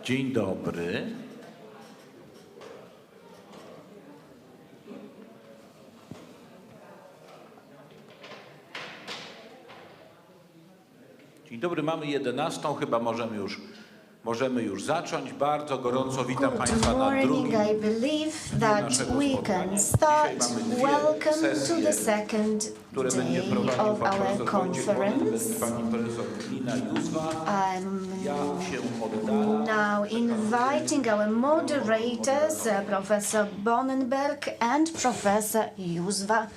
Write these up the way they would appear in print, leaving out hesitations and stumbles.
Dzień dobry. Dzień dobry, mamy 11, chyba możemy już zacząć. Bardzo gorąco witam Państwa na drugim I believe that we can start. Welcome to the second day of our conference. I'm now inviting our moderators, Professor Bonenberg and Professor Juzwa.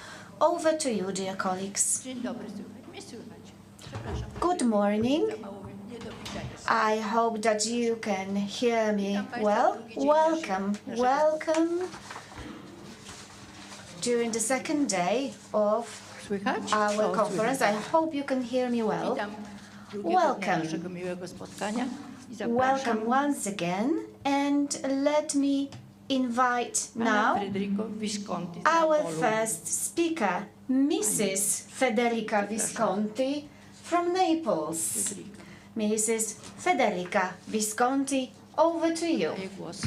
Over to you, dear colleagues. Dzień dobry, słychać mnie słychać. Przepraszam. Good morning. Mało nie do widzenia. I hope that you can hear me well. Welcome during the second day of Słychać? our conference. I hope you can hear me well. Witam drugiego dnia Welcome. naszego miłego spotkania i Welcome zapraszam once again, and let me invite pana now Federico Visconti z our Napolu. first speaker, Mrs. Federica Visconti from Naples. Federico, Mrs. Federica Visconti, over to you. daję głos.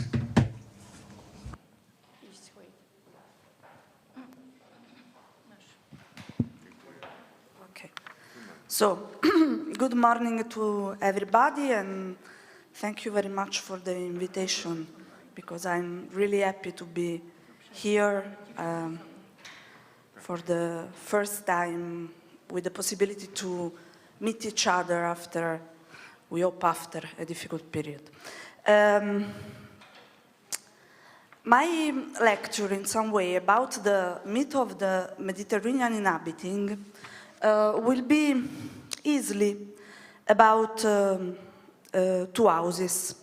Okay. So, good morning to everybody, and thank you very much for the invitation, because I'm really happy to be here for the first time with the possibility to meet each other after, we hope, after a difficult period. My lecture, in some way, about the myth of the Mediterranean inhabiting will be easily about two houses.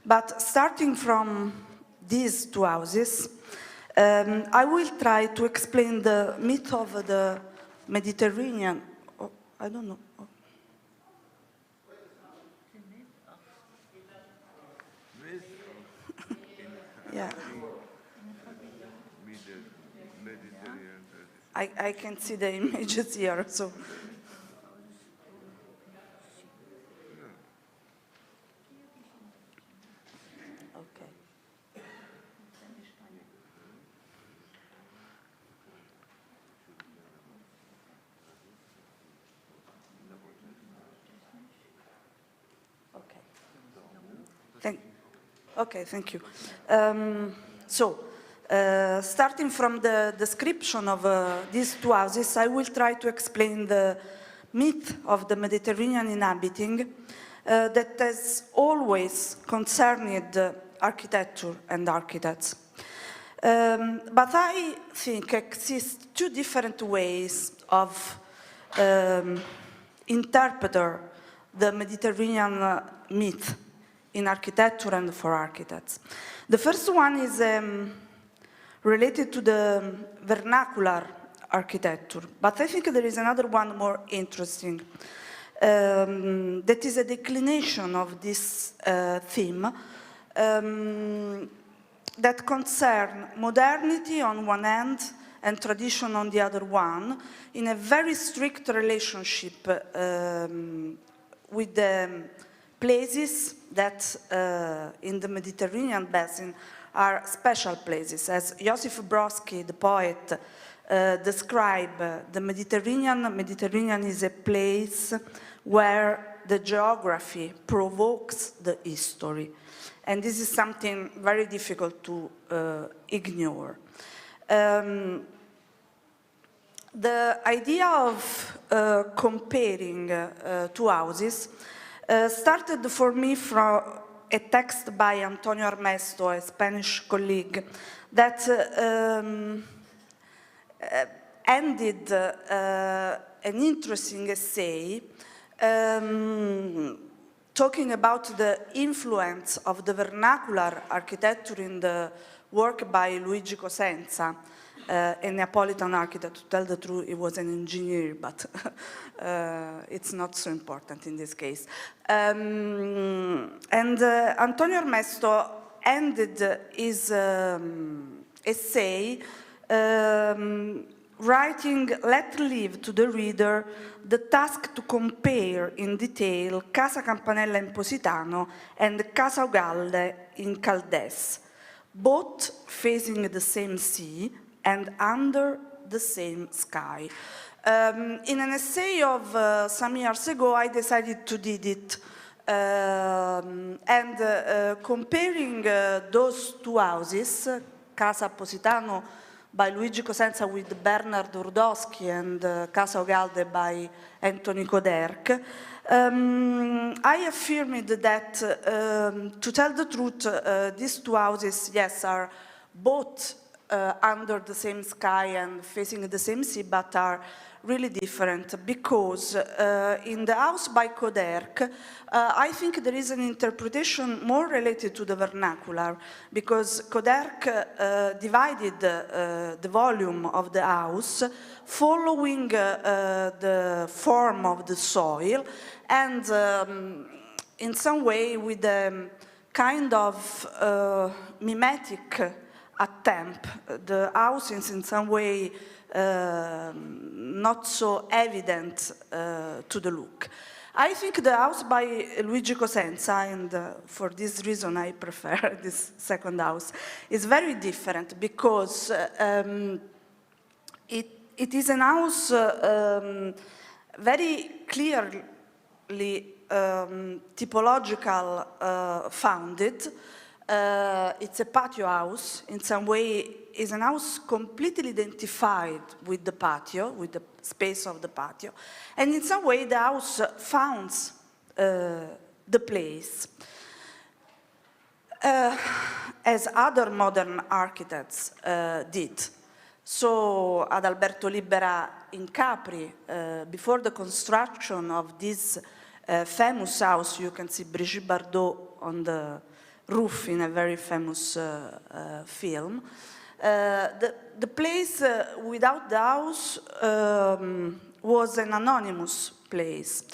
But starting from these two houses, I will try to explain the myth of the Mediterranean. Oh, I don't know. Oh. Yeah. I can see the images here, so. Okay. Okay, thank you. Starting from the description of these two houses, I will try to explain the myth of the Mediterranean inhabiting that has always concerned architecture and architects. But I think exist two different ways of interpreting the Mediterranean myth in architecture and for architects. The first one is related to the vernacular architecture, but I think there is another one more interesting that is a declination of this theme that concern modernity on one hand and tradition on the other one, in a very strict relationship with the places that in the Mediterranean basin are special places. As Josip Brodsky, the poet, described the Mediterranean is a place where the geography provokes the history. And this is something very difficult to ignore. The idea of comparing two houses started for me from a text by Antonio Armesto, a Spanish colleague, that ended an interesting essay talking about the influence of the vernacular architecture in the work by Luigi Cosenza, a Neapolitan architect. To tell the truth, he was an engineer, but it's not so important in this case. And Antonio Armesto ended his essay writing let leave to the reader the task to compare in detail Casa Campanella in Positano and Casa Ugalde in Caldes, both facing the same sea and under the same sky. In an essay of some years ago, I decided to do it, comparing those two houses, Casa Positano by Luigi Cosenza with Bernard Urdoschi and Casa Ugalde by Anthony Koderk, I affirmed that, to tell the truth, these two houses, yes, are both under the same sky and facing the same sea, but are really different because in the house by Koderk, I think there is an interpretation more related to the vernacular because Koderk divided the volume of the house following the form of the soil and in some way with a kind of mimetic attempt. The house is in some way not so evident to the look. I think the house by Luigi Cosenza, and for this reason I prefer this second house, is very different because it is an house very clearly typological founded. It's a patio house. In some way, it's an house completely identified with the patio, with the space of the patio. And in some way, the house founds the place. As other modern architects did. So, Adalberto Libera in Capri, before the construction of this famous house, you can see Brigitte Bardot on the roof in a very famous film. The place without the house was an anonymous place.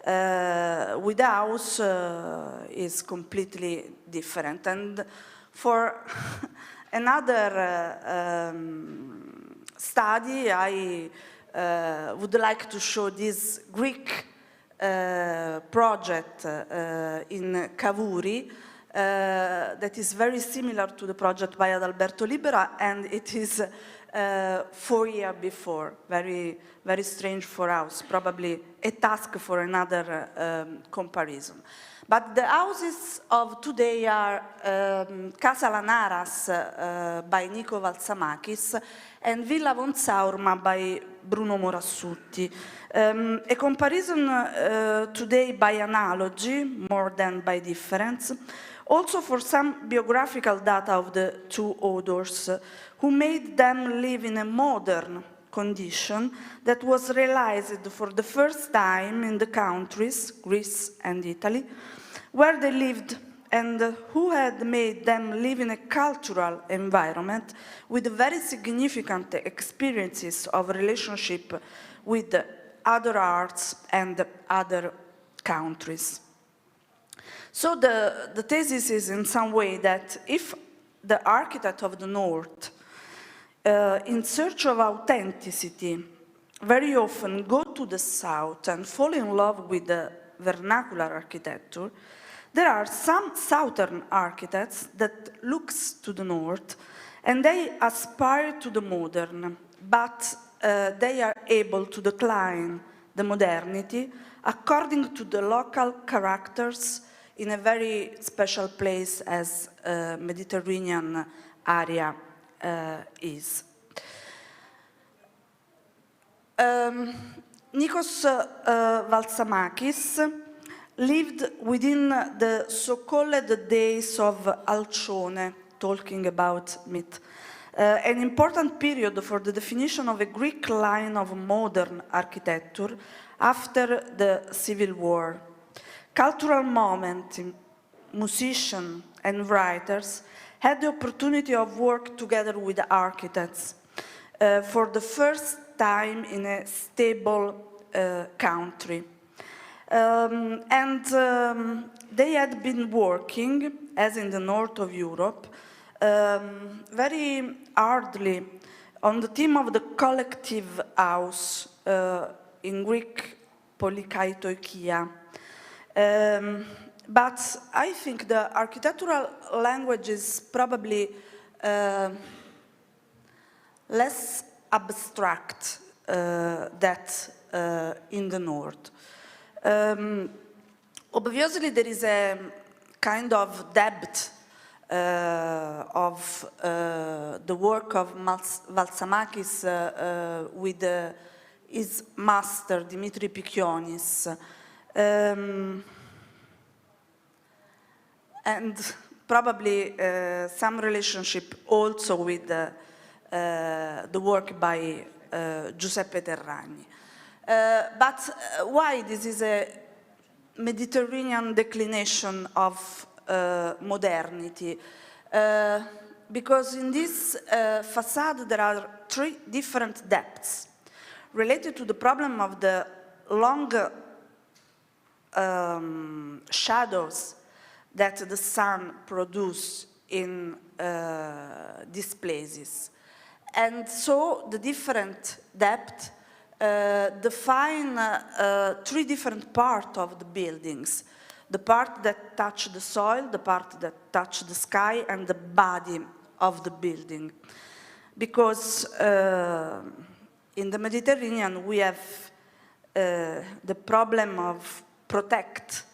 With the house is completely different. And for another study, I would like to show this Greek project in Cavour, that is very similar to the project by Adalberto Libera, and it is 4 years before. Very, very strange for us, probably a task for another comparison. But the houses of today are Casa Lanaras by Nico Valsamakis and Villa von Saurma by Bruno Morassutti. A comparison today by analogy more than by difference. Also for some biographical data of the two authors who made them live in a modern condition that was realized for the first time in the countries, Greece and Italy, where they lived and who had made them live in a cultural environment with very significant experiences of relationship with other arts and other countries. So the thesis is in some way that if the architect of the North, in search of authenticity, very often go to the South and fall in love with the vernacular architecture, there are some Southern architects that looks to the North and they aspire to the modern, but they are able to decline the modernity according to the local characters in a very special place as Mediterranean area is. Nikos Valsamakis lived within the so-called days of Alcione, talking about myth, an important period for the definition of a Greek line of modern architecture after the Civil War. Cultural moment, musicians and writers had the opportunity of work together with the architects for the first time in a stable country. They had been working, as in the north of Europe, very hardly on the theme of the collective house, in Greek, polykaitoikia. But I think the architectural language is probably less abstract than in the north. Obviously, there is a kind of depth of the work of Valtsamakis with his master, Dimitri Pikionis. And probably some relationship also with the work by Giuseppe Terragni. But why this is a Mediterranean declination of modernity? Because in this facade there are three different depths related to the problem of the long shadows that the sun produces in these places. And so the different depths define three different parts of the buildings. The part that touch the soil, the part that touch the sky, and the body of the building. Because in the Mediterranean we have the problem of protect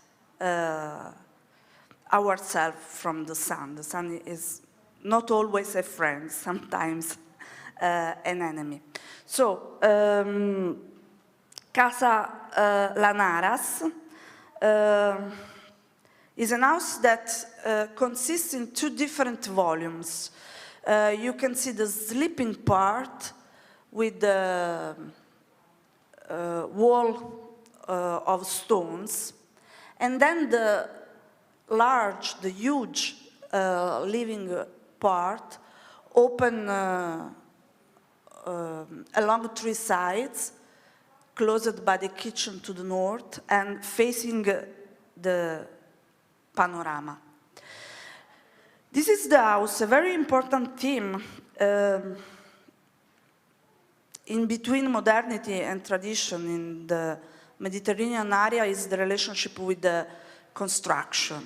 ourselves from the sun. The sun is not always a friend, sometimes an enemy. So, Casa Lanaras is a house that consists in two different volumes. You can see the sleeping part with the wall of stones, and then the huge living part open along three sides, closed by the kitchen to the north and facing the panorama. This is the house, a very important theme in between modernity and tradition in the Mediterranean area is the relationship with the construction.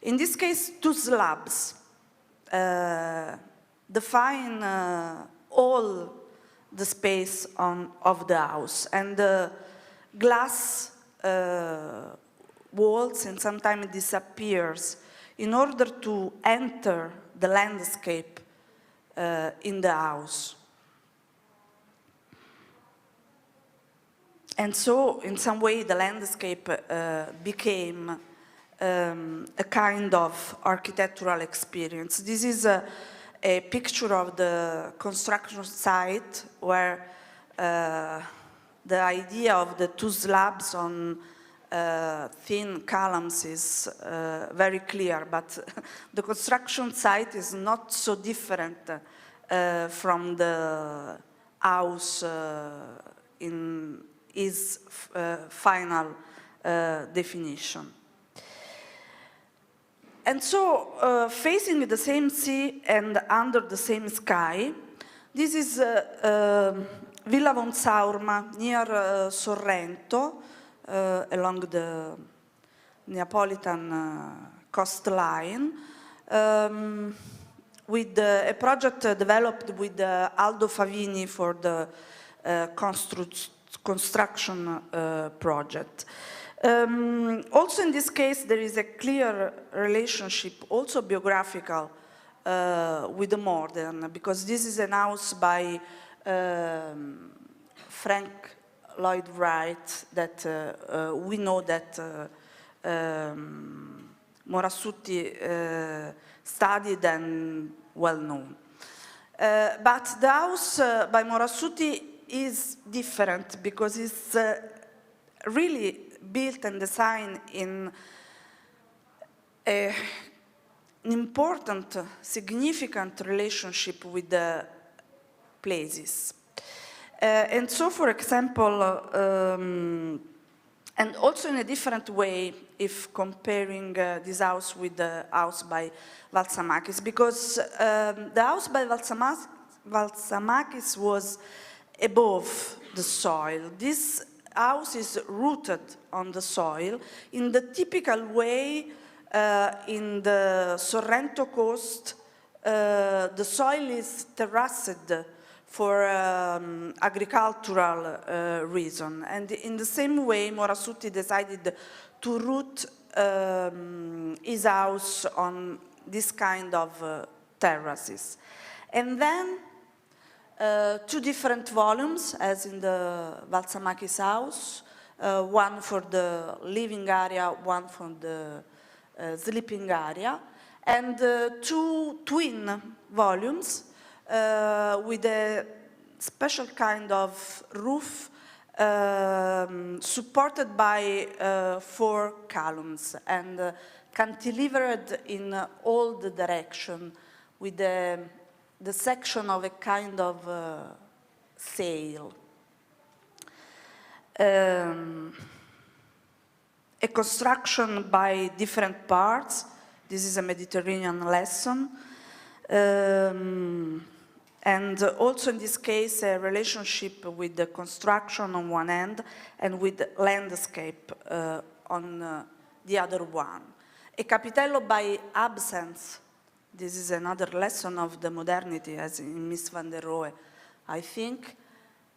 In this case, two slabs define all the space of the house, and the glass walls, and sometimes it disappears in order to enter the landscape in the house. And so, in some way, the landscape became a kind of architectural experience. This is a picture of the construction site where the idea of the two slabs on thin columns is very clear, but the construction site is not so different from the house in its final definition. And so, facing the same sea and under the same sky, this is Villa von Saurma near Sorrento, along the Neapolitan coastline, with a project developed with Aldo Favini for the construction project. Also in this case, there is a clear relationship, also biographical, with the modern, because this is an house by Frank Lloyd Wright that we know that Morassutti studied and well known. But the house by Morassutti is different because it's really built and designed in an important, significant relationship with the places. And so, for example, and also in a different way if comparing this house with the house by Valtsamakis, because the house by Valsamakis was above the soil. This house is rooted on the soil in the typical way in the Sorrento coast. The soil is terraced for agricultural reason. And in the same way, Morasutti decided to root his house on this kind of terraces. And then 2 different volumes, as in the Valsamakis house, one for the living area, one for the sleeping area, and 2 twin volumes with a special kind of roof supported by 4 columns and cantilevered in all the direction with the section of a kind of sail. A construction by different parts. This is a Mediterranean lesson. And also in this case, a relationship with the construction on one end and with the landscape on the other one. A capitello by absence. This is another lesson of the modernity, as in Miss van der Rohe, I think.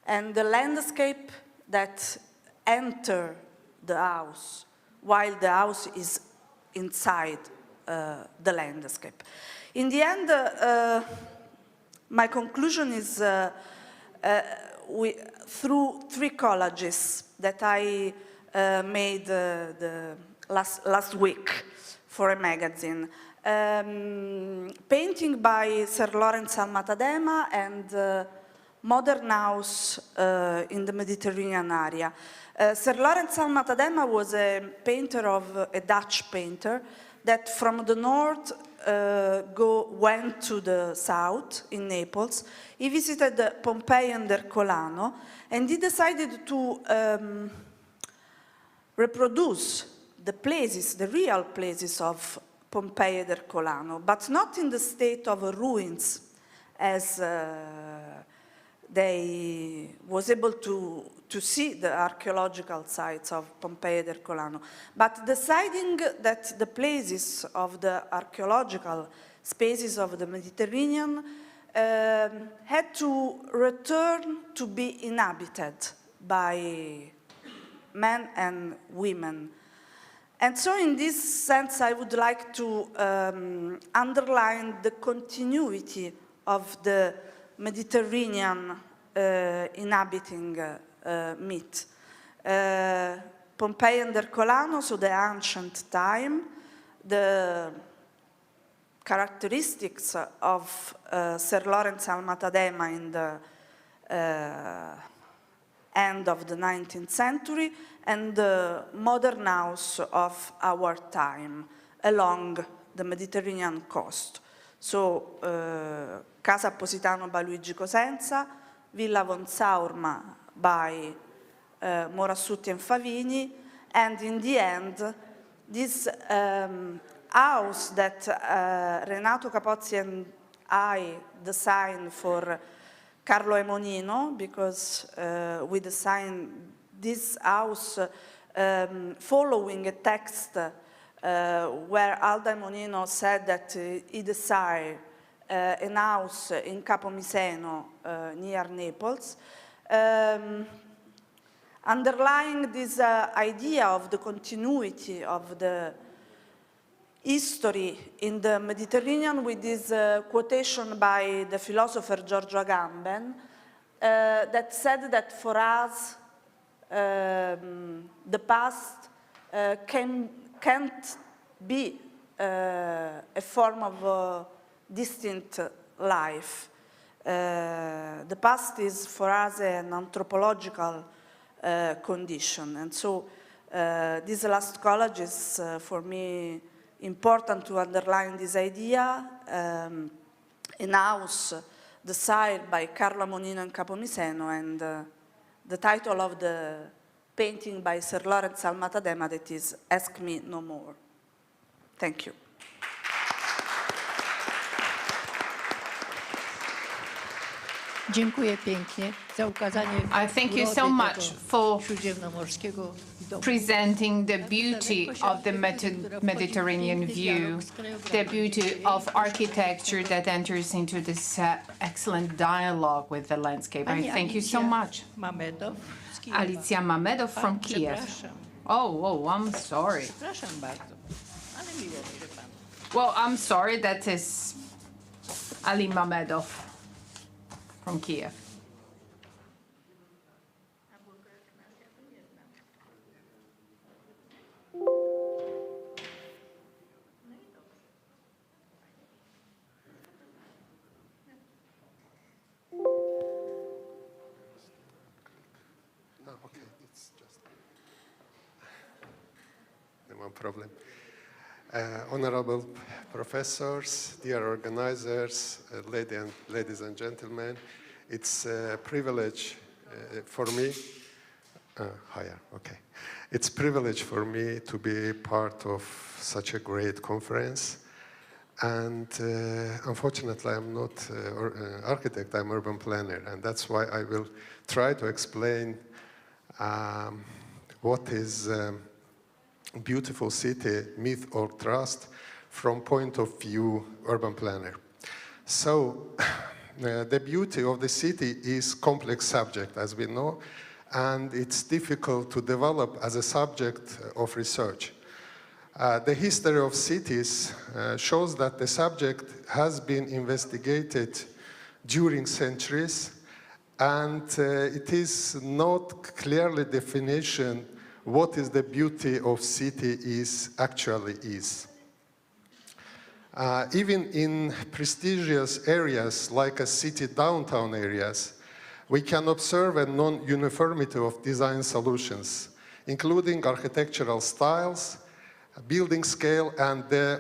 And the landscape that enter the house, while the house is inside the landscape. In the end, my conclusion is through 3 collages that I made last week for a magazine. Painting by Sir Lawrence Almatadema and modern house in the Mediterranean area. Sir Lawrence Almatadema was a painter a Dutch painter that from the north went to the south in Naples. He visited Pompeii and Ercolano, and he decided to reproduce the places, the real places of Pompeii and Ercolano, but not in the state of ruins as they was able to see the archaeological sites of Pompeii and Ercolano, but deciding that the places of the archaeological spaces of the Mediterranean had to return to be inhabited by men and women. And so in this sense, I would like to underline the continuity of the Mediterranean inhabiting myth. Pompeii and Ercolano, so the ancient time, the characteristics of Sir Lawrence Almatadema in the end of the 19th century, and the modern house of our time along the Mediterranean coast. So, Casa Positano by Luigi Cosenza, Villa von Saurma by Morasutti and Favini, and in the end, this house that Renato Capozzi and I designed for Carlo Emonino, because we designed this house following a text where Aldo Emonino said that he desired a house in Capomiseno near Naples, underlying this idea of the continuity of the history in the Mediterranean with this quotation by the philosopher Giorgio Agamben that said that for us the past can't be a form of distinct life. The past is for us an anthropological condition, and so this last college is for me important to underline this idea. An house designed by Carlo Emonino and Capomiseno, and the title of the painting by Sir Lawrence Almatadema, that is Ask Me No More. Thank you. Dziękuję pięknie za ukazanie I thank you so urody much tego for śródziemnomorskiego widoku. presenting the beauty of the Mediterranean view, the beauty of architecture that enters into this excellent dialogue with the landscape. I thank you so much. Mamedow z Kijowa. Alicja Mamedow from Kiev. Przepraszam, Oh, I'm sorry. przepraszam bardzo, ale miło mi, że pan. Well, I'm sorry, that is Ali Mamedow from Kiev. Okay, it's just no problem. Honorable professors, dear organizers, ladies and gentlemen, it's a privilege for me. Higher, okay. It's a privilege for me to be part of such a great conference. And unfortunately, I'm not an architect, I'm an urban planner, and that's why I will try to explain what is beautiful city, myth or trust, from point of view urban planner. So, the beauty of the city is complex subject, as we know, and it's difficult to develop as a subject of research. The history of cities shows that the subject has been investigated during centuries, and it is not clearly definition what is the beauty of city actually is. Even in prestigious areas like a city downtown areas, we can observe a non-uniformity of design solutions, including architectural styles, building scale, and the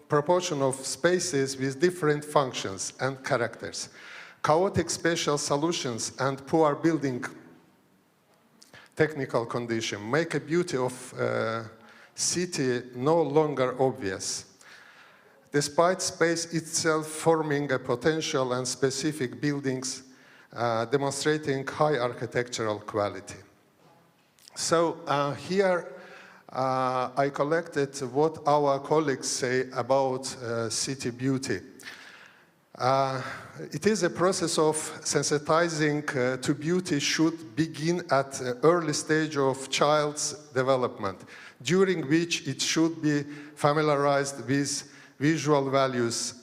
proportion of spaces with different functions and characters. Chaotic spatial solutions and poor building technical condition make a beauty of city no longer obvious, despite space itself forming a potential and specific buildings demonstrating high architectural quality. So here I collected what our colleagues say about city beauty. It is a process of sensitizing to beauty should begin at an early stage of child's development, during which it should be familiarized with visual values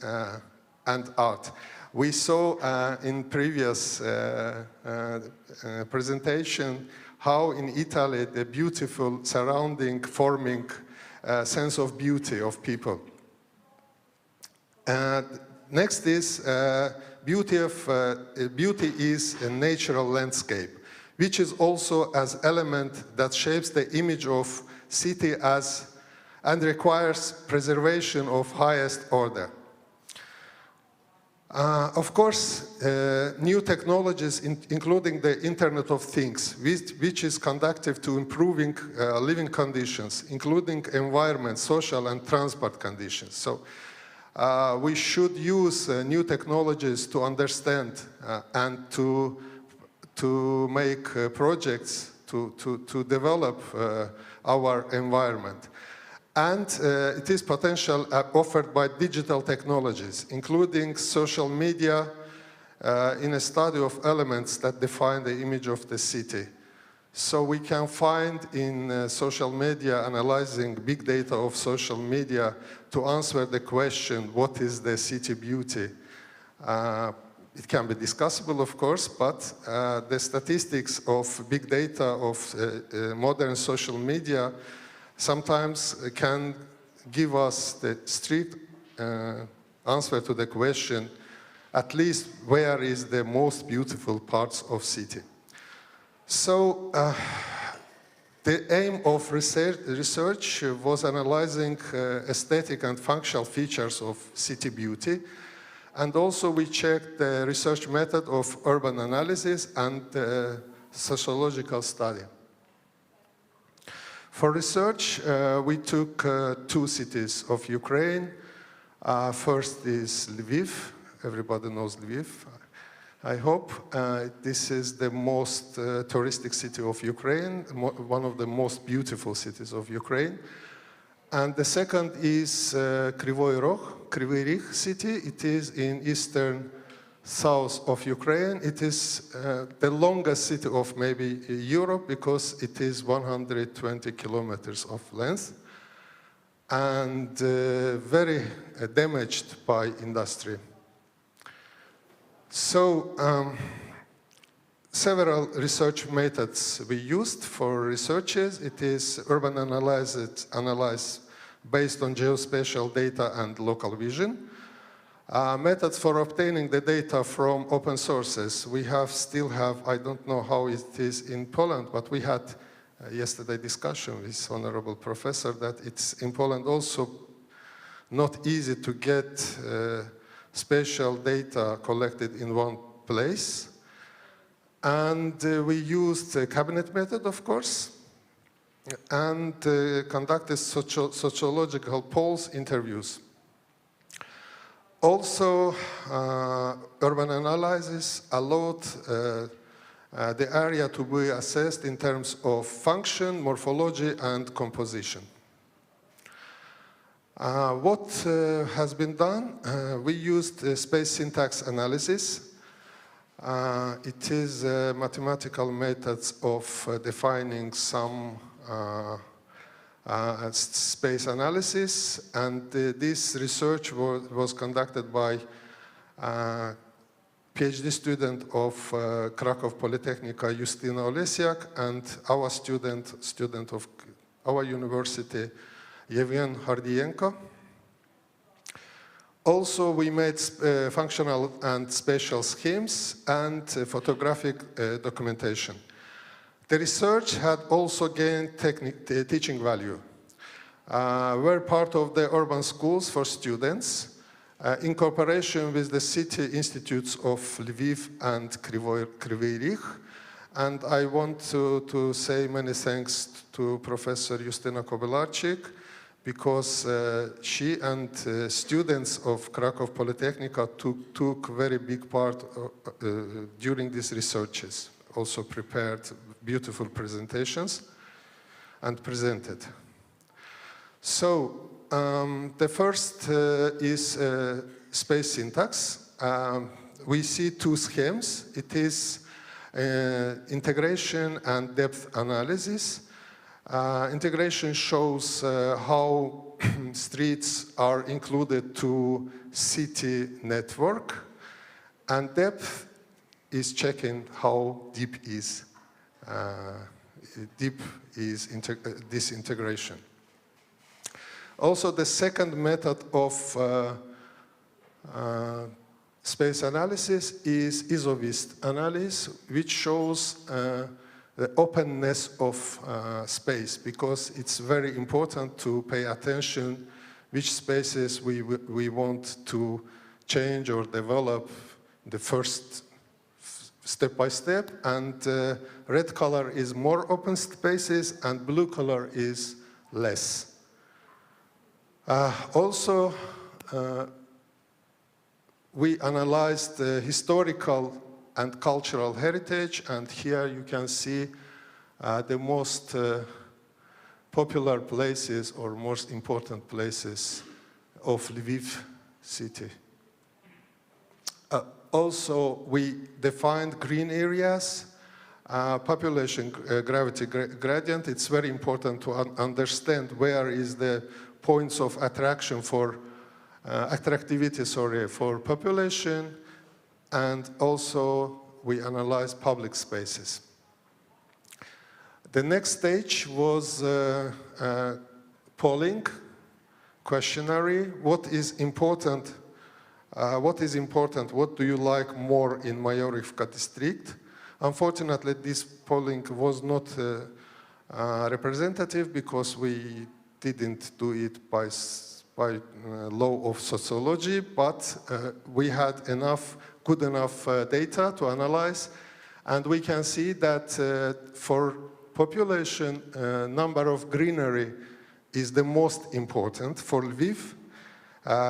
and art. We saw in previous presentation how in Italy the beautiful surrounding forming sense of beauty of people. Next is beauty is a natural landscape, which is also as element that shapes the image of city as and requires preservation of highest order. Of course, new technologies, including the Internet of Things, which is conducive to improving living conditions, including environment, social and transport conditions. So we should use new technologies to understand and to make projects to develop our environment. And it is potential offered by digital technologies, including social media, in a study of elements that define the image of the city. So we can find in social media, analyzing big data of social media to answer the question, what is the city beauty? It can be discussable, of course, but the statistics of big data of modern social media sometimes can give us the strict answer to the question, at least where is the most beautiful parts of city. So the aim of research was analyzing aesthetic and functional features of city beauty, and also we checked the research method of urban analysis and sociological study. For research, we took two cities of Ukraine. First is Lviv. Everybody knows Lviv. I hope. This is the most touristic city of Ukraine, one of the most beautiful cities of Ukraine. And the second is Kryvyi Rih city. It is in eastern south of Ukraine. It is the longest city of maybe Europe because it is 120 kilometers of length and very damaged by industry. So several research methods we used for researches. It is urban analysis based on geospatial data and local vision. Methods for obtaining the data from open sources. We still have, I don't know how it is in Poland, but we had yesterday discussion with honorable professor that it's in Poland also not easy to get spatial data collected in one place. And we used the cabinet method, of course, and conducted sociological polls, interviews. Also, urban analysis allowed the area to be assessed in terms of function, morphology, and composition. What has been done? We used space syntax analysis. It is mathematical methods of defining some space analysis, and this research was conducted by a PhD student of Krakow Polytechnica, Justyna Olesiak, and our student of our university, Yevgen Hardienko. Also, we made functional and spatial schemes and photographic documentation. The research had also gained teaching value. We're part of the urban schools for students in cooperation with the city institutes of Lviv and Kryvyi Rih. And I want to say many thanks to Professor Justyna Kobylarczyk, because she and students of Krakow Polytechnica took very big part during these researches, also prepared beautiful presentations and presented. So the first is space syntax. We see two schemes. It is integration and depth analysis. Integration shows how streets are included to city network, and depth is checking how deep is this integration. Also, the second method of space analysis is isovist analysis, which shows the openness of space, because it's very important to pay attention which spaces we want to change or develop the first step by step, and red color is more open spaces and blue color is less. Also, we analyzed the historical and cultural heritage, and here you can see the most popular places or most important places of Lviv city. Also, we defined green areas, population gravity gradient. It's very important to understand where is the points of attraction for attractivity, for population, and also we analyzed public spaces. The next stage was polling, questionnaire. What is important? What do you like more in Majorivka district? Unfortunately, this polling was not representative because we didn't do it by law of sociology, but we had good enough data to analyze, and we can see that for population, number of greenery is the most important for Lviv,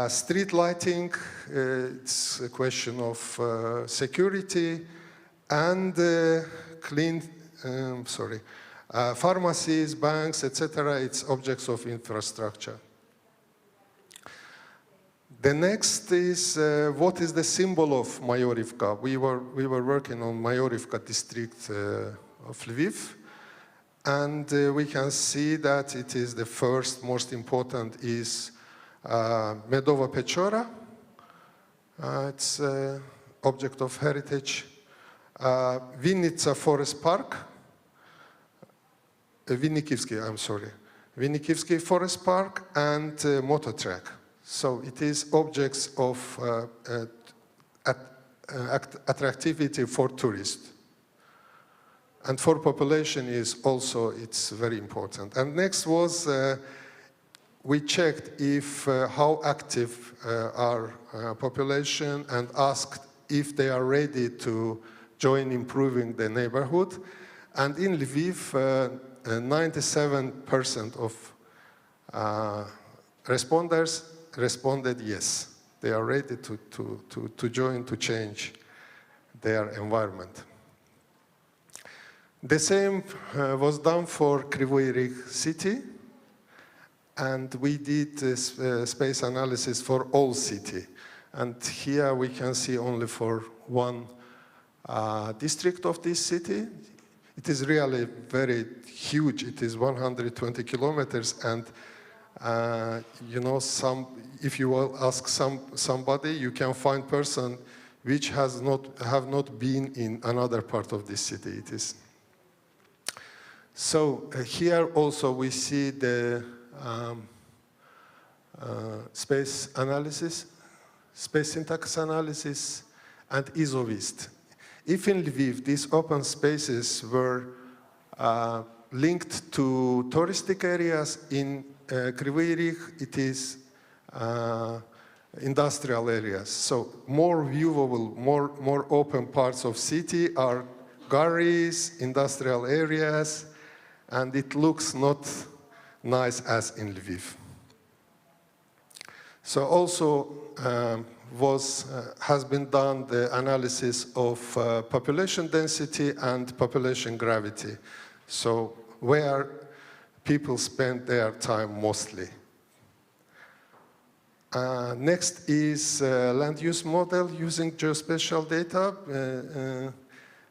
Street lighting, it's a question of security, and pharmacies, banks, etc. It's objects of infrastructure. The next is what is the symbol of Majorivka? We were working on Majorivka district of Lviv, and we can see that it is the first, most important is Medova Pechora. It's object of heritage. Vinnytsia Forest Park. Vinnikivsky Forest Park and motor track. So it is objects of attractivity for tourists. And for population is also, it's very important. And next was, we checked if how active are population and asked if they are ready to join improving the neighborhood. And in Lviv, 97% of responders responded yes. They are ready to join, to change their environment. The same was done for Kryvyi Rih city, and we did space analysis for all city. And here we can see only for one district of this city. It is really very huge. It is 120 kilometers, and you know, if you will ask somebody, you can find person which have not been in another part of this city. It is. So here also we see the space analysis, space syntax analysis, and isovist. If in Lviv these open spaces were linked to touristic areas, in Kryvyi Rih it is industrial areas. So more viewable, more open parts of city are galleries, industrial areas, and it looks not nice as in Lviv. So also has been done the analysis of population density and population gravity. So where people spend their time mostly. Next is land use model using geospatial data.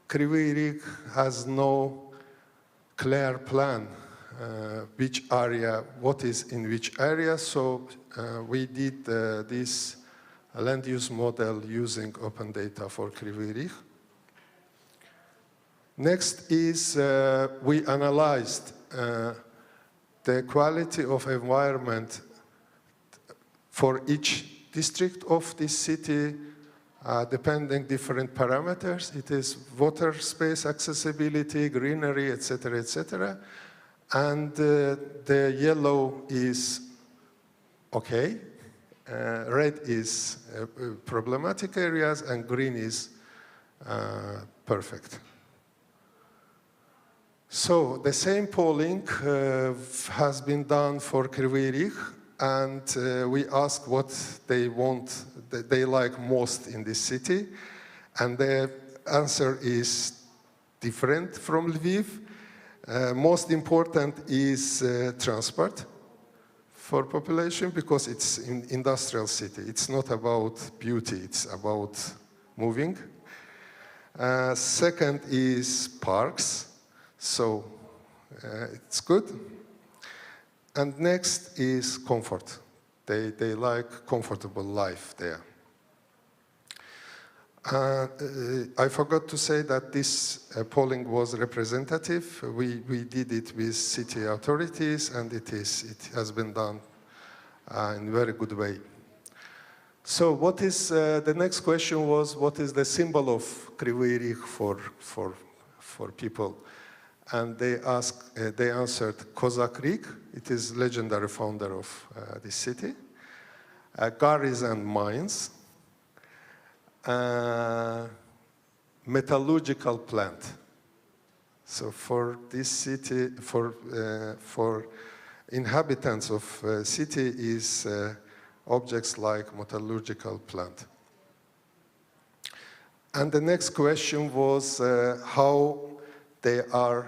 Kryvyi Rih has no clear plan which area, what is in which area, so we did this land use model using open data for Kryvyi Rih. Next is we analyzed the quality of environment for each district of this city, depending different parameters. It is water space accessibility, greenery, etc., etc. And the yellow is okay, red is problematic areas, and green is perfect. So the same polling has been done for Kryvyi Rih, and we asked what they want, they like most in this city, and the answer is different from Lviv. Most important is transport for population, because it's an industrial city. It's not about beauty, it's about moving. Second is parks, so it's good. And next is comfort. They like comfortable life there. I forgot to say that this polling was representative. We did it with city authorities, and it has been done in a very good way. So what is, the next question was, what is the symbol of Kryvyi Rih for people? And they answered Kozak Rig. It is legendary founder of this city. Quarries and mines. Metallurgical plant. So for this city, for inhabitants of city is objects like metallurgical plant. And the next question was how they are,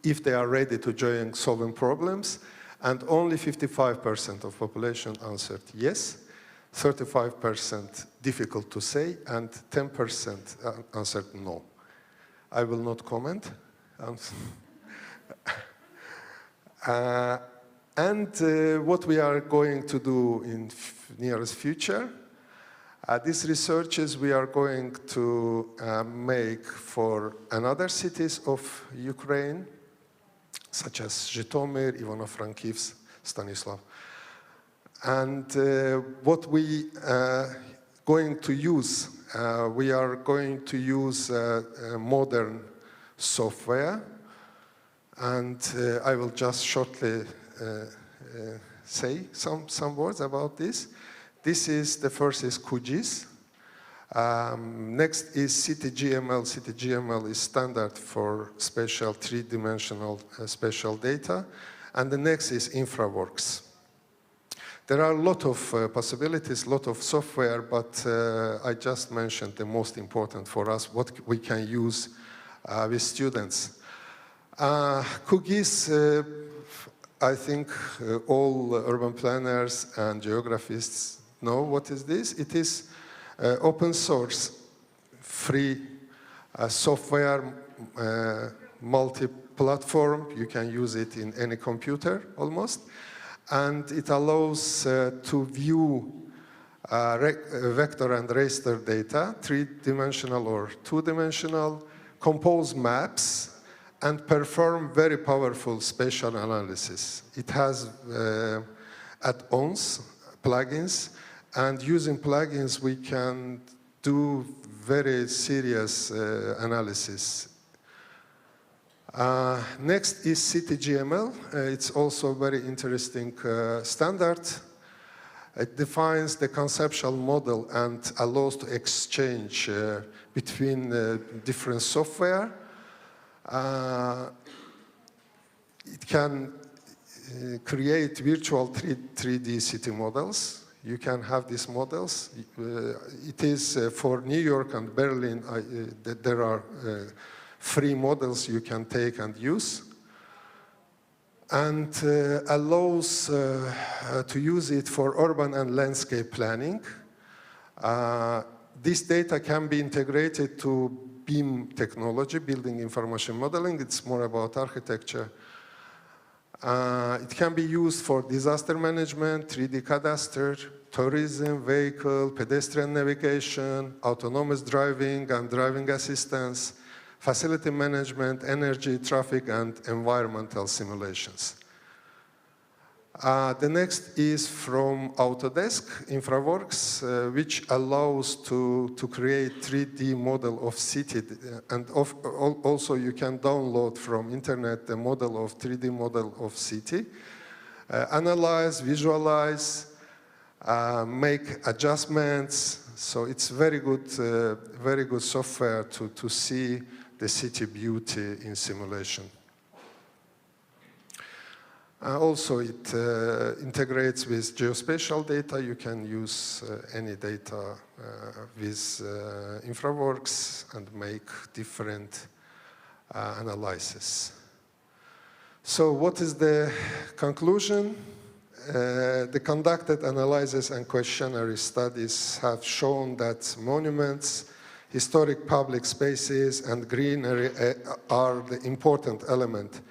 if they are ready to join solving problems, and only 55% of population answered yes, 35% difficult to say, and 10% answered no. I will not comment. What we are going to do in nearest future, these researches we are going to make for another cities of Ukraine, such as Zhytomyr, Ivano-Frankivsk, Stanisław. And what we going to use, we are going to use modern software, and I will just shortly say some words about this. This is, the first is QGIS. Next is CityGML. CityGML is standard for spatial three-dimensional spatial data. And the next is Infraworks. There are a lot of possibilities, a lot of software, but I just mentioned the most important for us, what we can use with students. QGIS, I think all urban planners and geographists know what is this. It is open source, free software, multi-platform. You can use it in any computer almost. And it allows to view vector and raster data, three-dimensional or two-dimensional, compose maps, and perform very powerful spatial analysis. It has add-ons, plugins, and using plugins we can do very serious analysis. Next is CityGML. It's also a very interesting standard. It defines the conceptual model and allows to exchange between different software. It can create virtual 3D city models. You can have these models. It is for New York and Berlin, there are free models you can take and use. And allows to use it for urban and landscape planning. This data can be integrated to BIM technology, building information modeling. It's more about architecture. It can be used for disaster management, 3D cadastre, tourism, vehicle, pedestrian navigation, autonomous driving and driving assistance, facility management, energy, traffic, and environmental simulations. The next is from Autodesk Infraworks, which allows to create 3D model of city, and also you can download from internet the model of 3D model of city, analyze, visualize, make adjustments. So it's very good software to see the city beauty in simulation. Also, it integrates with geospatial data. You can use any data with Infraworks and make different analysis. So what is the conclusion? The conducted analysis and questionnaire studies have shown that monuments, historic public spaces, and greenery are the important element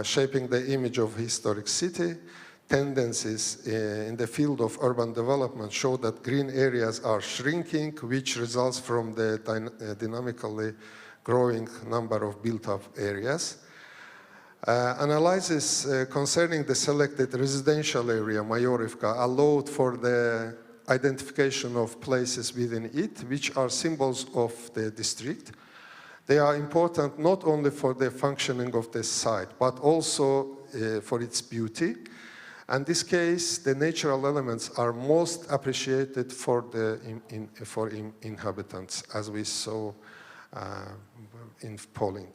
shaping the image of historic city. Tendencies in the field of urban development show that green areas are shrinking, which results from the dynamically growing number of built-up areas. Analysis concerning the selected residential area, Majorivka, allowed for the identification of places within it, which are symbols of the district. They are important not only for the functioning of the site, but also for its beauty. In this case, the natural elements are most appreciated for inhabitants, as we saw in polling.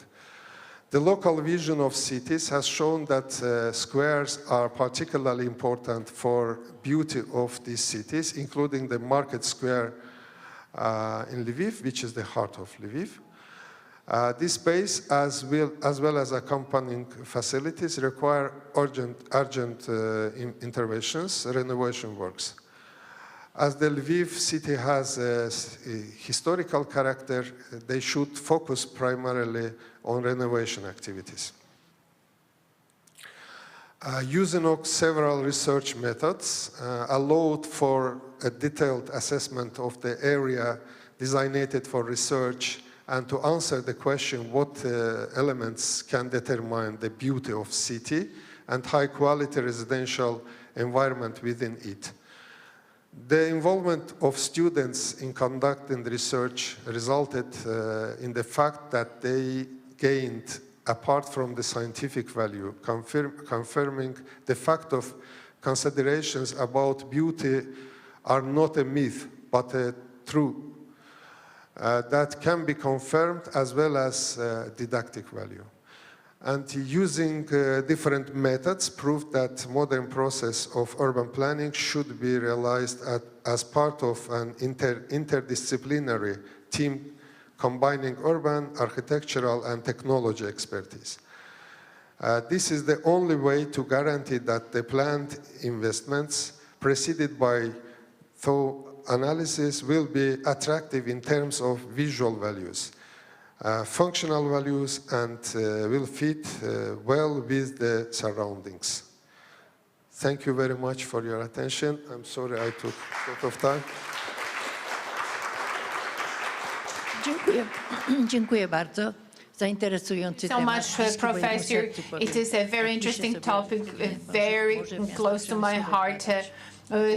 The local vision of cities has shown that squares are particularly important for beauty of these cities, including the market square in Lviv, which is the heart of Lviv. This space, as well as accompanying facilities, require urgent interventions, renovation works. As the Lviv city has a historical character, they should focus primarily on renovation activities. Using several research methods allowed for a detailed assessment of the area designated for research and to answer the question what elements can determine the beauty of city and high-quality residential environment within it. The involvement of students in conducting the research resulted in the fact that they gained, apart from the scientific value, confirming the fact of considerations about beauty are not a myth, but a truth that can be confirmed as well as didactic value. And using different methods proved that modern process of urban planning should be realized as part of an interdisciplinary team combining urban, architectural, and technology expertise. This is the only way to guarantee that the planned investments preceded by thorough analysis will be attractive in terms of visual values, functional values, and will fit well with the surroundings. Thank you very much for your attention. I'm sorry I took a lot of time. Dziękuję bardzo za interesujący So temat. much, Bliski mojemu Professor. sercu, powiem. It is a very interesting topic, very close to my heart.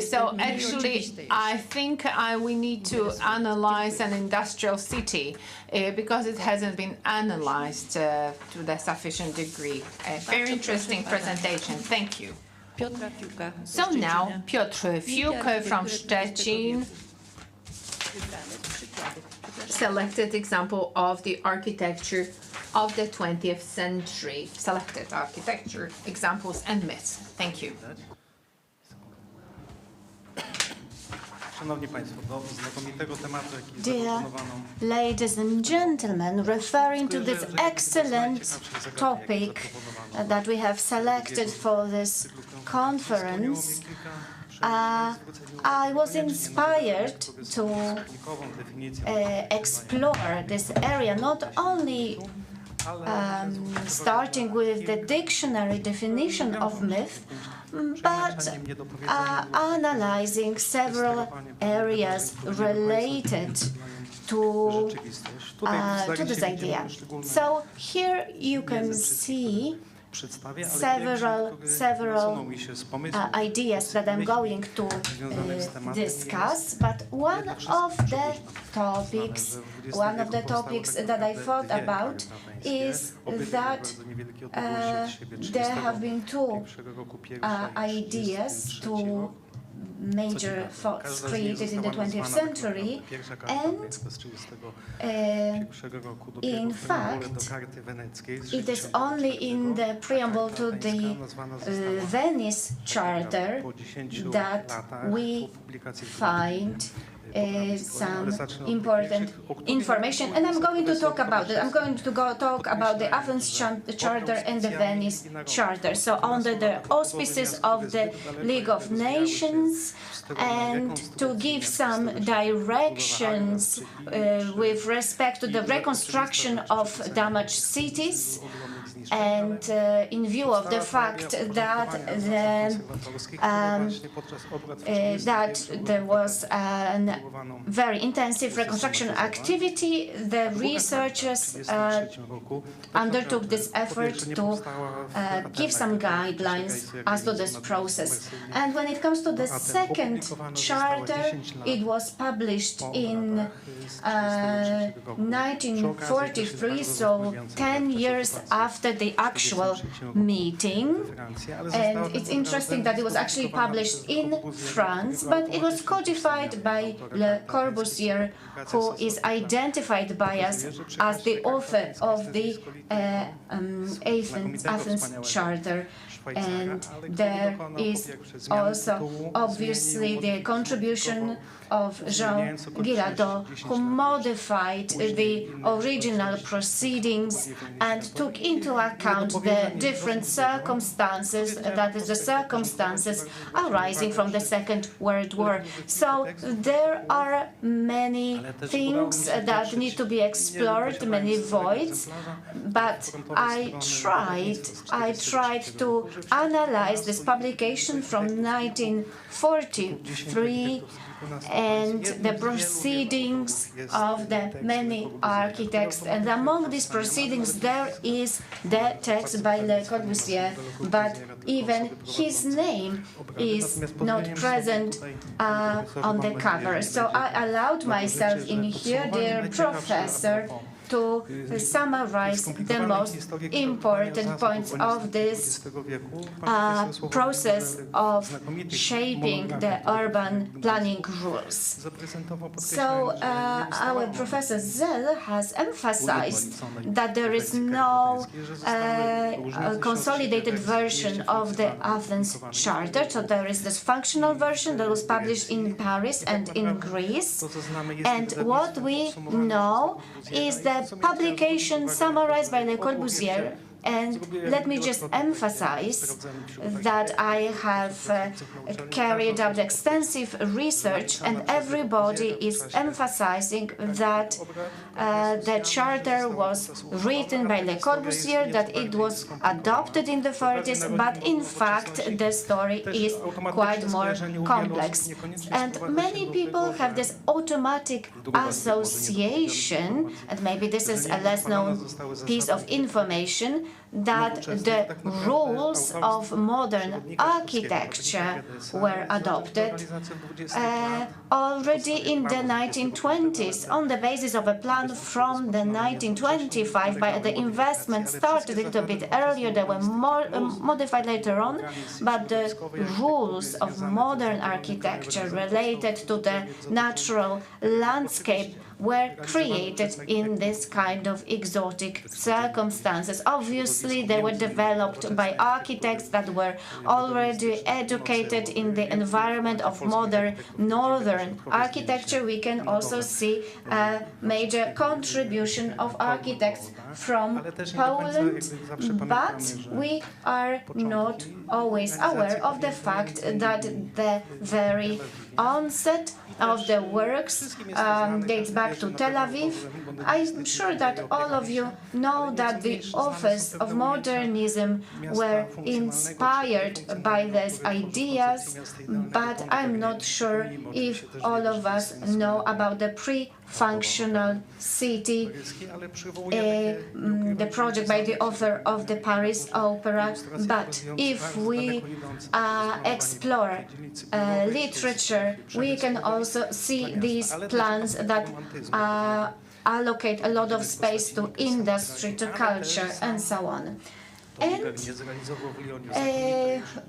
So actually, I think we need to analyze an industrial city because it hasn't been analyzed to the sufficient degree. A very interesting presentation. Thank you. Piotra Fiuka ze So now, Szczecina. Piotr Fiuk from Szczecin, selected example of the architecture of the 20th century. Selected architecture, examples and myths. Thank you. Szanowni Państwo, do znakomitego tematu, jaki Dear zaproponowano, ladies and gentlemen, referring to this excellent topic that we have selected for this conference, I was inspired to explore this area, not only starting with the dictionary definition of myth, but analyzing several areas related to this idea. So here you can see several ideas that I'm going to discuss, but one of the topics that I thought about is that there have been two ideas, two major thoughts created in the 20th century, and in fact, it is only in the preamble to the Venice Charter that we find some important information, and I'm going to talk about it. I'm going to talk about the Athens Charter and the Venice Charter. So under the auspices of the League of Nations, and to give some directions with respect to the reconstruction of damaged cities, and in view of the fact that there was a very intensive reconstruction activity, the researchers undertook this effort to give some guidelines as to this process. And when it comes to the second charter, it was published in 1943, so 10 years after the actual meeting, and it's interesting that it was actually published in France, but it was codified by Le Corbusier, who is identified by us as the author of the Athens Charter. And there is also obviously the contribution of Jean Girardot, who modified the original proceedings and took into account the different circumstances, that is, the circumstances arising from the Second World War. So there are many things that need to be explored, many voids, but I tried to analyze this publication from 1943 and the proceedings of the many architects. And among these proceedings, there is the text by Le Corbusier, but even his name is not present on the cover. So I allowed myself in here, dear professor, to summarize the most important points of this process of shaping the urban planning rules. So our Professor Gzell has emphasized that there is no consolidated version of the Athens Charter. So there is this functional version that was published in Paris and in Greece. And what we know is the publication summarized by Le Corbusier. And let me just emphasize that I have carried out extensive research, and everybody is emphasizing that the charter was written by Le Corbusier, that it was adopted in the 30s, but in fact the story is quite more complex. And many people have this automatic association, and maybe this is a less known piece of information, that the rules of modern architecture were adopted already in the 1920s on the basis of a plan from the 1925, but the investment started a little bit earlier. They were more modified later on, but the rules of modern architecture related to the natural landscape were created in this kind of exotic circumstances. Obviously, they were developed by architects that were already educated in the environment of modern northern architecture. We can also see a major contribution of architects from Poland, but we are not always aware of the fact that the very onset of the works dates back to Tel Aviv. I'm sure that all of you know that the authors of modernism were inspired by these ideas, but I'm not sure if all of us know about the pre-functional city, the project by the author of the Paris Opera. But if we explore literature, we can also see these plans that allocate a lot of space to industry, to culture, and so on. And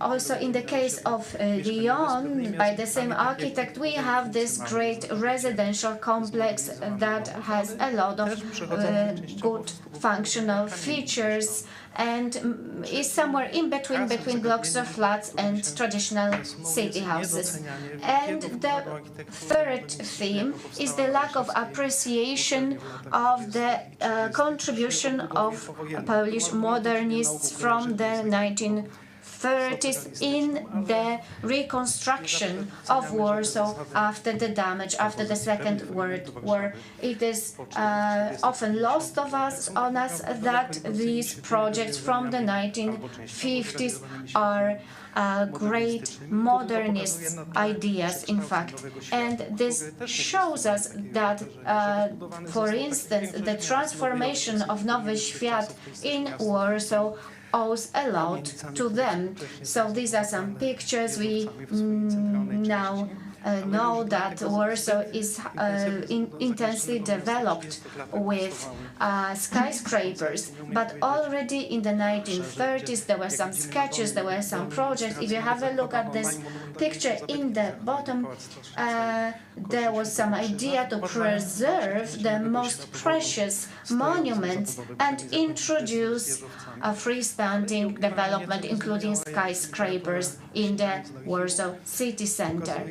also in the case of Lyon, by the same architect, we have this great residential complex that has a lot of good functional features and is somewhere in between blocks of flats and traditional city houses. And the third theme is the lack of appreciation of the contribution of Polish modernists from the 1930s in the reconstruction of Warsaw after the damage, after the Second World War. It is often lost on us that these projects from the 1950s are great modernist ideas, in fact. And this shows us that, for instance, the transformation of Nowy Świat in Warsaw owes a lot to them. So these are some pictures. We now know that Warsaw is intensely developed with skyscrapers, but already in the 1930s there were some sketches, there were some projects. If you have a look at this picture in the bottom, there was some idea to preserve the most precious monuments and introduce a freestanding development, including skyscrapers in the Warsaw city center.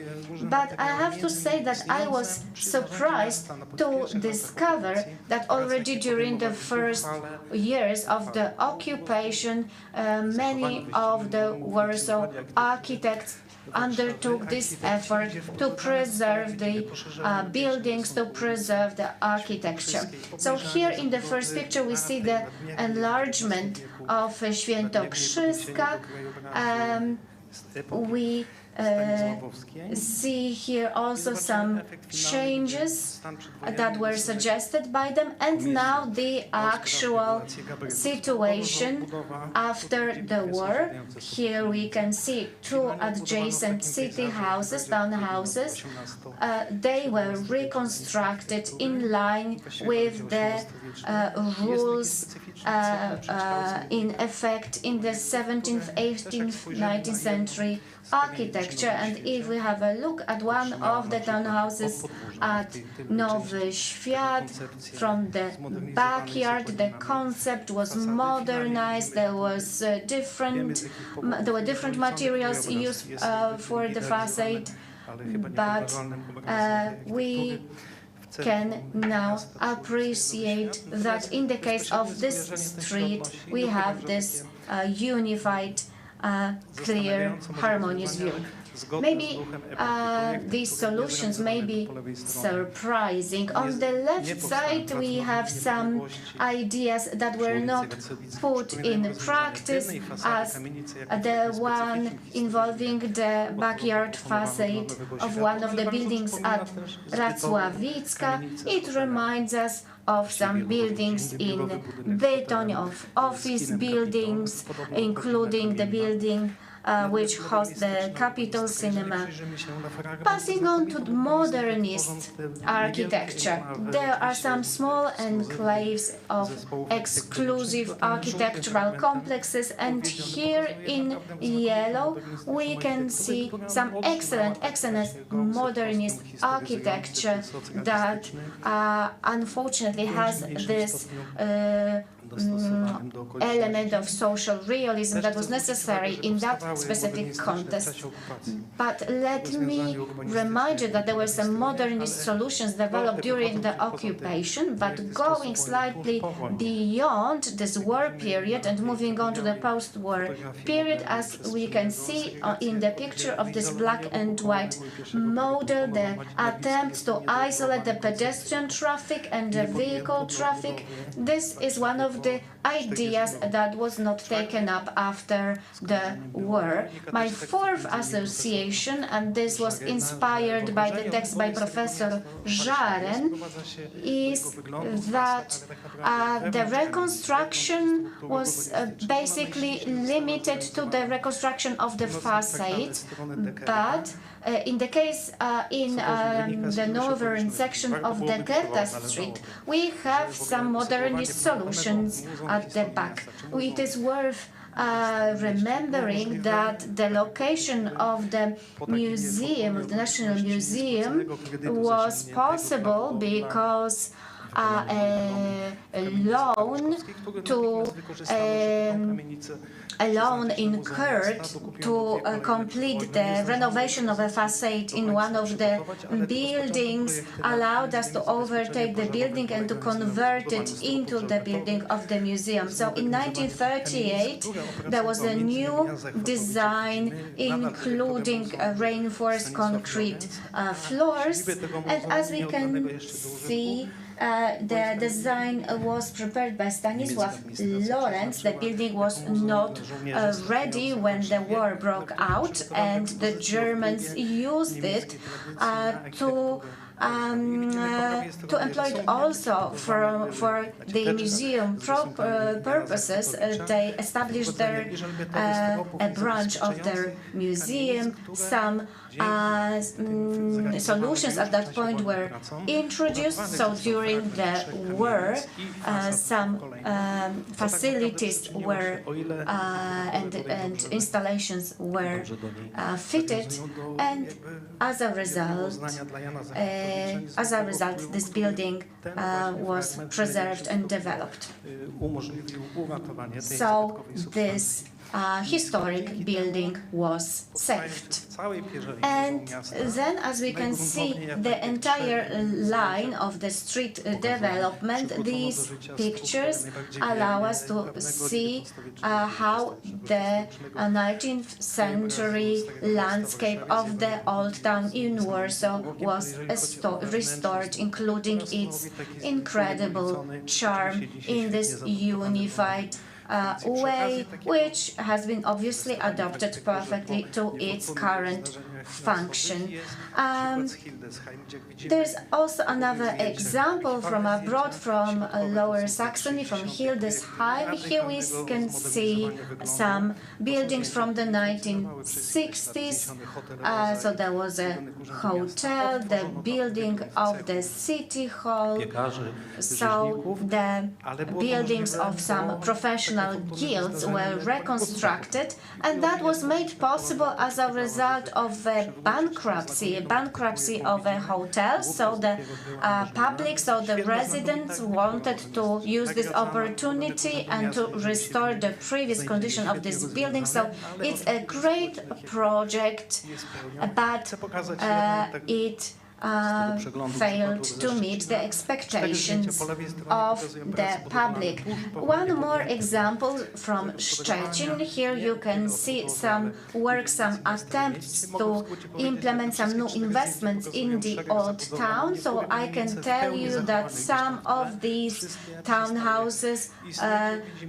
But I have to say that I was surprised to discover that already during the first years of the occupation, many of the Warsaw architects undertook this effort to preserve the buildings, to preserve the architecture. So here in the first picture we see the enlargement of Świętokrzyska. We see here also some changes that were suggested by them, and now the actual situation after the war. Here we can see two adjacent city houses, townhouses. They were reconstructed in line with the rules in effect in the 17th, 18th, 19th century architecture. And if we have a look at one of the townhouses at Nowy Świat, from the backyard, the concept was modernized. There were different materials used for the facade, but we can now appreciate that in the case of this street we have this unified, clear, harmonious view. Maybe these solutions may be surprising. On the left side we have some ideas that were not put in practice, as the one involving the backyard facade of one of the buildings at Racławicka. It reminds us of some buildings in Battaino, of office buildings, including the building which hosts the Capitol Cinema. Passing on to modernist architecture, there are some small enclaves of exclusive architectural complexes, and here in yellow we can see some excellent modernist architecture that unfortunately has this element of social realism that was necessary in that specific context. But let me remind you that there were some modernist solutions developed during the occupation, but going slightly beyond this war period and moving on to the post-war period, as we can see in the picture of this black and white model, the attempt to isolate the pedestrian traffic and the vehicle traffic. This is one of the ideas that was not taken up after the war. My fourth association, and this was inspired by the text by Professor Żaren, is that the reconstruction was basically limited to the reconstruction of the facades, but in the case in the northern section of the Goethe Street, we have some modernist solutions at the back. It is worth remembering that the location of the museum, of the National Museum, was possible because a loan incurred to complete the renovation of a facade in one of the buildings allowed us to overtake the building and to convert it into the building of the museum. So in 1938 there was a new design including reinforced concrete floors, and as we can see, the design was prepared by Stanisław Lorenz. The building was not ready when the war broke out, and the Germans used it to employ it also for the museum purposes. They established their a branch of their museum. Some solutions at that point were introduced. So during the war, some facilities were and installations were fitted, and as a result, this building was preserved and developed. So this historic building was saved. And then, as we can see, the entire line of the street development, these pictures allow us to see how the 19th century landscape of the old town in Warsaw was restored, including its incredible charm in this unified way, which has been obviously adapted perfectly to its current function. There's also another example from abroad, from Lower Saxony, from Hildesheim. Here we can see some buildings from the 1960s. So there was a hotel, the building of the city hall, so the buildings of some professional guilds were reconstructed, and that was made possible as a result of a bankruptcy of a hotel. So the public, so the residents wanted to use this opportunity and to restore the previous condition of this building. So it's a great project, but it failed to meet the expectations of the public. One more example from Szczecin. Here you can see some work, some attempts to implement some new investments in the old town. So I can tell you that some of these townhouses,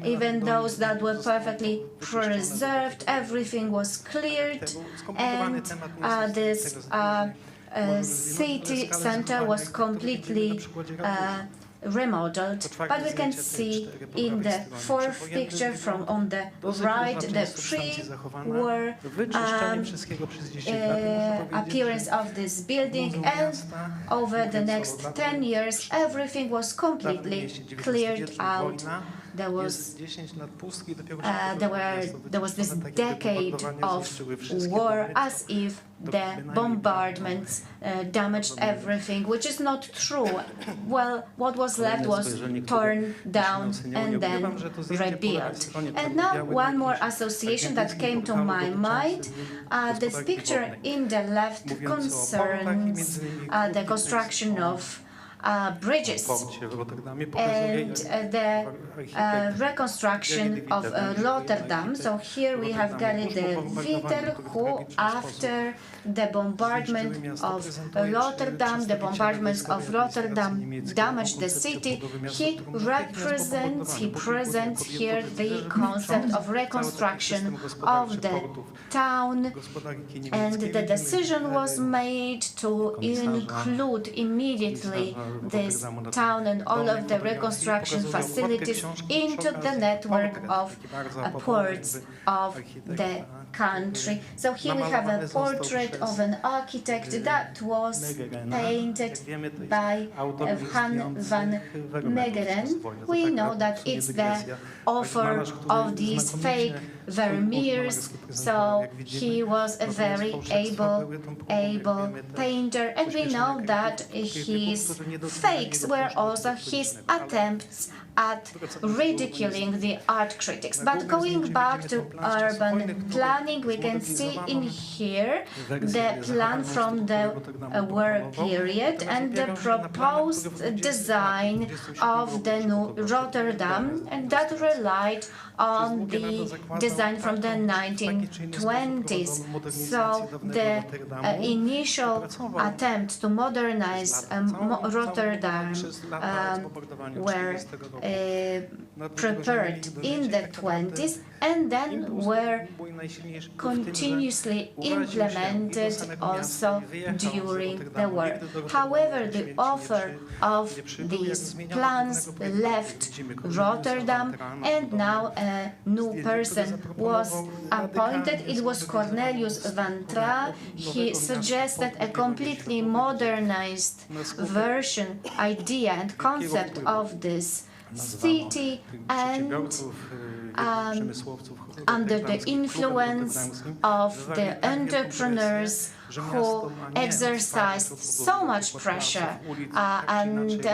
even those that were perfectly preserved, everything was cleared, and this city center was completely remodeled. But we can see in the fourth picture from on the right the pre-war appearance of this building, and over the next 10 years everything was completely cleared out. There was this decade of war, as if the bombardments damaged everything, which is not true. Well, what was left was torn down and then rebuilt. And now one more association that came to my mind. This picture in the left concerns the construction of bridges and the reconstruction of Rotterdam. So here we have Gary de Witter, who, after the bombardment of Rotterdam, the bombardments of Rotterdam damaged the city. He presents here the concept of reconstruction of the town, and the decision was made to include immediately this town and all of the reconstruction facilities into the network of ports of the country. So here we have a portrait of an architect that was painted by Han van Meegeren. We know that it's the author of these fake Vermeers, so he was a very able painter, and we know that his fakes were also his attempts at ridiculing the art critics. But going back to urban planning, we can see in here the plan from the war period and the proposed design of the new Rotterdam, and that relied on the design from the 1920s. So the initial attempt to modernize Rotterdam were prepared in the 20s and then were continuously implemented also during the war. However, the author of these plans left Rotterdam, and now a new person was appointed, it was Cornelius Vantra. He suggested a completely modernized version, idea and concept of this city, and under the influence of the entrepreneurs who exercised so much pressure and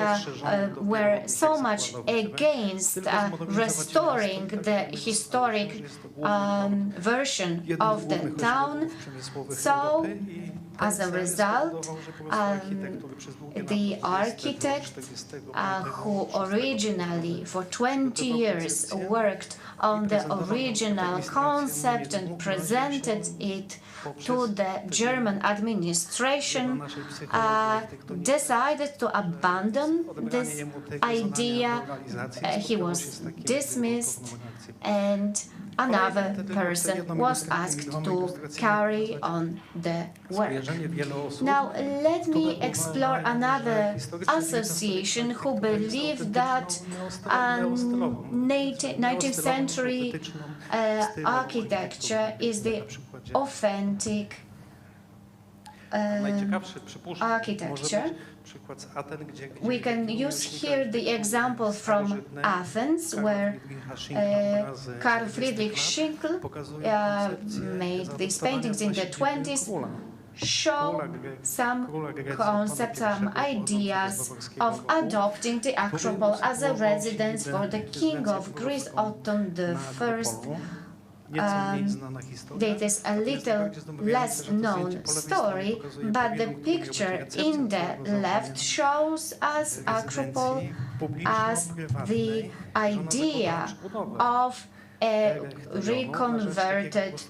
were so much against restoring the historic version of the town. So, as a result, the architect who originally for 20 years worked on the original concept and presented it to the German administration, decided to abandon this idea. He was dismissed, and another person was asked to carry on the work. Now, let me explore another association who believe that 19th century architecture is the authentic architecture. We can use here the example from Athens, where Karl Friedrich Schinkel made these paintings in the 20s, show some concepts, some ideas of adopting the Acropole as a residence for the King of Greece, Otton I. That is a little less known story, but the picture in the left shows us Acropole as the idea of a reconverted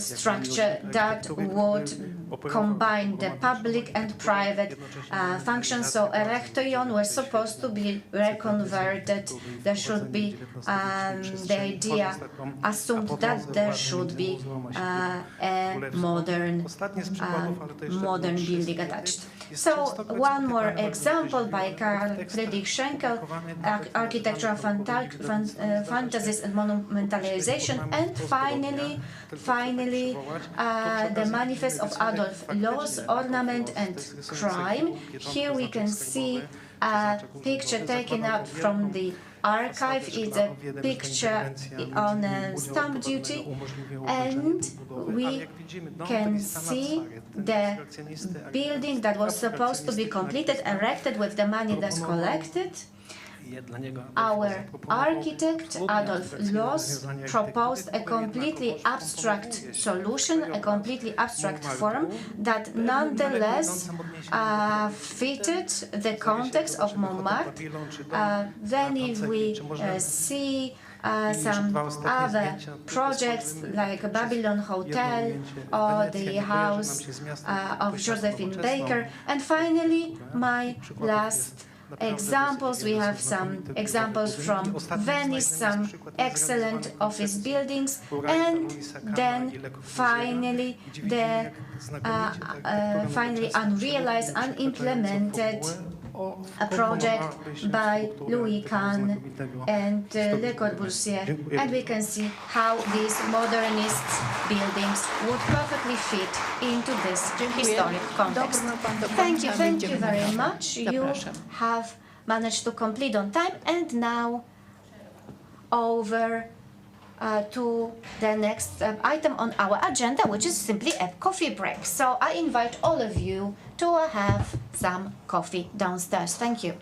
structure that would combine the public and private functions. So Erechtheion was supposed to be reconverted. There should be the idea assumed that there should be a modern building attached. So one more example by Karl Friedrich Schinkel, architectural fantasies and monumentalization, and finally the manifest of Adolf Loos, Ornament and Crime. Here we can see a picture taken out from the archive. It's a picture on stamp duty, and we can see the building that was supposed to be completed, erected with the money thus collected. Our architect, Adolf Loos, proposed a completely abstract solution, a completely abstract form that nonetheless fitted the context of Montmartre. Then if we see some other projects like Babylon Hotel or the house of Josephine Baker. And finally, my last examples, we have some examples from Venice, some excellent office buildings, and then finally the unrealized, unimplemented a project by Louis Kahn and Le Corbusier, and we can see how these modernist buildings would perfectly fit into this historic context. Thank you very much. You have managed to complete on time, and now over to the next item on our agenda, which is simply a coffee break. So I invite all of you to have some coffee downstairs. Thank you.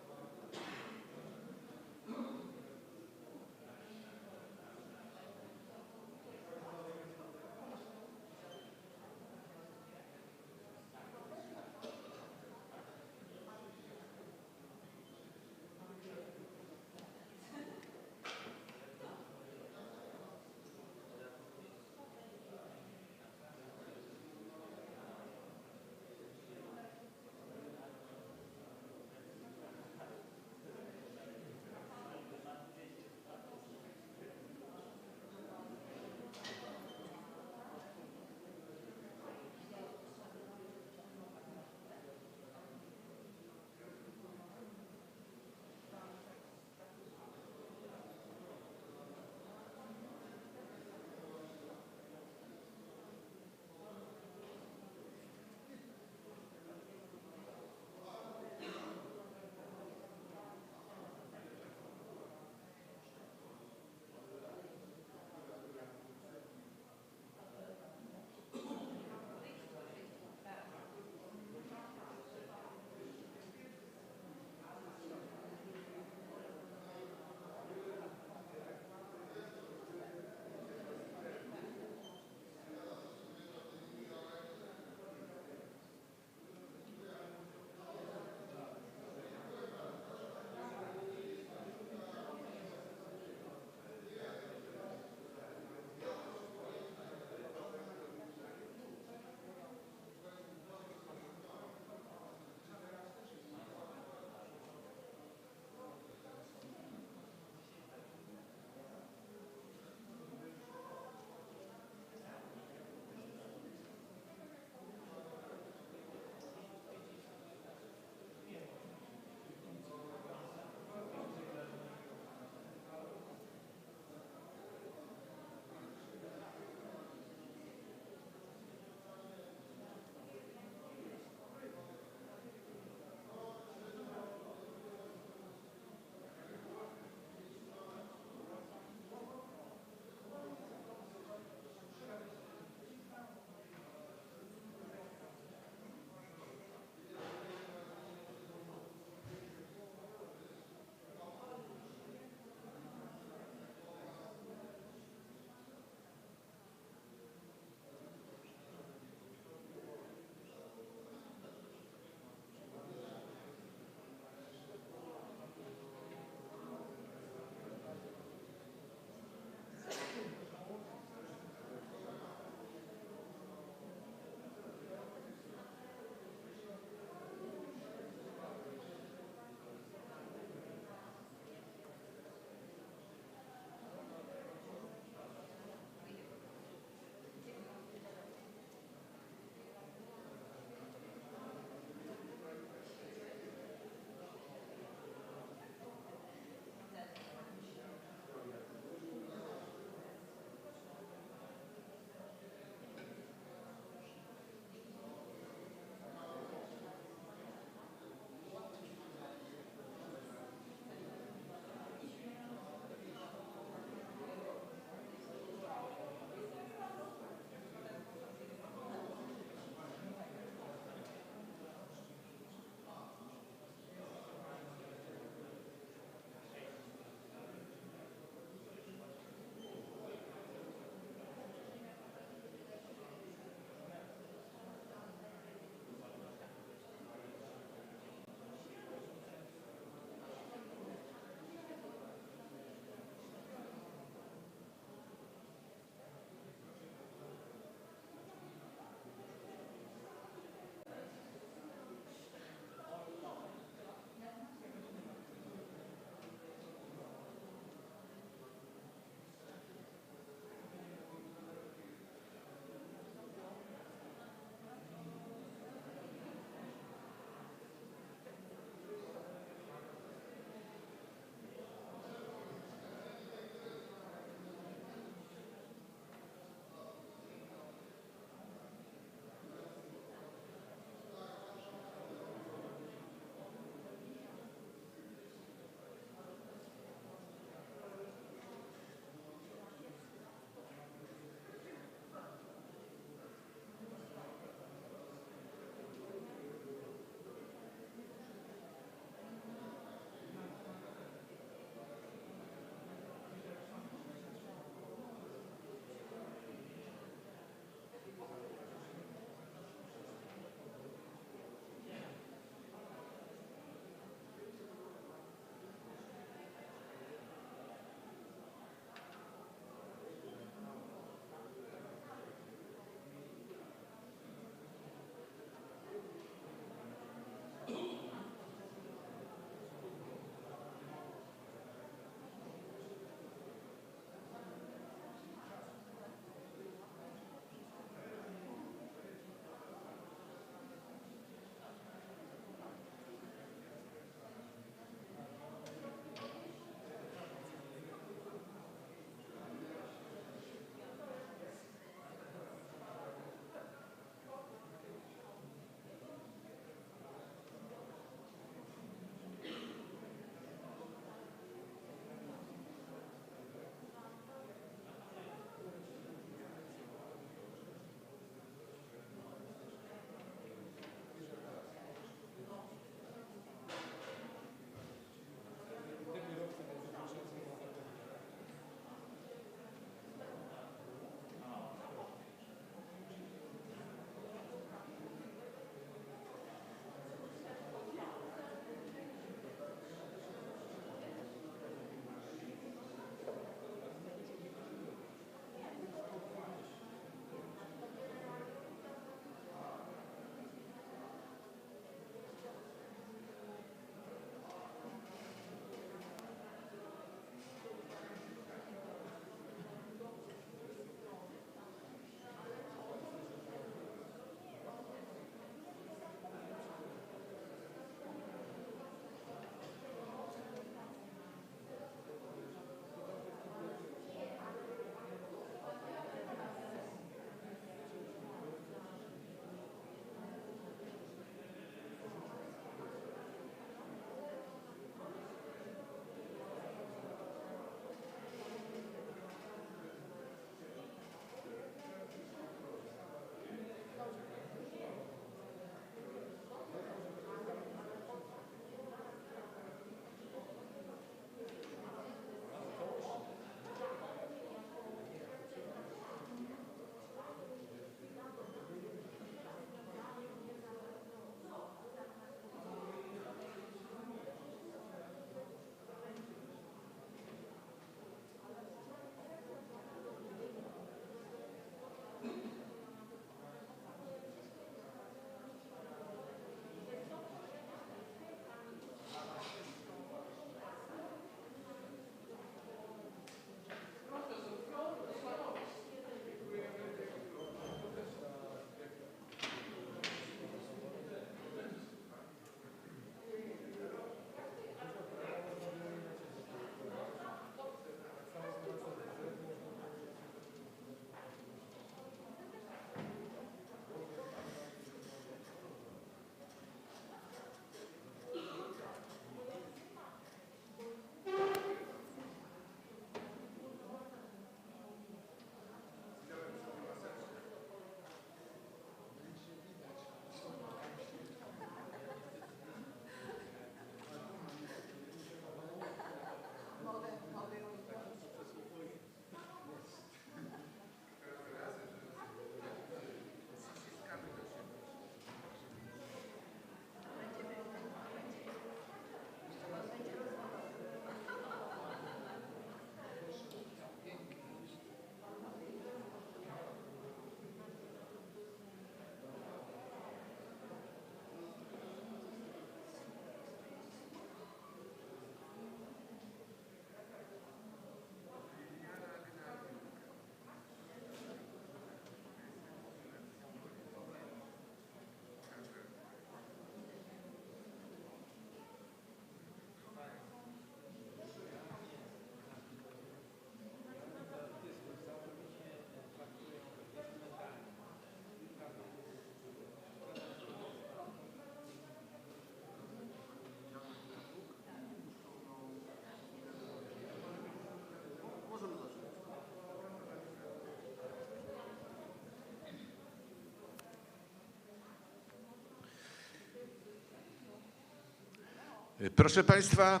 Proszę Państwa,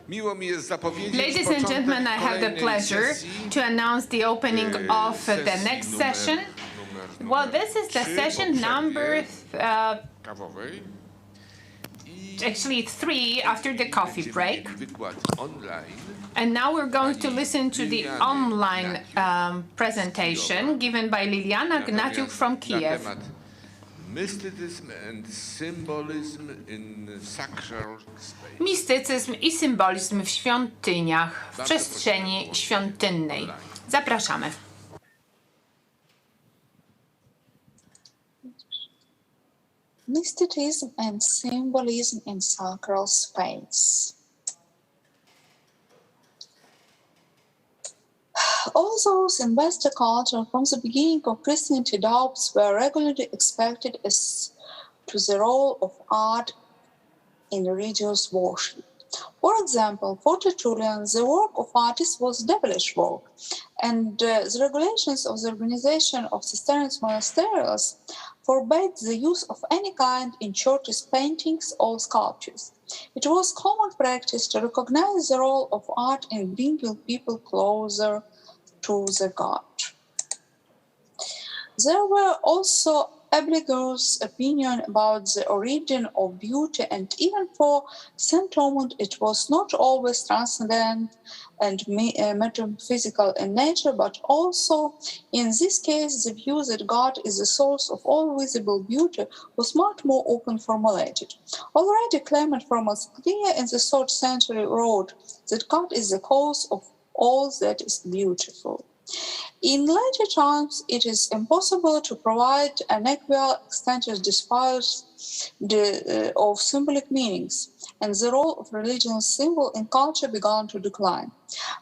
miło mi jest zapowiedzieć Ladies and gentlemen, I have the pleasure to announce the opening of the next session. Well, this is the session number kawowej. actually 3 after the coffee break. Wykład online. And now we're going to listen to the online presentation given by Liliana Gnatiuk from Kiev. Mysticism and symbolism in sacral space. Mistycyzm i symbolizm w świątyniach, w przestrzeni świątynnej. Zapraszamy. Mysticism and symbolism in sacral space. All those in Western culture from the beginning of Christianity doubts were regularly expected as to the role of art in religious worship. For example, for Tertullian, the work of artists was devilish work, and the regulations of the organization of Cistercian monasteries forbade the use of any kind in churches, paintings, or sculptures. It was common practice to recognize the role of art in bringing people closer to the god. There were also ambiguous opinions about the origin of beauty, and even for St. Thomas it was not always transcendent and metaphysical in nature, but also in this case the view that God is the source of all visible beauty was much more open formulated. Already Clement from Ascleia in the 3rd century wrote that God is the cause of all that is beautiful. In later times, it is impossible to provide an equal extent despite of symbolic meanings, and the role of religious symbol in culture began to decline.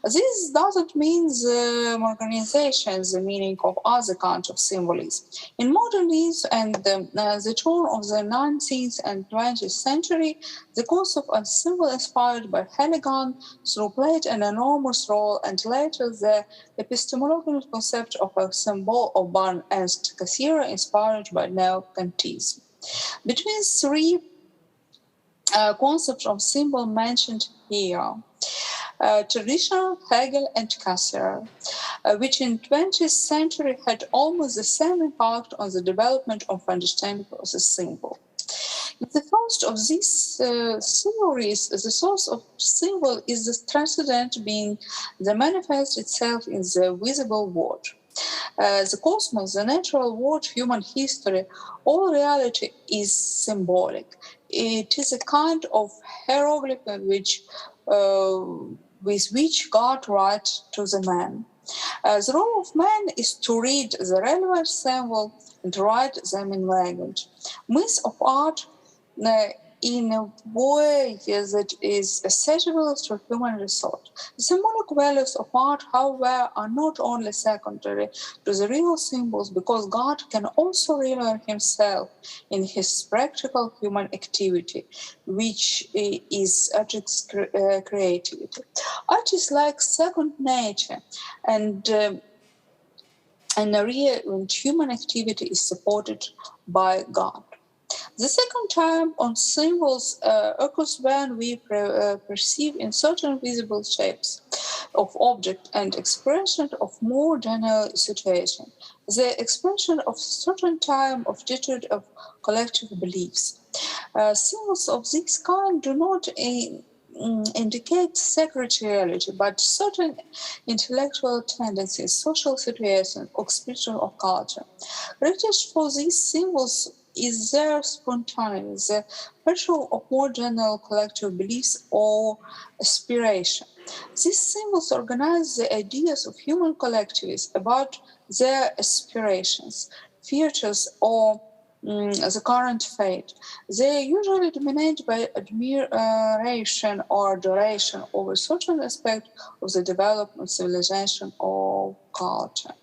This doesn't mean the organization, the meaning of other kinds of symbolism. In modernism and the turn of the 19th and 20th century, the concept of symbol inspired by Heligan through played an enormous role, and later the epistemological concept of a symbol of Ban and Cassira inspired by Neo-Kantism. Between 3 concepts of symbol mentioned here, traditional, Hegel, and Cassira, which in 20th century had almost the same impact on the development of understanding of the symbol. In the first of these theories, the source of symbol is the transcendent being that manifests itself in the visible world. The cosmos, the natural world, human history, all reality is symbolic. It is a kind of hieroglyph with which God writes to the man. The role of man is to read the relevant symbol and write them in language. Myth of art in a way that is accessible to human resort. The symbolic values of art, however, are not only secondary to the real symbols, because God can also reveal himself in his practical human activity, which is artist's creativity. Art is like second nature, and human activity is supported by God. The second time on symbols occurs when we perceive in certain visible shapes of object and expression of more general situation, the expression of certain time of attitude of collective beliefs. Symbols of this kind do not indicate sacred reality, but certain intellectual tendencies, social situations, or expression of culture. Heritage for these symbols is their spontaneity, the virtue of more general collective beliefs or aspiration. These symbols organize the ideas of human collectivists about their aspirations, futures, or the current fate. They are usually dominated by admiration or adoration over certain aspect of the development, civilization, or culture.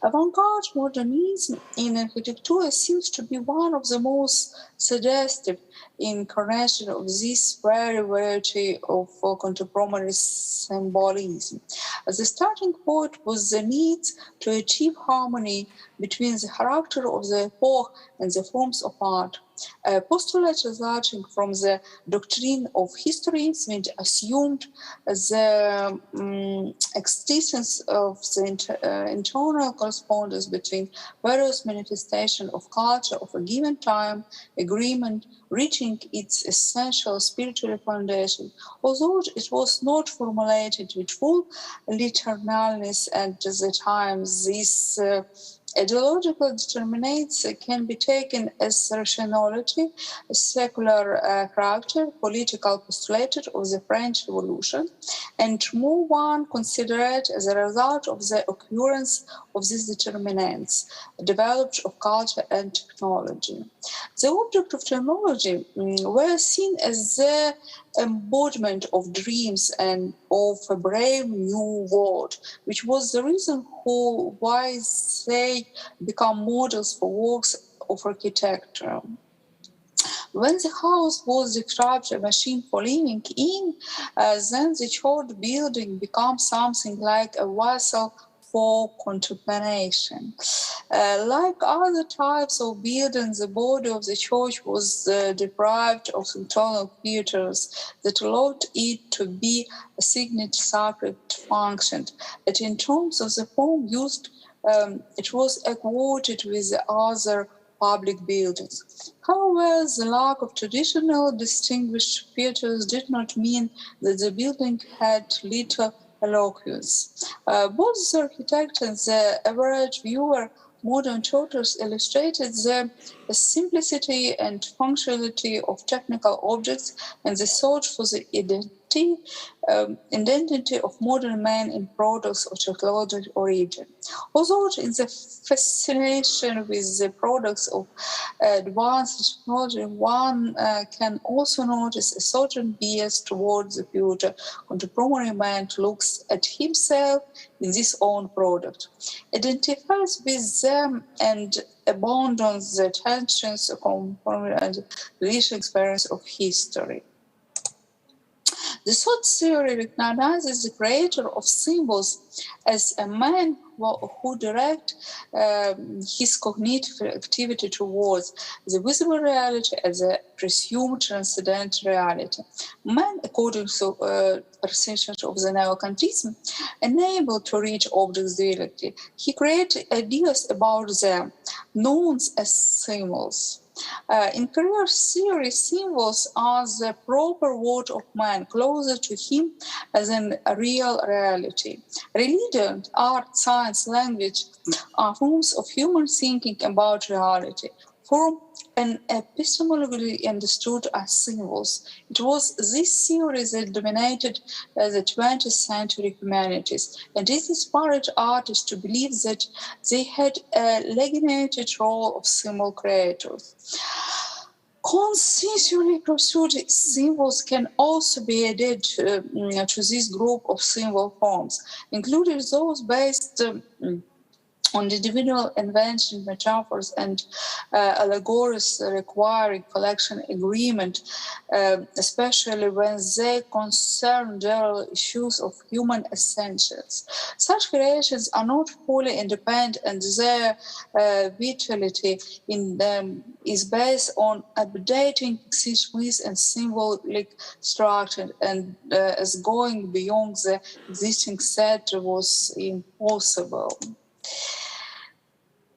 Avant-garde modernism in architecture seems to be one of the most suggestive incarnation of this variety of contemporary symbolism. The starting point was the need to achieve harmony between the character of the epoch and the forms of art. A postulate resulting from the doctrine of history which assumed the existence of the internal correspondence between various manifestations of culture of a given time, agreement, reaching its essential spiritual foundation, although it was not formulated with full literalness at the time. This ideological determinants can be taken as rationality, a secular character, political postulate of the French Revolution, and more one considered as a result of the occurrence of these determinants, developed of culture and technology. The object of technology were seen as the embodiment of dreams and of a brave new world, which was the reason why they become models for works of architecture. When the house was described a machine for living in, then the church building becomes something like a vessel for contemplation. Like other types of buildings, the body of the church was deprived of internal features that allowed it to be a signet sacred function. But in terms of the form used, it was equated with the other public buildings. However, the lack of traditional distinguished features did not mean that the building had little eloquence. Both the architect and the average viewer, modern churches illustrated the simplicity and functionality of technical objects and the search for the identity of modern man in products of technological origin. Although in the fascination with the products of advanced technology, one can also notice a certain bias towards the future. Contemporary man looks at himself in this own product, identifies with them and abandons the tensions and rich experience of history. The third theory recognizes the creator of symbols as a man who directs his cognitive activity towards the visible reality as a presumed transcendental reality. Man, according to perceptions of the neocantism, unable to reach objects directly, he created ideas about them, known as symbols. In career theory, symbols are the proper word of man, closer to him than a real reality. Religion, art, science, language are forms of human thinking about reality. Form and epistemology understood as symbols. It was this theory that dominated the 20th century humanities, and it inspired artists to believe that they had a legitimate role of symbol creators. Consciously pursued symbols can also be added to this group of symbol forms, including those based on individual invention, metaphors, and allegories requiring collection agreement, especially when they concern general issues of human essentials. Such creations are not fully independent, and their vitality in them is based on updating existing and symbolic structure, and as going beyond the existing set was impossible.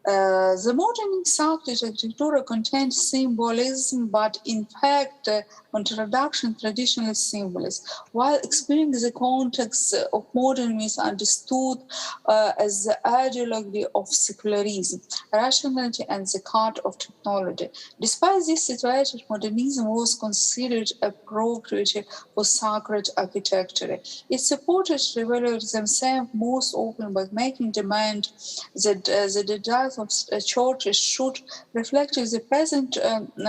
The modern architecture contains symbolism, but in fact, introduction traditional symbolism, while explaining the context of modern misunderstood as the ideology of secularism, rationality, and the cult of technology. Despite this situation, modernism was considered appropriate for sacred architecture. Its supporters revealed themselves most often by making demand that the desires of churches should reflect the present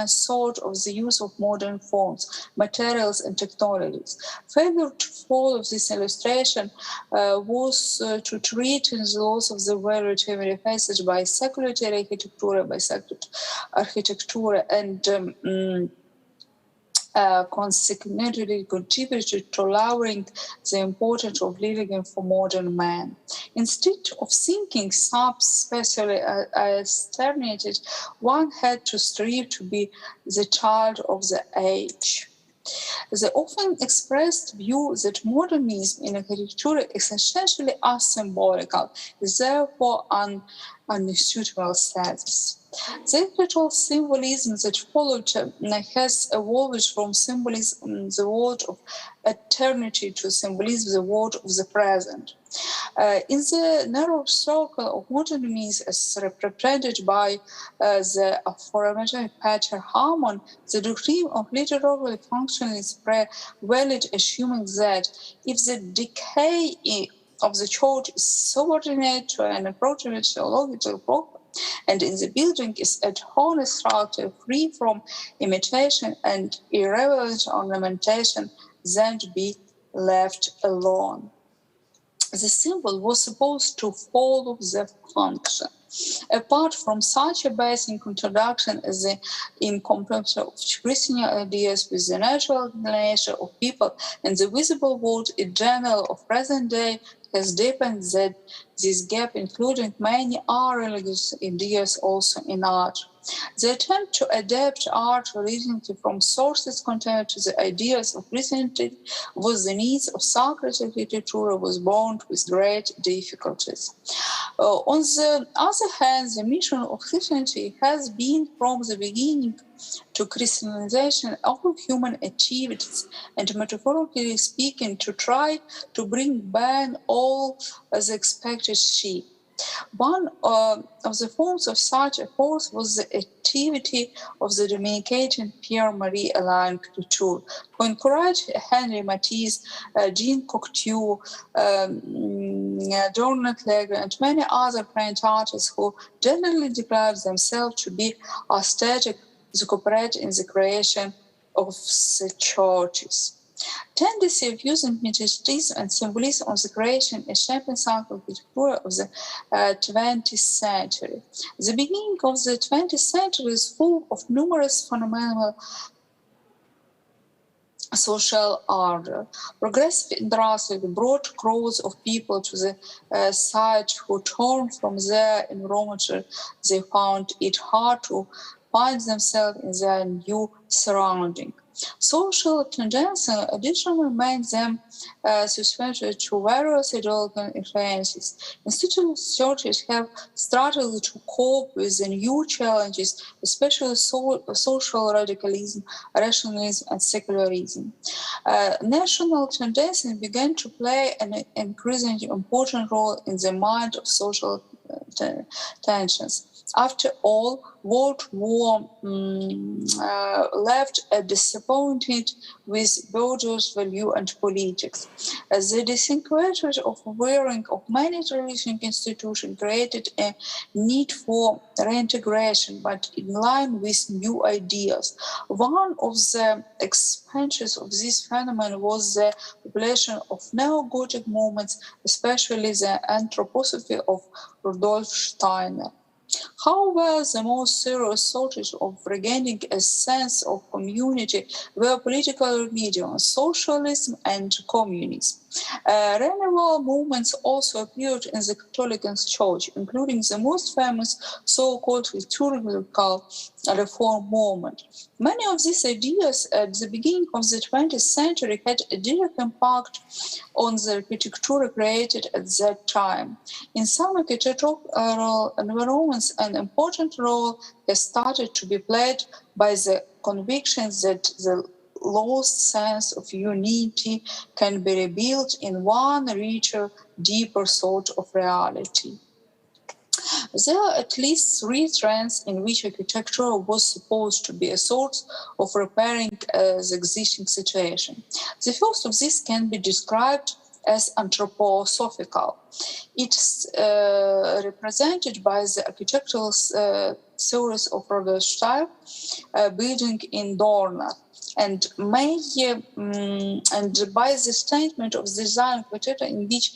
sort of the use of modern forms, materials, and technologies. Failure to follow this illustration was to treat the loss of the relative manifested by secular architecture, and consequently contributed to lowering the importance of living for modern man. Instead of thinking subspecially as terminated, one had to strive to be the child of the age. The often expressed view that modernism in architecture is essentially asymbolical, is therefore an unsuitable status. The architectural symbolism that followed has evolved from symbolism the world of eternity to symbolism the world of the present. In the narrow circle of modernism as represented by the aforementioned Peter Harmon, the doctrine of literary function is valid, assuming that if the decay of the church is subordinate to an appropriate theological problem, and in the building is at whole structure free from imitation and irreverent ornamentation, then to be left alone. The symbol was supposed to follow the function. Apart from such a basic introduction as the incompatibility of Christian ideas with the natural nature of people and the visible world in general of present day has deepened that this gap, including many religious ideas also in art. The attempt to adapt art originally from sources contained to the ideas of Christianity with the needs of sacred literature was born with great difficulties. On the other hand, the mission of Christianity has been from the beginning to Christianization of human activities and, metaphorically speaking, to try to bring back all the expected sheep. One of the forms of such a force was the activity of the Dominican Pierre-Marie Alain Couture, who encouraged Henri Matisse, Jean Cocteau, Donat Legre, and many other French artists who generally declared themselves to be aesthetic to cooperate in the creation of the churches. Tendency of using mysticism and symbolism of the creation is shaping some architecture of the 20th century. The beginning of the 20th century is full of numerous fundamental social order. Progressive industry brought crowds of people to the site who turned from their environment. They found it hard to find themselves in their new surrounding. Social tendencies additionally made them susceptible to various ideological influences. Institutional churches have struggled to cope with the new challenges, especially social radicalism, rationalism, and secularism. National tendencies began to play an increasingly important role in the mind of social tensions. After all, World War left a disappointed with borders, value, and politics. The disintegration of wearing of many traditional institutions created a need for reintegration, but in line with new ideas. One of the expansions of this phenomenon was the population of neo-Gothic movements, especially the anthroposophy of Rudolf Steiner. However, the most serious sources of regaining a sense of community were political mediums, socialism and communism. Renewal movements also appeared in the Catholic Church, including the most famous so-called liturgical reform movement. Many of these ideas at the beginning of the 20th century had a direct impact on the architecture created at that time. In some architectural environments, an important role has started to be played by the conviction that the lost sense of unity can be rebuilt in one richer, deeper sort of reality. There are at least three trends in which architecture was supposed to be a source of repairing the existing situation. The first of these can be described as anthroposophical. It's represented by the architectural series of Rudolf Steiner building in Dornach, and by the statement of the design architecture in which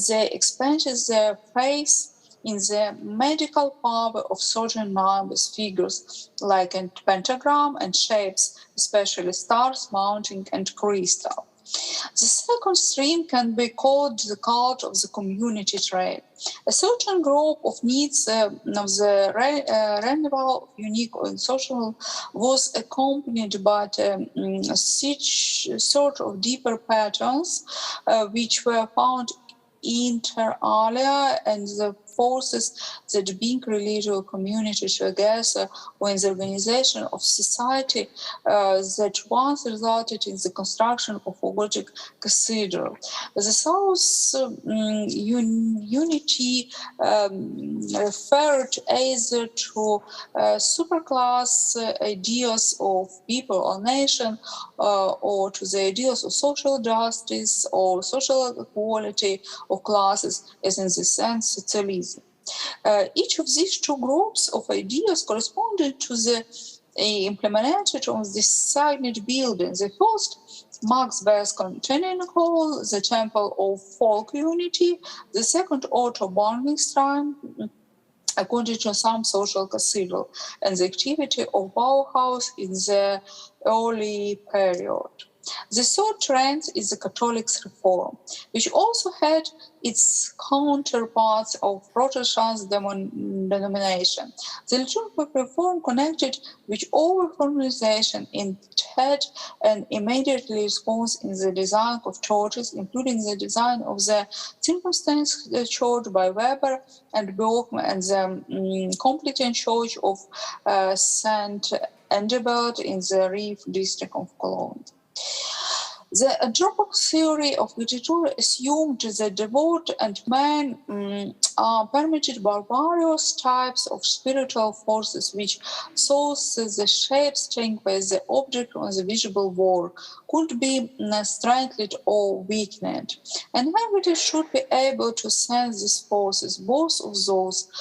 they expanded their face in the magical power of certain numbers, figures like a pentagram, and shapes, especially stars, mountain, and crystal. The second stream can be called the cult of the community trait. A certain group of needs of the renewal of unique and social was accompanied by sort of deeper patterns which were found inter alia, and the forces that bring religious community together when the organization of society that once resulted in the construction of a Gothic cathedral. The South unity referred either to superclass ideas of people or nation, or to the ideas of social justice or social equality of classes, as in the sense socialism. Each of these two groups of ideas corresponded to the implementation of this signed building. The first, Max Bear's containing hall, the temple of folk unity. The second, Otto Barningstein, according to some social cathedral, and the activity of Bauhaus in the early period. The third trend is the Catholic reform, which also had its counterparts of Protestant denomination. The liturgical reform connected with over-formalization in had an immediate response in the design of churches, including the design of the Circumstance Church by Weber and Bergman, and the Complutense Church of St. Engelbert in the Reef district of Cologne. The anthropic theory of literature assumed that the world and man are permitted by various types of spiritual forces which source the shape strength by the object on the visible world could be strengthened or weakened. And languages should be able to sense these forces, both of those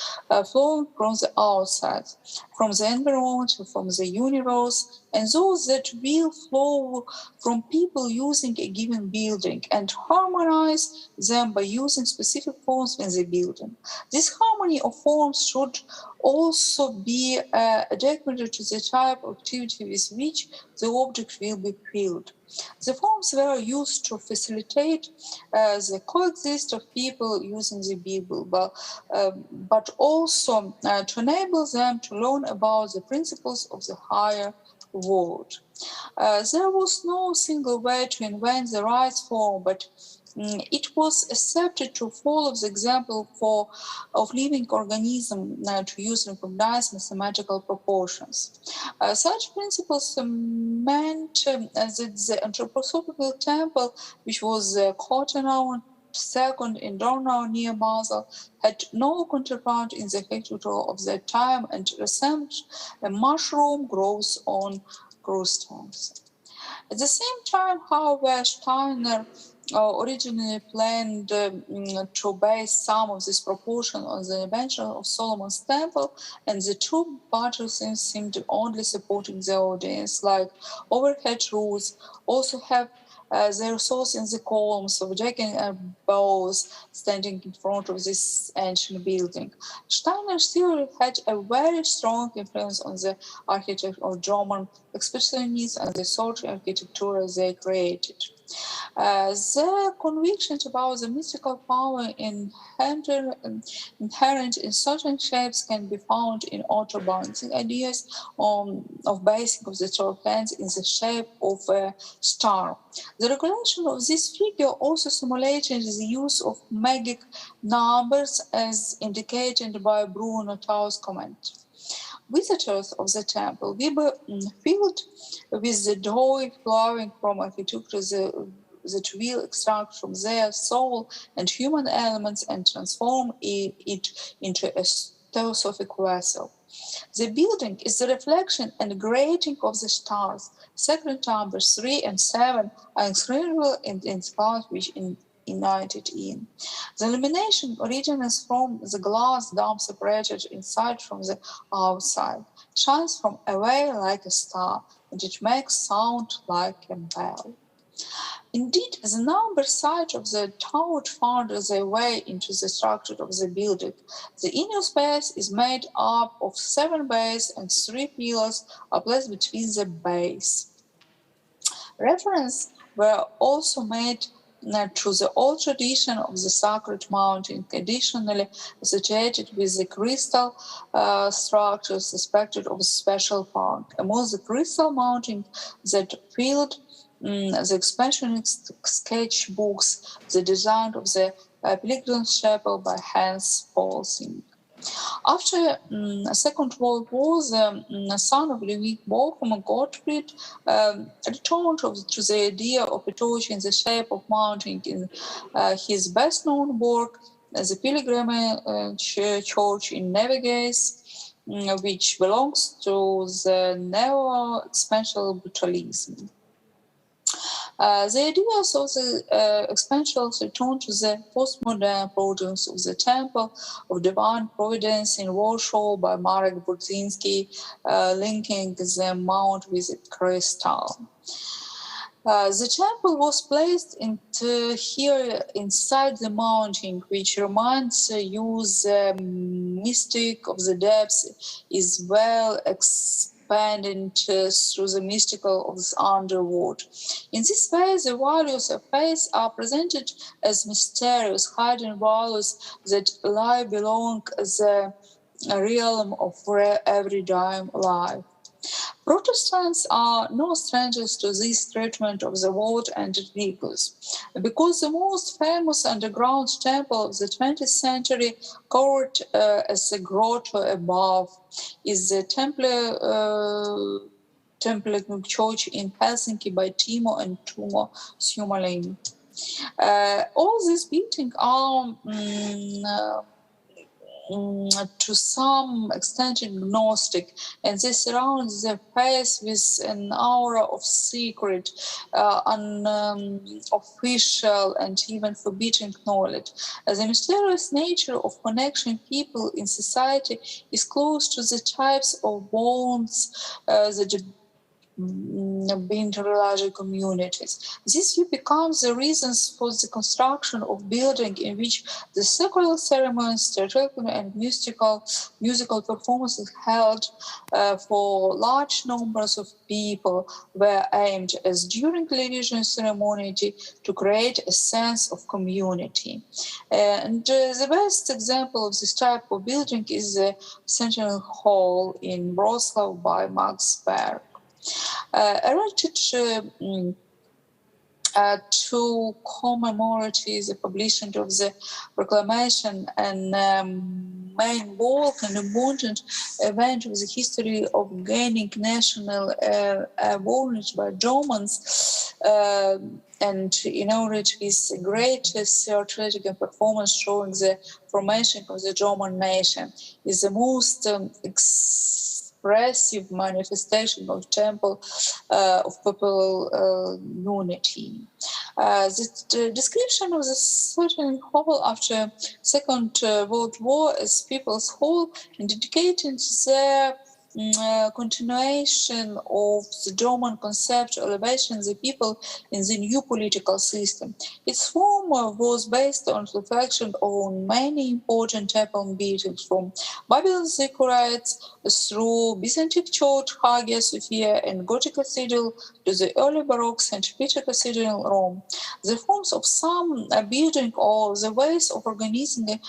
flowing from the outside, from the environment, from the universe, and those that will flow from people using a given building, and harmonize them by using specific forms in the building. This harmony of forms should also be adequate to the type of activity with which the object will be filled. The forms were used to facilitate the coexistence of people using the Bible, but also to enable them to learn about the principles of the higher world. There was no single way to invent the right form, but it was accepted to follow the example of living organism to use recognized mathematical proportions. Such principles meant that the anthroposophical temple, which was Cottenau second in Dornau near Basel, had no counterpart in the architecture of that time and resembled a mushroom grows on groovestones. At the same time, however, Steiner originally planned to base some of this proportion on the invention of Solomon's temple, and the two buttresses seemed only supporting the audience, like overhead roofs also have their source in the columns of jacking bows standing in front of this ancient building. Steiner's theory had a very strong influence on the architecture of German expressionists and the social architecture they created. The convictions about the mystical power inherent in certain shapes can be found in Autobahn's ideas of basing of the 12 hands in the shape of a star. The regulation of this figure also simulated the use of magic numbers as indicated by Bruno Tau's comment. Visitors of the temple will be filled with the joy flowing from architecture that will extract from their soul and human elements and transform it into a theosophic vessel. The building is the reflection and grating of the stars. Sacred numbers 3 and 7 are inscrutable in spots which united in. The illumination originates from the glass dome separated inside from the outside, shines from away like a star, and it makes sound like a bell. Indeed, the number side of the tower found their way into the structure of the building. The inner space is made up of 7 bays and 3 pillars are placed between the bays. Reference were also made to the old tradition of the sacred mountain, traditionally associated with the crystal structures suspected of special power. Among the crystal mountain that filled the expansionist sketchbooks, the design of the Pilgrim's Chapel by Hans Paulsing. After the Second World War, the son of Ludwig Bochum, Gottfried, returned to the idea of a church in the shape of mountain in his best-known work, the Pilgrimage Church in Neviges, which belongs to the neo-expansional the ideas of the expansions return to the postmodern projects of the Temple of Divine Providence in Warsaw by Marek Budzinski, linking the mount with the crystal. The temple was placed here inside the mountain, which reminds you the mystic of the depths is well expanded through the mystical of the underworld. In this way, the values of faith are presented as mysterious, hidden values that lie belong the realm of everyday life. Protestants are no strangers to this treatment of the world and its vehicles, because the most famous underground temple of the 20th century, covered as a grotto above, is the Temple Church in Helsinki by Timo and Tuomo Suomalainen. All these buildings are to some extent agnostic, and they surround their faith with an aura of secret, unofficial, and even forbidden knowledge. The mysterious nature of connection people in society is close to the types of bonds that bind larger communities. This view becomes the reasons for the construction of building in which the secular ceremonies, theatrical and musical performances held for large numbers of people were aimed, as during religious ceremony, to create a sense of community. And the best example of this type of building is the Centennial Hall in Bolesław by Max Berg. Erected to commemorate the publishing of the proclamation and main work and important event of the history of gaining national awareness by Germans, and inaugurated with greatest theatrical performance showing the formation of the German nation, is the most expressive manifestation of temple of popular unity. The description of the certain hall after Second World War as People's Hall indicating the continuation of the German concept of elevation the people in the new political system. Its form was based on reflection on many important temple buildings, from Babylon Ziggurats through Byzantine Church, Hagia Sophia, and Gothic Cathedral to the early Baroque St. Peter Cathedral in Rome. The forms of some building or the ways of organizing the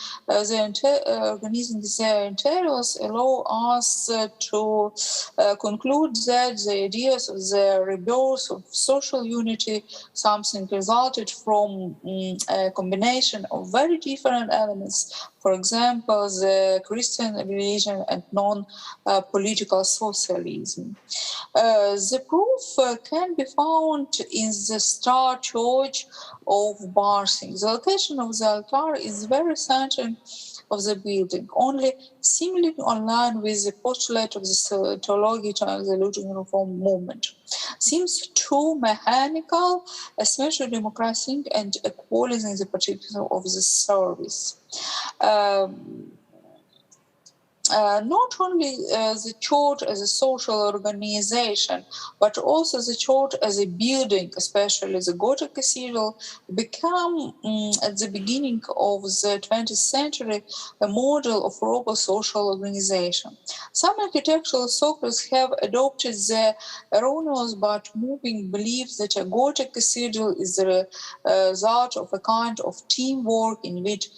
interiors allow us to conclude that the ideas of the rebirth of social unity, something resulted from a combination of very different elements. For example, the Christian religion and non-political socialism. The proof can be found in the Star Church of Barking. The location of the altar is very central of the building, only seemingly in line with the postulate of the theological and the Lutheran Reform movement. Seems too mechanical, especially democracy and equality in the particular of the service. not only the church as a social organization, but also the church as a building, especially the Gothic cathedral, became at the beginning of the 20th century a model of proper social organization. Some architectural circles have adopted the erroneous but moving belief that a Gothic cathedral is the result of a kind of teamwork in which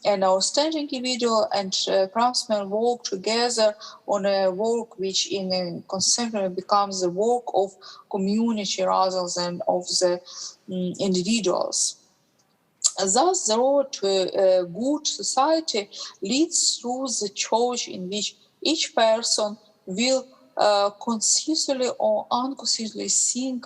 an outstanding individual and craftsmen work together on a work which in consequence becomes the work of community rather than of the individuals. Thus, the road to a good society leads through the church, in which each person will consciously or unconsciously sink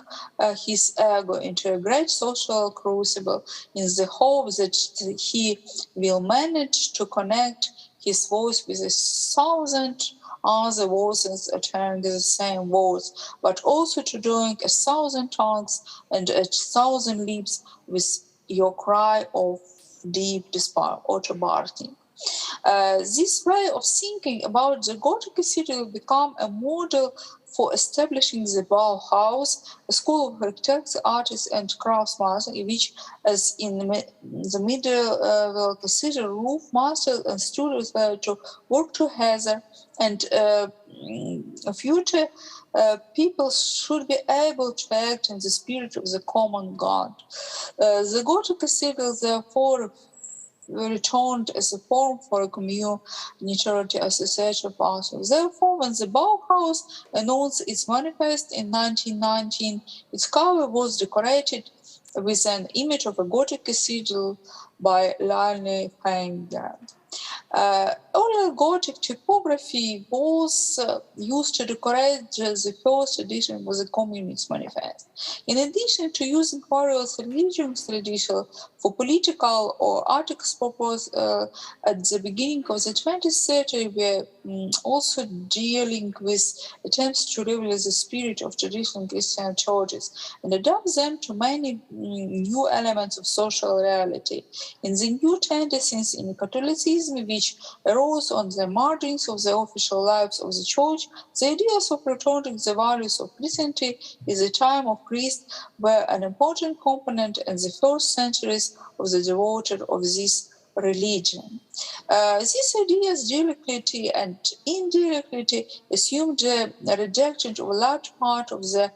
his ego into a great social crucible in the hope that he will manage to connect his voice with 1,000 other voices uttering the same words, but also to join 1,000 tongues and 1,000 lips with your cry of deep despair, Otto Barting. This way of thinking about the Gothic cathedral became a model for establishing the Bauhaus, a school of architects, artists, and craftsmen, in which, as in the medieval cathedral, roof masters and students were to work together, and future people should be able to act in the spirit of the common God. The Gothic cathedral, therefore, returned as a form for a community association process. Therefore, when the Bauhaus announced its manifest in 1919, its cover was decorated with an image of a Gothic cathedral by Lionel Feinberg. Earlier Gothic typography was used to decorate the first edition of the Communist Manifest. In addition to using various religious traditions for political or artistic purposes, at the beginning of the 20th century, we were also dealing with attempts to reveal the spirit of traditional Christian churches and adapt them to many new elements of social reality. In the new tendencies in Catholicism, which arose on the margins of the official lives of the church, the ideas of returning the values of Christianity in the time of Christ were an important component in the first centuries of the devoted of this religion. These ideas directly and indirectly assumed the rejection of a large part of the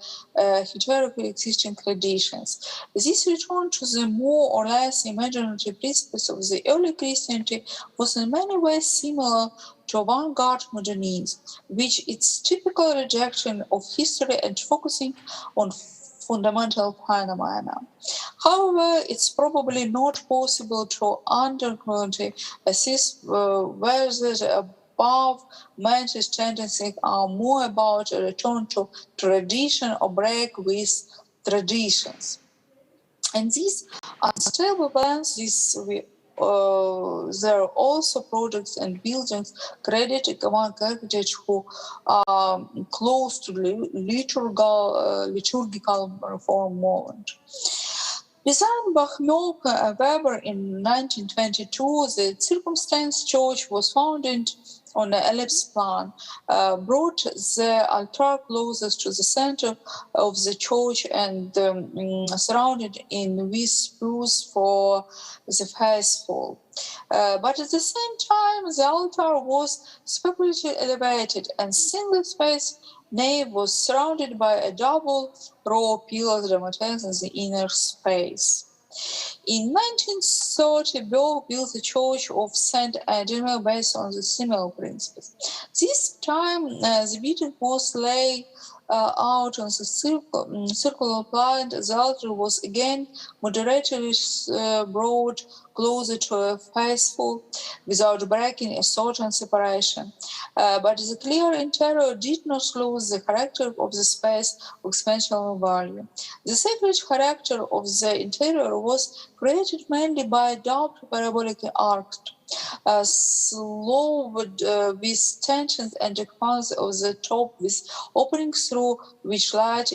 historically existing traditions. This return to the more or less imaginative principles of the early Christianity was in many ways similar to avant-garde modernism, which its typical rejection of history and focusing on fundamental phenomena. However, it's probably not possible to undercurrently assess whether the above mentioned tendencies are more about a return to tradition or break with traditions. And these unstable balance, there are also projects and buildings credited among architects who are close to the liturgical reform movement. Designed by Milke and Weber in 1922, the Circumstance Church was founded on an ellipse plan, brought the altar closest to the center of the church and surrounded in with spruce for the faithful. But at the same time, the altar was speculatively elevated and single-spaced nave was surrounded by a double row of pillars demarcating the inner space. In 1930, Bell built the Church of St. Adrian based on the similar principles. This time, the building was laid out on the circular plan. The altar was again moderately brought closer to a faithful without breaking a certain separation. But the clear interior did not lose the character of the space of expansional value. The sacred character of the interior was created mainly by double parabolic arcs Slow with tensions and expanse of the top, with openings through which light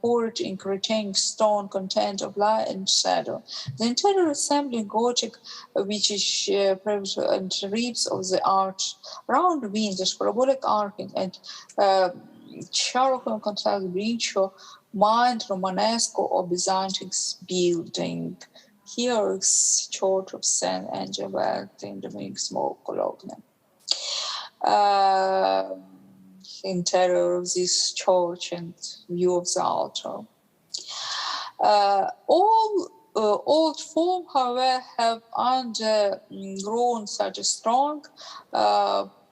poured in retaining stone content of light and shadow. The interior resembling Gothic, which is and ribs of the arch, round windows, parabolic arcing, and charcoal contrast brincho, mind Romanesco or Byzantine building. Here is Church of St. Angelo in the mix more Bologna. Interior of this church and view of the altar. All old form, however, have undergrown such a strong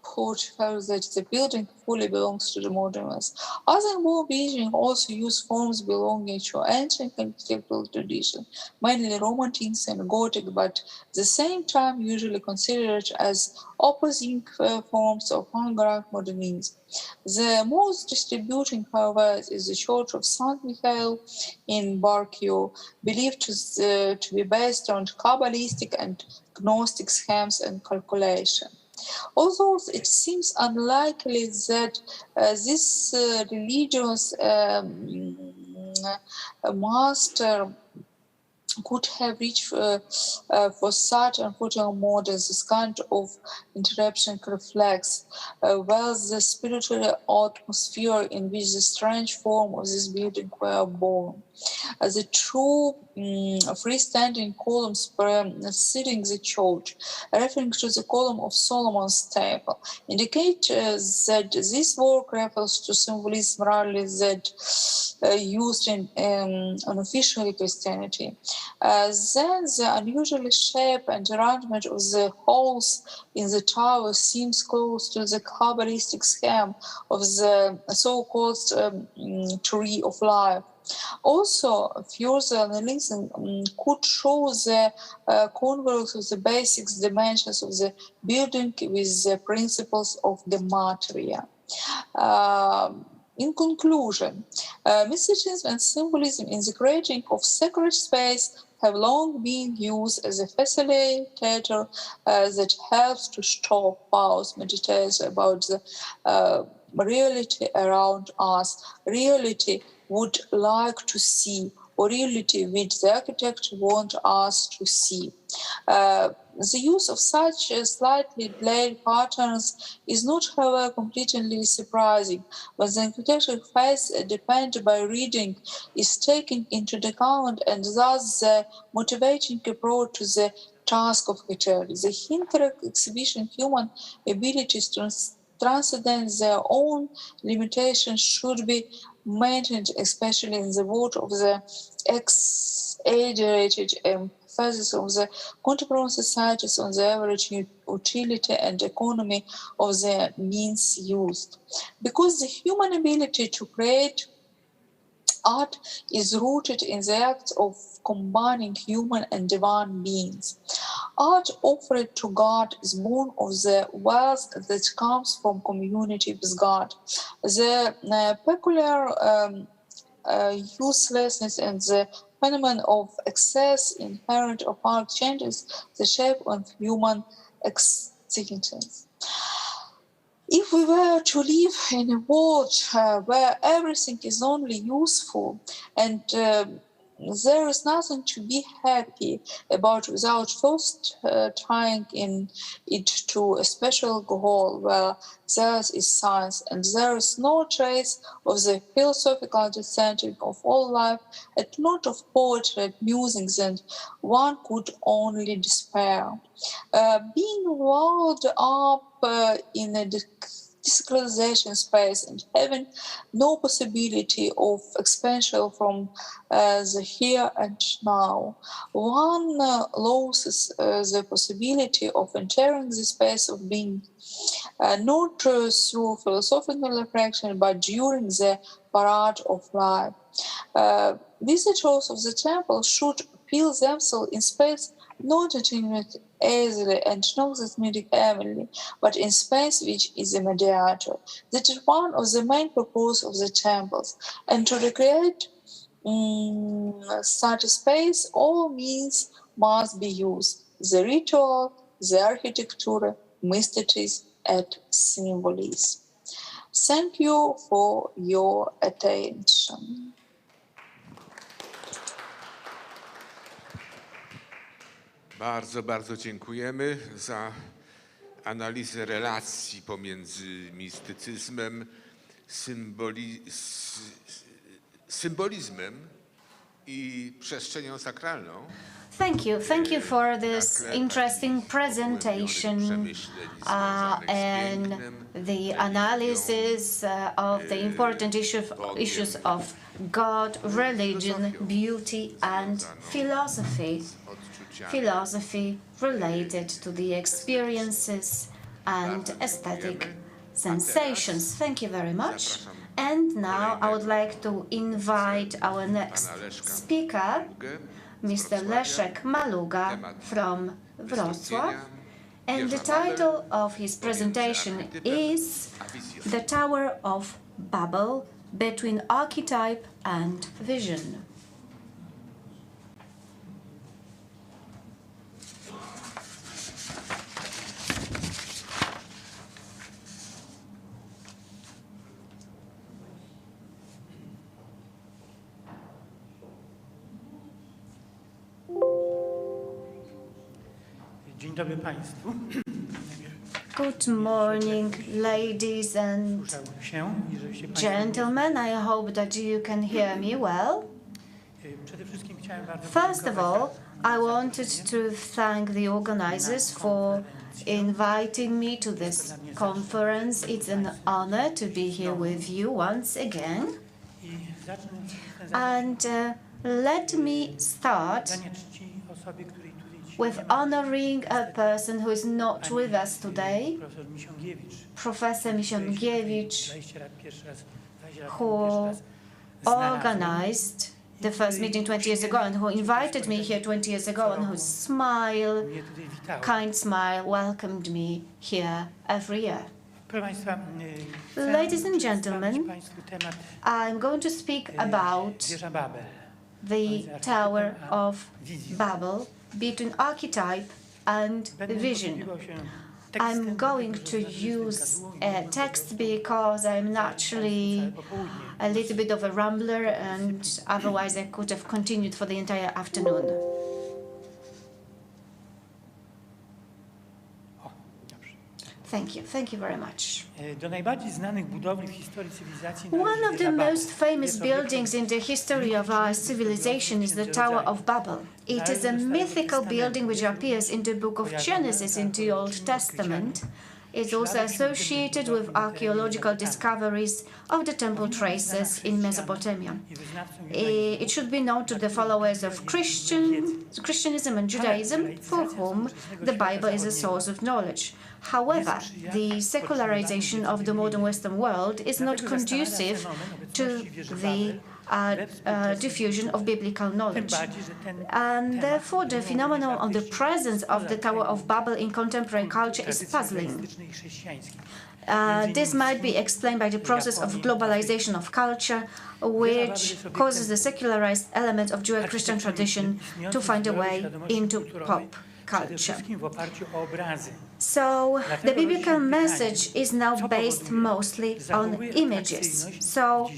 portfolio that the building fully belongs to the modernists. Other more Beijing also use forms belonging to ancient architectural tradition, mainly Romantics and Gothic, but at the same time usually considered as opposing forms of avant-garde modernism. The most distributing, however, is the Church of St. Michael in Barkio, believed to be based on Kabbalistic and Gnostic schemes and calculation. Although it seems unlikely that this religious master could have reached for such unfortunate models, this kind of interruption reflects well the spiritual atmosphere in which the strange form of this building were born. The true freestanding columns preceding the church, referring to the column of Solomon's temple, indicate that this work refers to symbolism rather than used in unofficial Christianity. Then the unusual shape and arrangement of the holes in the tower seems close to the Kabbalistic scheme of the so-called tree of life. Also, further analysis could show the convergence of the basic dimensions of the building with the principles of the materia. In conclusion, mysticism and symbolism in the creating of sacred space have long been used as a facilitator that helps to stop pause, meditate about the reality around us, reality would like to see, or reality which the architect want us to see. The use of such slightly delayed patterns is not, however, completely surprising, when the architectural phase depended by reading is taken into account, and thus the motivating approach to the task of architecture. The Hinterland exhibition human abilities to transcend their own limitations should be maintained, especially in the world of the exaggerated emphasis of the contemporary societies on the average utility and economy of the means used. Because the human ability to create art is rooted in the act of combining human and divine beings. Art offered to God is born of the wealth that comes from community with God. The peculiar uselessness and the phenomenon of excess inherent of art changes the shape of human existence. If we were to live in a world where everything is only useful and there is nothing to be happy about without first tying in it to a special goal where there is science and there is no trace of the philosophical understanding of all life and not of poetry and musings, and one could only despair. Being walled up in a desacralization space and having no possibility of expansion from the here and now, one loses the possibility of entering the space of being, not through philosophical reflection, but during the parade of life. Visitors of the temple should feel themselves in space not intimate easily and not that heavenly, but in space which is a mediator. That is one of the main purposes of the temples. And to recreate such a space, all means must be used. The ritual, the architecture, mysticism, and symbolism. Thank you for your attention. Bardzo, bardzo dziękujemy za analizę relacji pomiędzy mistycyzmem, symbolizmem i przestrzenią sakralną. Thank you for this interesting presentation and the analysis of the important issues of God, religion, beauty, and philosophy. Philosophy related to the experiences and aesthetic sensations. Thank you very much. And now I would like to invite our next speaker, Mr. Leszek Maluga from Wrocław. And the title of his presentation is The Tower of Babel, Between Archetype and Vision. Dzień dobry Państwu. Good morning, ladies and gentlemen. I hope that you can hear me well. First of all, I wanted to thank the organizers for inviting me to this conference. It's an honor to be here with you once again. And let me start with honoring a person who is not with us today, Professor Misionkiewicz, who organized the first meeting 20 years ago and who invited me here 20 years ago and whose smile, kind smile, welcomed me here every year. Ladies and gentlemen, I'm going to speak about the Tower of Babel, between archetype and vision. I'm going to use a text because I'm naturally a little bit of a rambler, and otherwise I could have continued for the entire afternoon. Thank you very much. One of the most famous buildings in the history of our civilization is the Tower of Babel. It is a mythical building which appears in the book of Genesis in the Old Testament. It's also associated with archaeological discoveries of the temple traces in Mesopotamia. It should be known to the followers of Christianism and Judaism, for whom the Bible is a source of knowledge. However, the secularization of the modern Western world is not conducive to the diffusion of biblical knowledge. And therefore, the phenomenon of the presence of the Tower of Babel in contemporary culture is puzzling. This might be explained by the process of globalization of culture, which causes the secularized elements of Judeo-Christian tradition to find a way into pop culture. So the biblical message is now based mostly on images. So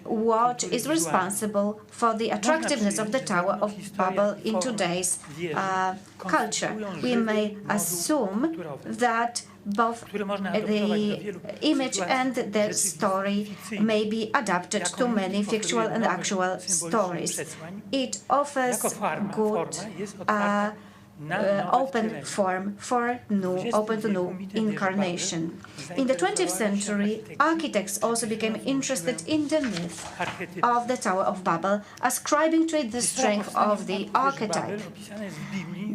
what is responsible for the attractiveness of the Tower of Babel in today's culture? We may assume that both the image and the story may be adapted to many fictional and actual stories. It offers good open form for open to new incarnation. In the 20th century, architects also became interested in the myth of the Tower of Babel, ascribing to it the strength of the archetype.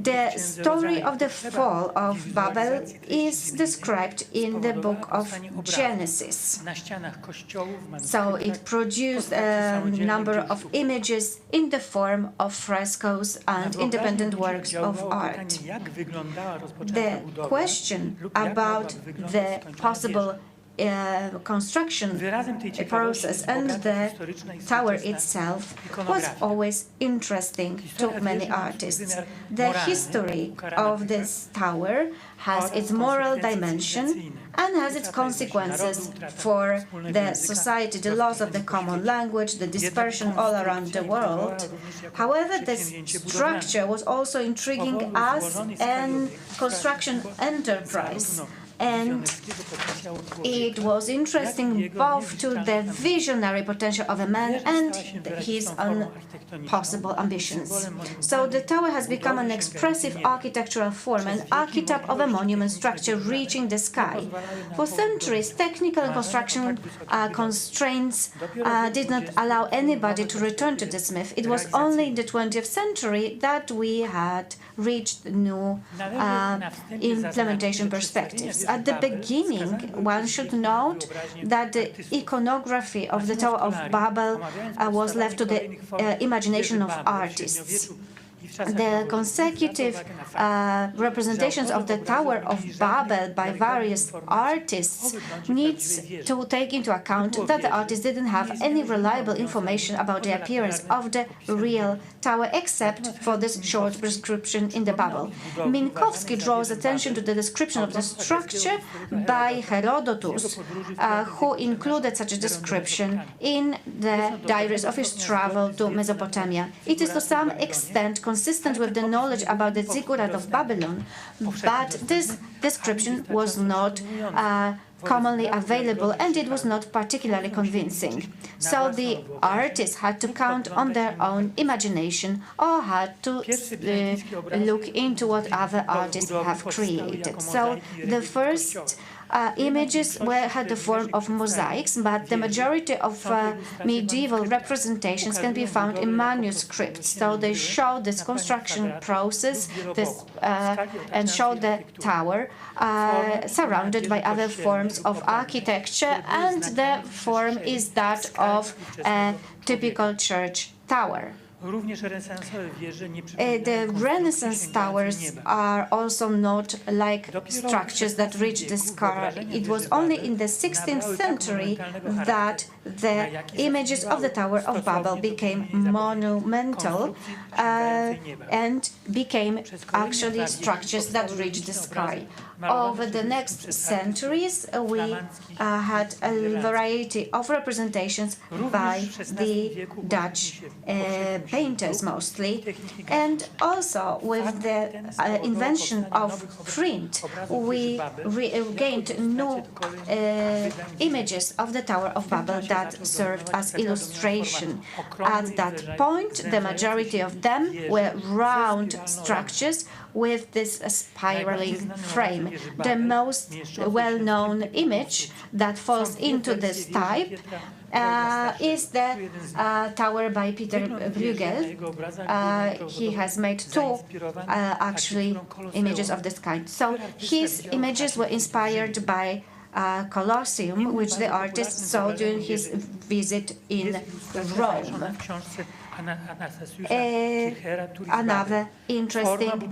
The story of the fall of Babel is described in the book of Genesis. So it produced a number of images in the form of frescoes and independent works of art. The question about the possible construction process and the tower itself was always interesting to many artists. The history of this tower has its moral dimension and has its consequences for the society, the loss of the common language, the dispersion all around the world. However, this structure was also intriguing as an construction enterprise. And it was interesting both to the visionary potential of a man and his possible ambitions. So the tower has become an expressive architectural form, an archetype of a monument structure reaching the sky. For centuries, technical and construction constraints did not allow anybody to return to this myth. It was only in the 20th century that we had reached new implementation perspectives. At the beginning, one should note that the iconography of the Tower of Babel was left to the imagination of artists. The consecutive representations of the Tower of Babel by various artists needs to take into account that the artists didn't have any reliable information about the appearance of the real tower except for this short prescription in the Babel. Minkowski draws attention to the description of the structure by Herodotus, who included such a description in the diaries of his travel to Mesopotamia. It is to some extent consistent with the knowledge about the ziggurat of Babylon, but this description was not commonly available and it was not particularly convincing. So the artists had to count on their own imagination or had to look into what other artists have created. So the first images had the form of mosaics, but the majority of medieval representations can be found in manuscripts. So they show this construction process and show the tower surrounded by other forms of architecture, and the form is that of a typical church tower. The Renaissance towers are also not like structures that reach the sky. It was only in the 16th century that the images of the Tower of Babel became monumental and became actually structures that reached the sky. Over the next centuries, we had a variety of representations by the Dutch painters mostly, and also with the invention of print, we gained new images of the Tower of Babel that served as illustration. At that point, the majority of them were round structures with this spiraling frame. The most well-known image that falls into this type is the tower by Peter Bruegel. He has made two actually images of this kind. So his images were inspired by Colosseum, which the artist saw during his visit in Rome. Another interesting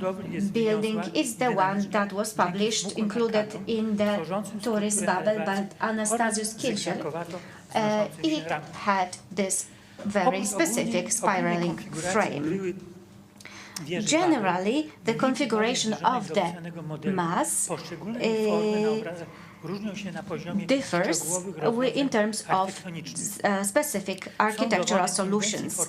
building is the one that was published, included in the Tourist Babel by Anastasius Kircher. It had this very specific spiraling frame. Generally, the configuration of the mass differs in terms of specific architectural solutions.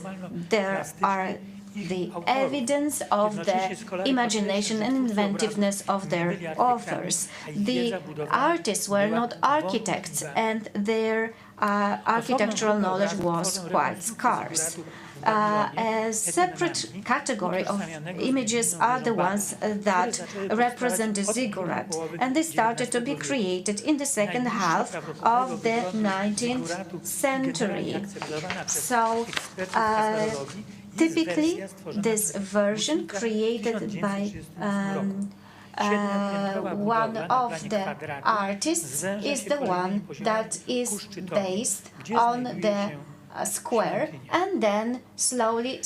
There are the evidence of the imagination and inventiveness of their authors. The artists were not architects, and their architectural knowledge was quite scarce. A separate category of images are the ones that represent the ziggurat, and they started to be created in the second half of the 19th century. So, typically, this version created by one of the artists is the one that is based on the square, and then slowly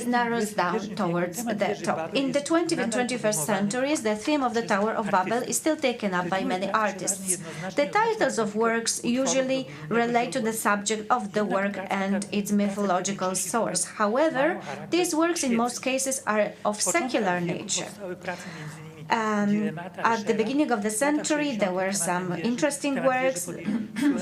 narrows down towards the top. In the 20th and 21st centuries, the theme of the Tower of Babel is still taken up by many artists. The titles of works usually relate to the subject of the work and its mythological source. However, these works in most cases are of secular nature. At the beginning of the century, there were some interesting works,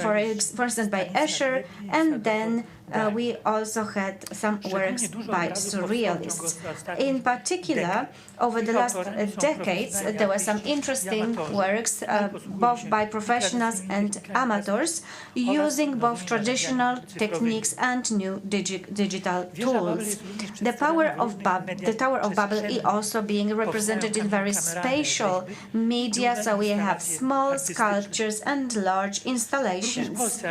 for instance, by Escher, and then we also had some works by surrealists. In particular, over the last decades, there were some interesting works, both by professionals and amateurs, using both traditional techniques and new digital tools. The Tower of Babel is also being represented in various spatial media, so we have small sculptures and large installations.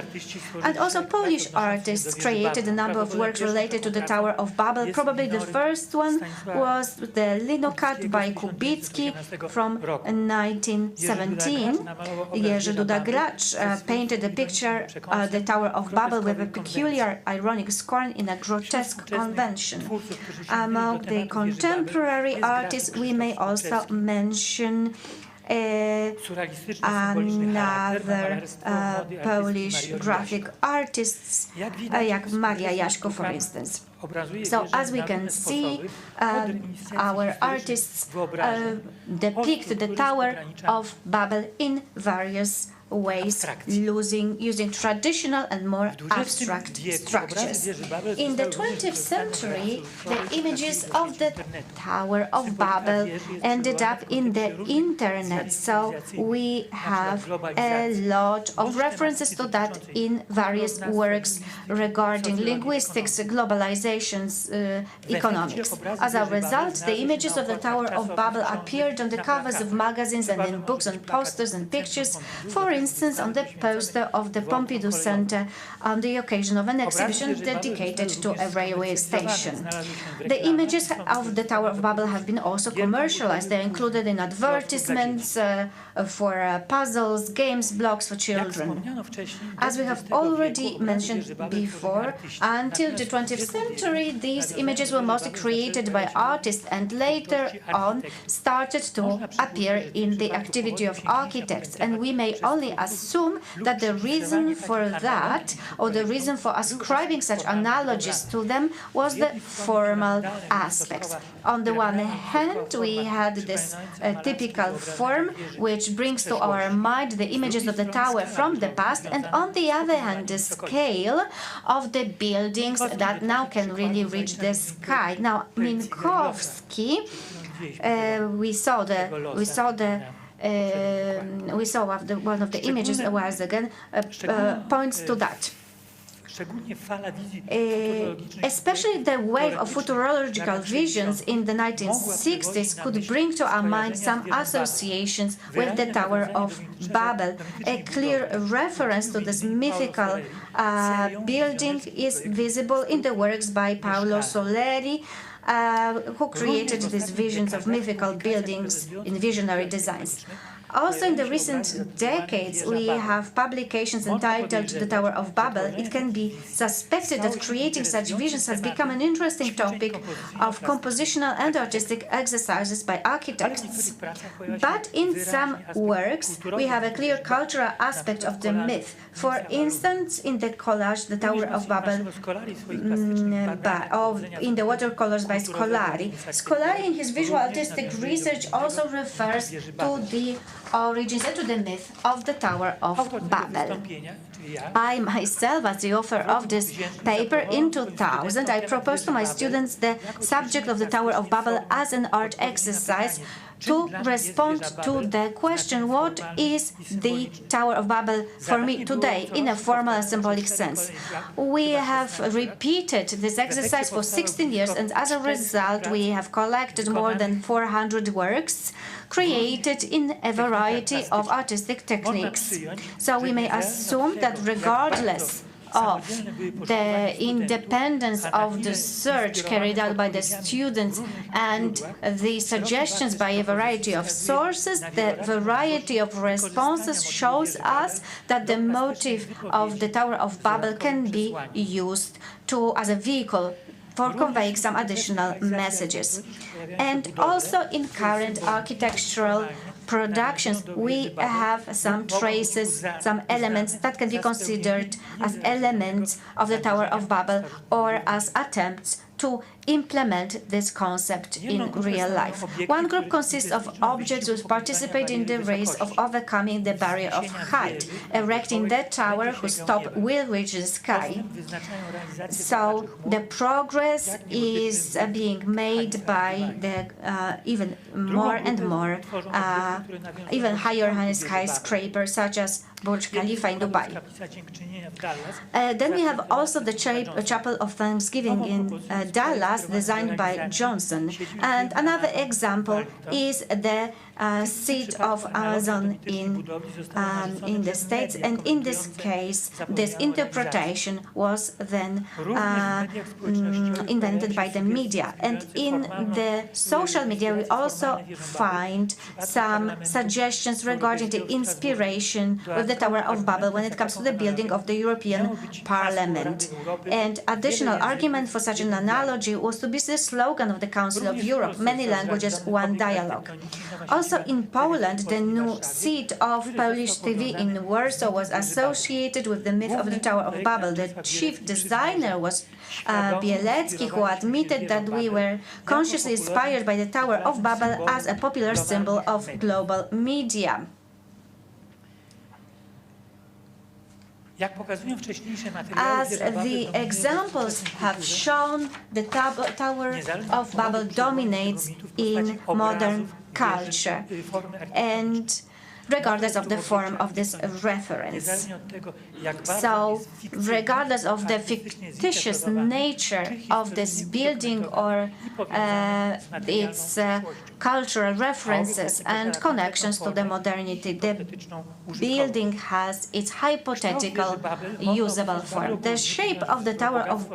And also Polish artists created a number of works related to the Tower of Babel. Probably the first one was the linocut by Kubicki from 1917. Jerzy Duda-Gracz painted a picture of the Tower of Babel with a peculiar ironic scorn in a grotesque convention. Among the contemporary artists, we may also mention another Polish graphic artists, jak Maria Jaśko, for instance. So, as we can see, our artists depict the Tower of Babel in various ways, using traditional and more abstract structures. In the 20th century, the images of the Tower of Babel ended up in the internet, so we have a lot of references to that in various works regarding linguistics, globalizations, economics. As a result, the images of the Tower of Babel appeared on the covers of magazines and in books, on posters and pictures, for instance, on the poster of the Pompidou Center on the occasion of an exhibition dedicated to a railway station. The images of the Tower of Babel have been also commercialized. They're included in advertisements for puzzles, games, blogs for children. As we have already mentioned before, until the 20th century, these images were mostly created by artists and later on started to appear in the activity of architects. And we may only assume that the reason for that, or the reason for ascribing such analogies to them, was the formal aspects. On the one hand, we had this typical form, which brings to our mind the images of the tower from the past, and on the other hand, the scale of the buildings that now can really reach the sky. Now, Minkowski, we saw one of the images a while ago, points to that. Especially the wave of futurological visions in the 1960s could bring to our mind some associations with the Tower of Babel. A clear reference to this mythical building is visible in the works by Paolo Soleri, who created these visions of mythical buildings in visionary designs. Also, in the recent decades, we have publications entitled The Tower of Babel. It can be suspected that creating such visions has become an interesting topic of compositional and artistic exercises by architects. But in some works, we have a clear cultural aspect of the myth. For instance, in the collage The Tower of Babel, in the watercolors by Scolari. Scolari, in his visual artistic research, also refers to the origins and to the myth of the Tower of Babel. I myself, as the author of this paper in 2000, I proposed to my students the subject of the Tower of Babel as an art exercise to respond to the question, what is the Tower of Babel for me today, in a formal and symbolic sense? We have repeated this exercise for 16 years, and as a result, we have collected more than 400 works created in a variety of artistic techniques. So we may assume that regardless of the independence of the search carried out by the students and the suggestions by a variety of sources, the variety of responses shows us that the motive of the Tower of Babel can be used as a vehicle for conveying some additional messages. And also in current architectural productions, we have some traces, some elements that can be considered as elements of the Tower of Babel or as attempts to implement this concept in real life. One group consists of objects which participate in the race of overcoming the barrier of height, erecting the tower whose top will reach the sky. So the progress is being made by the even more and more, even higher skyscrapers such as Burj Khalifa in Dubai. Then we have also the Chapel of Thanksgiving in Dallas, designed by Johnson. And another example is the seat of Amazon in the States. And in this case, this interpretation was then invented by the media. And in the social media, we also find some suggestions regarding the inspiration with the Tower of Babel when it comes to the building of the European Parliament. And additional argument for such an analogy was to be the slogan of the Council of Europe, many languages, one dialogue. Also in Poland, the new seat of Polish TV in Warsaw was associated with the myth of the Tower of Babel. The chief designer was Bielecki, who admitted that we were consciously inspired by the Tower of Babel as a popular symbol of global media. As the examples have shown, the Tower of Babel dominates in modern culture, and regardless of the form of this reference. So, regardless of the fictitious nature of this building or its cultural references and connections to the modernity, the building has its hypothetical usable form. The shape of the Tower of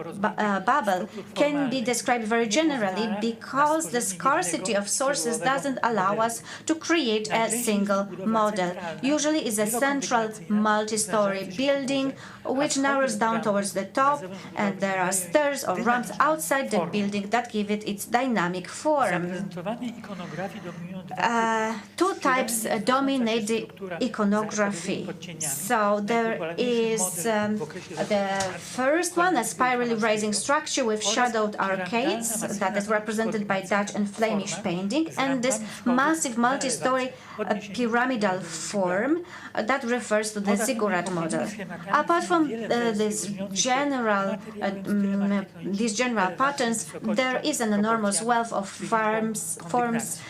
Babel can be described very generally because the scarcity of sources doesn't allow us to create a single model. Usually it's a central multi-story building which narrows down towards the top, and there are stairs or ramps outside the building that give it its dynamic form. Two types dominate the iconography. So there is the first one, a spirally rising structure with shadowed arcades that is represented by Dutch and Flemish painting, and this massive multi-story pyramidal form that refers to the ziggurat model. Apart from these general patterns, there is an enormous wealth of forms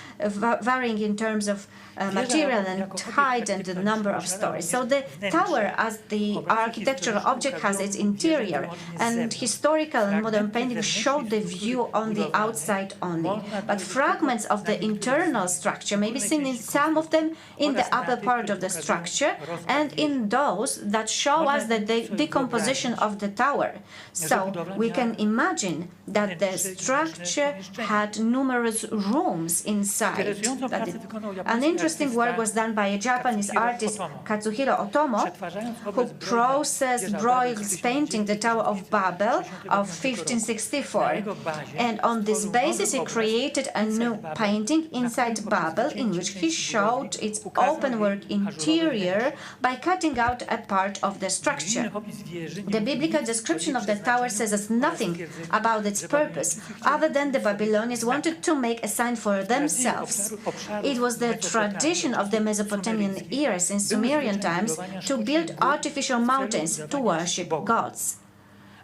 varying in terms of material and height and the number of stories. So the tower as the architectural object has its interior, and historical and modern paintings show the view on the outside only. But fragments of the internal structure may be seen in some of them in the upper part of the structure and in those that show us the decomposition of the tower. So we can imagine that the structure had numerous rooms inside. An interesting work was done by a Japanese artist, Katsuhiro Otomo, who processed Bruegel's painting, The Tower of Babel, of 1564. And on this basis, he created a new painting inside Babel, in which he showed its open-work interior by cutting out a part of the structure. The biblical description of the tower says us nothing about its purpose, other than the Babylonians wanted to make a sign for themselves. It was the tradition of the Mesopotamian era since Sumerian times to build artificial mountains to worship gods.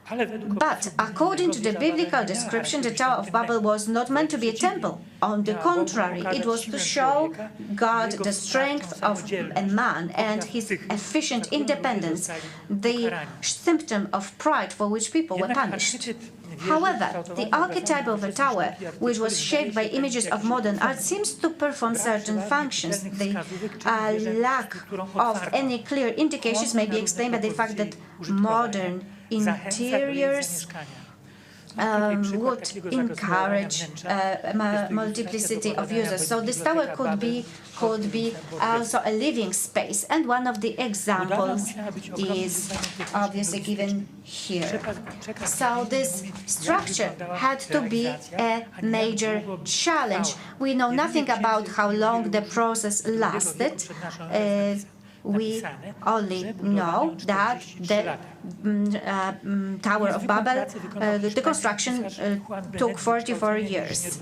But according to the biblical description, the Tower of Babel was not meant to be a temple. On the contrary, it was to show God the strength of a man and his efficient independence, the symptom of pride for which people were punished. However, the archetype of a tower, which was shaped by images of modern art, seems to perform certain functions. The lack of any clear indications may be explained by the fact that modern interiors would encourage multiplicity of users. So this tower could be also a living space, and one of the examples is obviously given here. So this structure had to be a major challenge. We know nothing about how long the process lasted. We only know that the Tower of Babel, the construction took 44 years.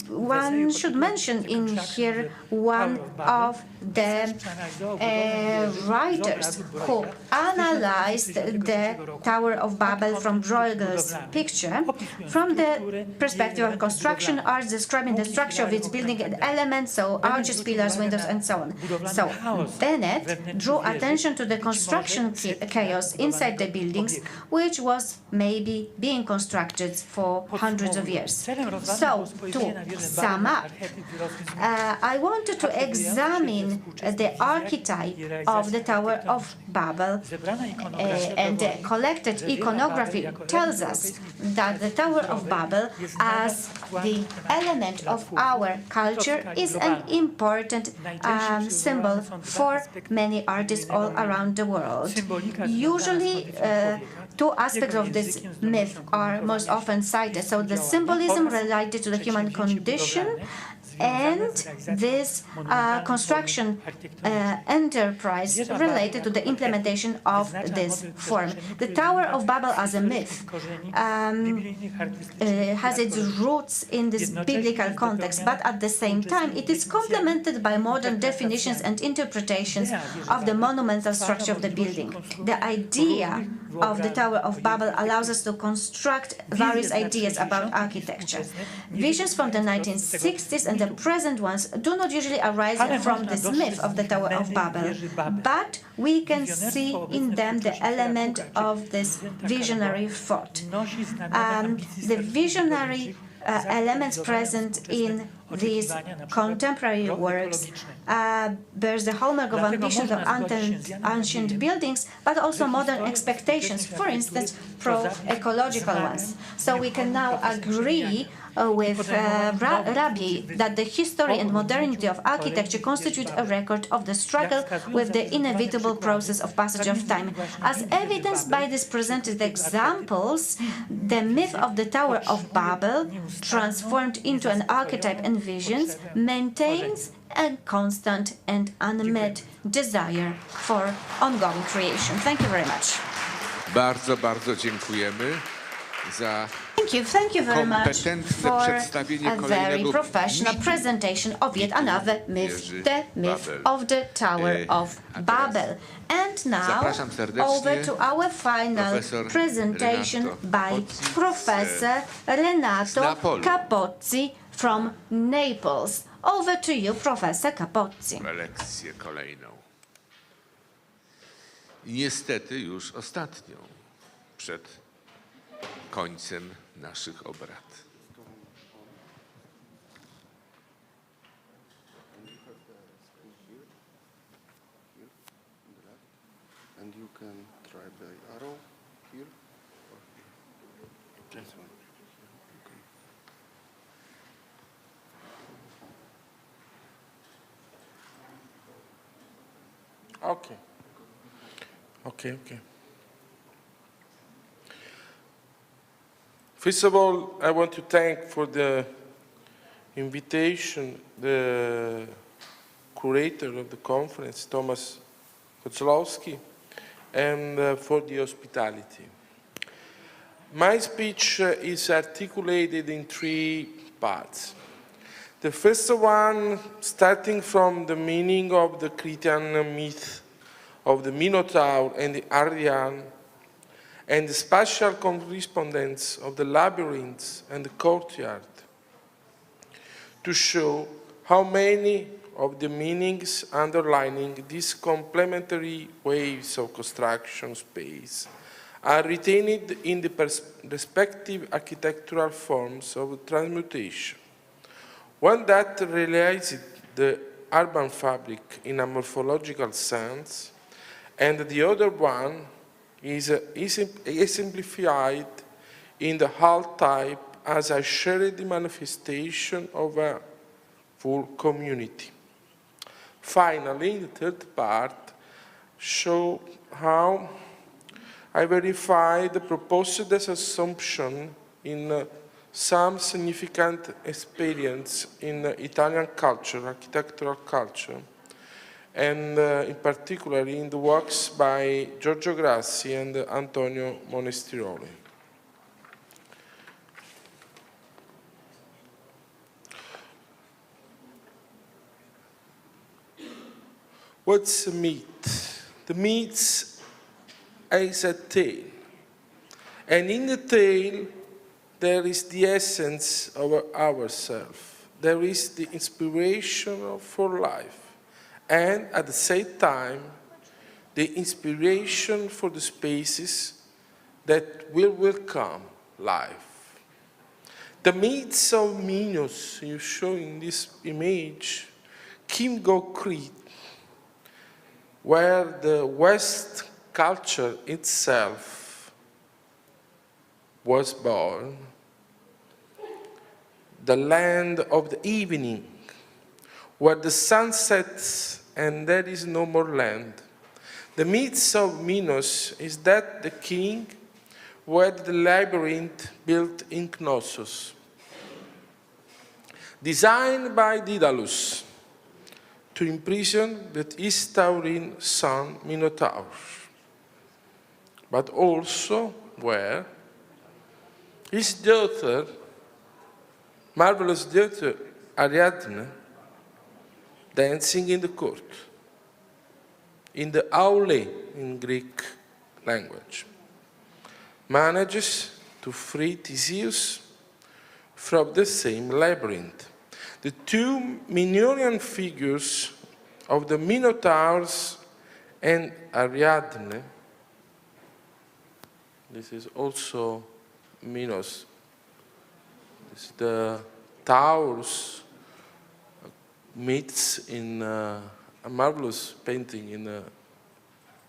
One should mention in here one of the writers who analyzed the Tower of Babel from Bruegel's picture from the perspective of construction art, describing the structure of its building and elements, so arches, pillars, windows, and so on. So Bennett drew attention to the construction chaos inside the buildings, which was maybe being constructed for hundreds of years. So, to sum up, I wanted to examine the archetype of the Tower of Babel, and the collected iconography tells us that the Tower of Babel, as the element of our culture, is an important symbol for many artists all around the world. Usually, two aspects of this myth are most often cited. So the symbolism related to the human condition and this construction enterprise related to the implementation of this form. The Tower of Babel as a myth has its roots in this biblical context, but at the same time it is complemented by modern definitions and interpretations of the monumental structure of the building. The idea of the Tower of Babel allows us to construct various ideas about architecture. Visions from the 1960s and the present ones do not usually arise from this myth of the Tower of Babel, but we can see in them the element of this visionary thought. The visionary elements present in these contemporary works bears the hallmark of ambitions of ancient buildings, but also modern expectations, for instance, pro-ecological ones. So we can now agree with Rabbi that the history and modernity of architecture constitute a record of the struggle with the inevitable process of passage of time. As evidenced by these presented examples, the myth of the Tower of Babel, transformed into an archetype and visions, maintains a constant and unmet desire for ongoing creation. Thank you very much. Bardzo, bardzo dziękujemy za Thank you very much for przedstawienie a very kolejnego professional presentation of yet another myth, the myth of the Tower of Babel. And now, over to our final presentation by Professor Renato Capozzi from Naples. Over to you, Professor Capozzi. lekcję kolejną. I niestety już ostatnią przed końcem naszych obrad. And you can try the arrow here or here. This one. Okay. Okay. First of all, I want to thank for the invitation the curator of the conference, Tomasz Kozłowski, and for the hospitality. My speech is articulated in three parts. The first one, starting from the meaning of the Cretan myth of the Minotaur and the Aryan, and the spatial correspondence of the labyrinths and the courtyard, to show how many of the meanings underlining these complementary ways of construction space are retained in the respective architectural forms of transmutation. One that realizes the urban fabric in a morphological sense, and the other one is exemplified in the hall type as a shared manifestation of a full community. Finally, the third part shows how I verify the proposed assumption in some significant experience in Italian culture, architectural culture, and in particular in the works by Giorgio Grassi and Antonio Monestiroli. What's the myth? The myth is a tale. And in the tale, there is the essence of ourselves. There is the inspiration for life. And at the same time, the inspiration for the spaces that will welcome life. The myths of Minos you show in this image, Kim Go-Crete, where the West culture itself was born, the land of the evening, where the sun sets and there is no more land. The myths of Minos is that the king had the labyrinth built in Knossos, designed by Daedalus, to imprison his Taurine son Minotaur, but also where his daughter, marvelous daughter Ariadne, dancing in the court, in the aule in Greek language, manages to free Theseus from the same labyrinth. The two Minoan figures of the Minotaurs and Ariadne, this is also Minos, this is the Taurus meets in a marvelous painting in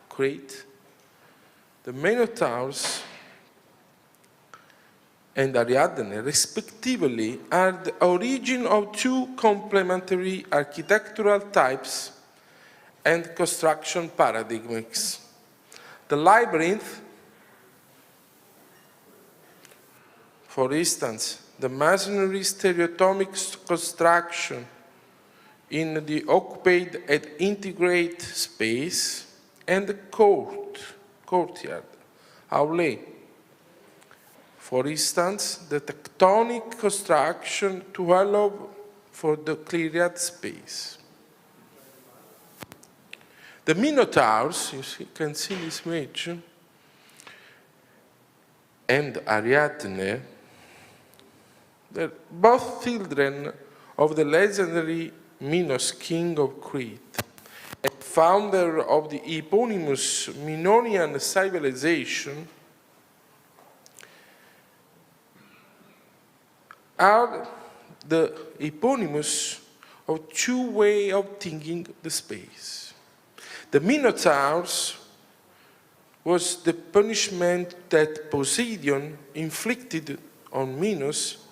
Crete. The Minotaurs and Ariadne, respectively, are the origin of two complementary architectural types and construction paradigms. The labyrinth, for instance, the masonry stereotomic construction in the occupied and integrated space, and the courtyard, aule. For instance, the tectonic construction to allow for the cleared space. The Minotaurs, you can see this image, and Ariadne, they're both children of the legendary Minos, king of Crete, and founder of the eponymous Minoan civilization, are the eponymous of two ways of thinking the space. The Minotaurs was the punishment that Poseidon inflicted on Minos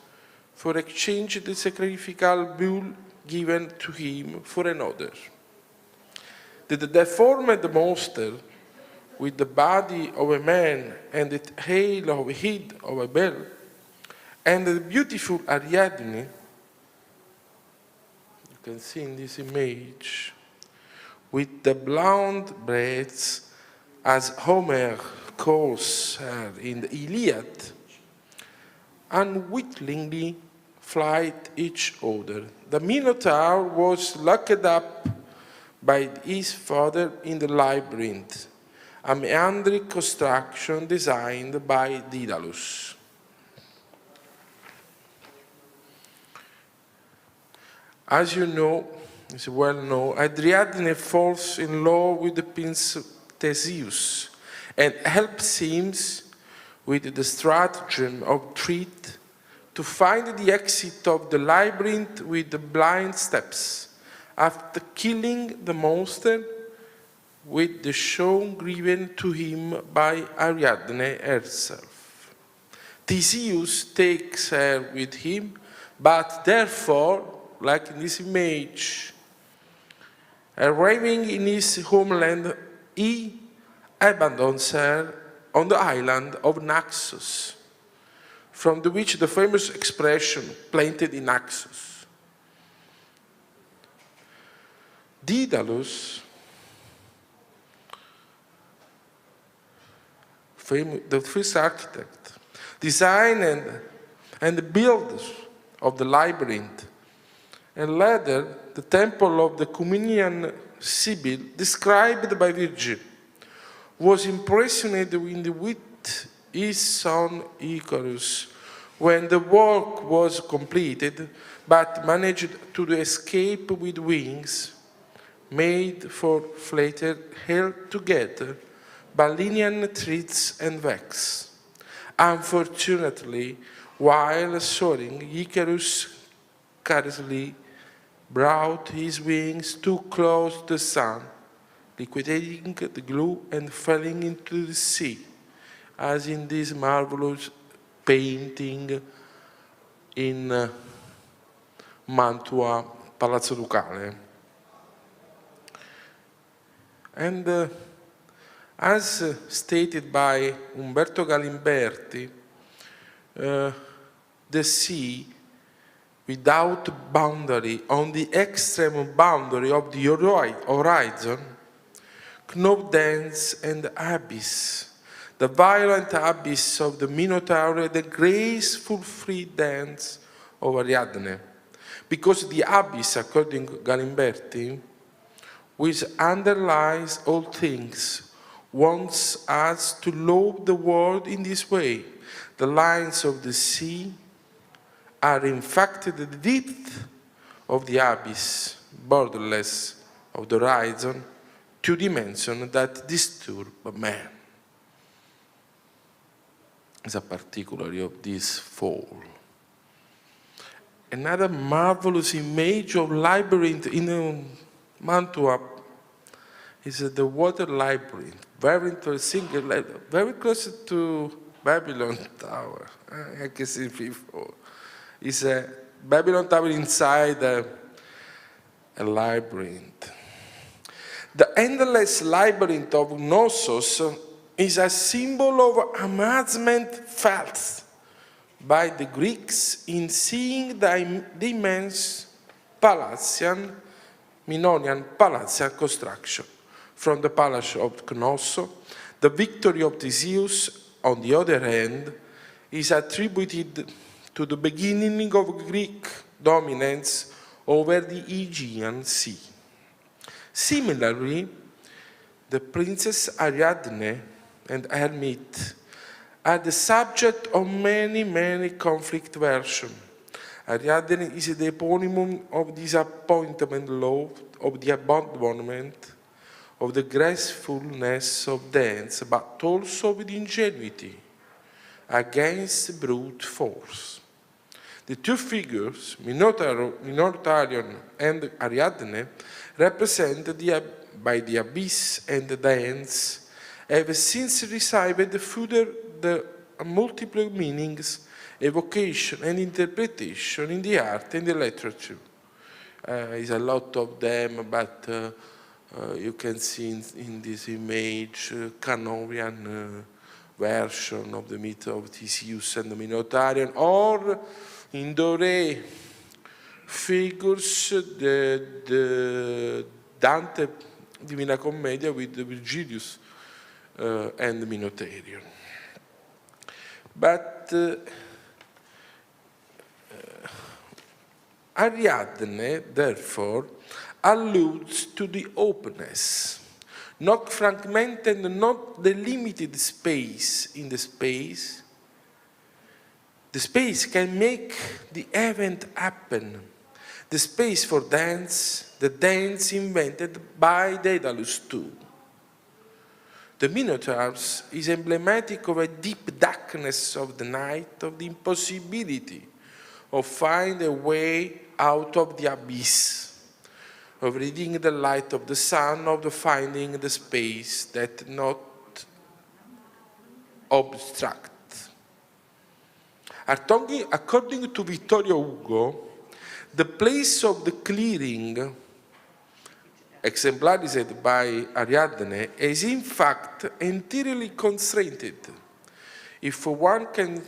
for exchange the sacrificial bull given to him for another. The deformed monster with the body of a man and the tail of a head of a bell, and the beautiful Ariadne, you can see in this image, with the blonde braids, as Homer calls her in the Iliad, unwittingly fight each other. The Minotaur was locked up by his father in the labyrinth, a meandric construction designed by Daedalus. As you know, it's well known, Ariadne falls in love with the prince Theseus and helps him with the stratagem of treat to find the exit of the labyrinth with the blind steps. After killing the monster, with the song given to him by Ariadne herself. Theseus takes her with him, but therefore, like in this image, arriving in his homeland, he abandons her on the island of Naxos, from which the famous expression, planted in Naxos. Daedalus, the first architect, designed and builder of the labyrinth, and later the temple of the Cumenian Sibyl, described by Virgil, was impressed with his son Icarus when the work was completed, but managed to escape with wings made for flatter, held together by linear threads and wax. Unfortunately, while soaring, Icarus carelessly brought his wings too close to the sun, liquidating the glue and falling into the sea, as in this marvelous painting in Mantua, Palazzo Ducale. And as stated by Umberto Galimberti, the sea without boundary, on the extreme boundary of the horizon, knob dance and abyss, the violent abyss of the Minotaur, the graceful free dance of Ariadne. Because the abyss, according to Galimberti, which underlies all things, wants us to love the world in this way. The lines of the sea are in fact the depth of the abyss, borderless of the horizon, two dimensions that disturb man. Is a particularity of this fall. Another marvelous image of labyrinth in Mantua is the water labyrinth, very interesting, very close to Babylon Tower. I can see before. It's a Babylon Tower inside a labyrinth. The endless labyrinth of Knossos is a symbol of amazement felt by the Greeks in seeing the immense Palatian, Minonian Palatial construction. From the palace of Knossos, the victory of Theseus, on the other hand, is attributed to the beginning of Greek dominance over the Aegean Sea. Similarly, the Princess Ariadne and her myth are the subject of many conflict versions. Ariadne is the eponym of disappointment, love, of the abandonment, of the gracefulness of dance, but also with ingenuity against brute force. The two figures, Minotaurion and Ariadne, represent by the abyss and the dance, have since received further the multiple meanings, evocation and interpretation in the art and the literature. Is a lot of them, but you can see in this image Canorian version of the myth of Theseus and the Minotaurion, or in Doré figures the Dante Divina Commedia with the Virgilius and the Minotaurion. But Ariadne, therefore, alludes to the openness, not fragmented, not the limited space in the space. The space can make the event happen. The space for dance, the dance invented by Daedalus too. The Minotaurs is emblematic of a deep darkness of the night, of the impossibility of finding a way out of the abyss, of reading the light of the sun, of the finding the space that not obstruct. According to Vittorio Hugo, the place of the clearing, exemplarized by Ariadne, is in fact entirely constrained, if one can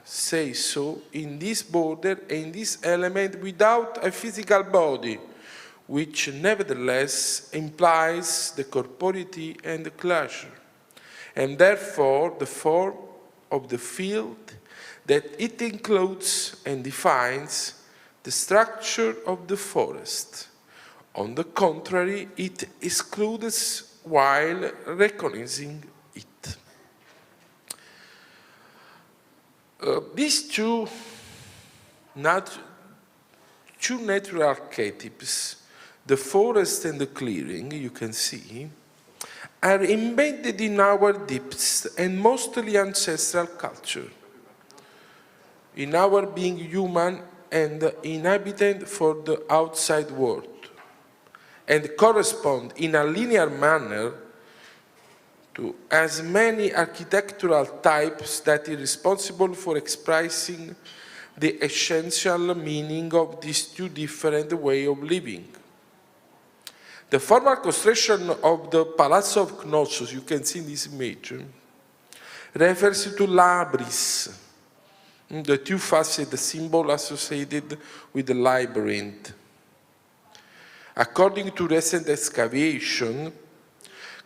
say so, in this border and this element without a physical body, which nevertheless implies the corporeity and the closure, and therefore the form of the field that it includes and defines the structure of the forest. On the contrary, it excludes while recognizing it. These two natural archetypes, the forest and the clearing, you can see, are embedded in our deepest and mostly ancestral culture, in our being human and inhabitant for the outside world, and correspond in a linear manner to as many architectural types that are responsible for expressing the essential meaning of these two different ways of living. The formal construction of the Palazzo of Knossos, you can see in this image, refers to labris, the two-faceted symbol associated with the labyrinth. According to recent excavation,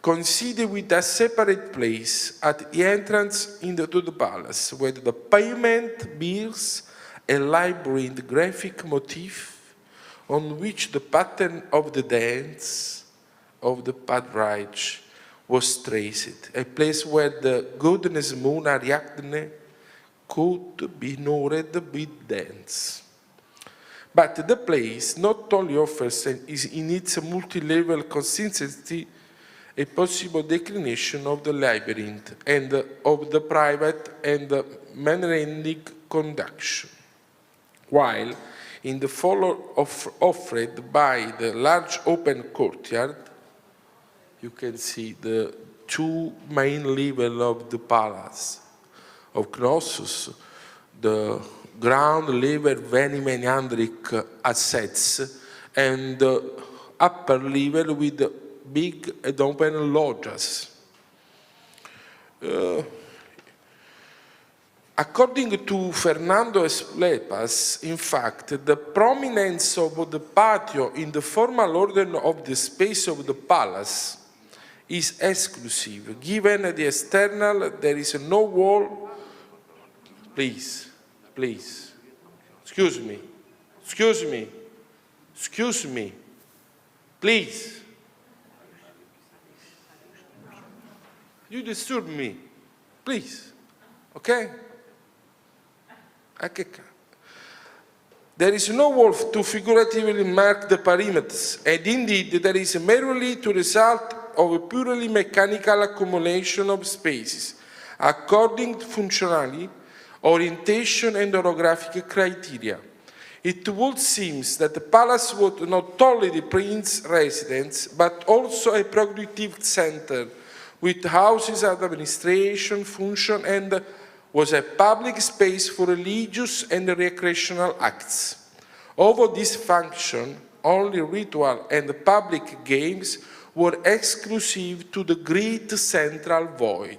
considered with a separate place at the entrance into the palace, where the pavement bears a labyrinth graphic motif on which the pattern of the dance of the Patriarch was traced, a place where the goddess moon Ariadne could be honored with dance. But the place not only offers in its multi-level consistency a possible declination of the labyrinth and of the private and man-ending conduction, while in the follow offered by the large open courtyard, you can see the two main levels of the palace of Knossos, the ground level very meandric assets, and the upper level with big and open lodges. According to Fernando Espepas, in fact, the prominence of the patio in the formal order of the space of the palace is exclusive. Given the external, there is no wall. Please, please, excuse me, please. You disturb me, please, okay? There is no wall to figuratively mark the perimeters, and indeed there is merely the result of a purely mechanical accumulation of spaces, according to functionality, orientation and orographic criteria. It would seem that the palace was not only the prince's residence, but also a productive center, with houses and administration function, and was a public space for religious and recreational acts. Over this function, only ritual and public games were exclusive to the great central void.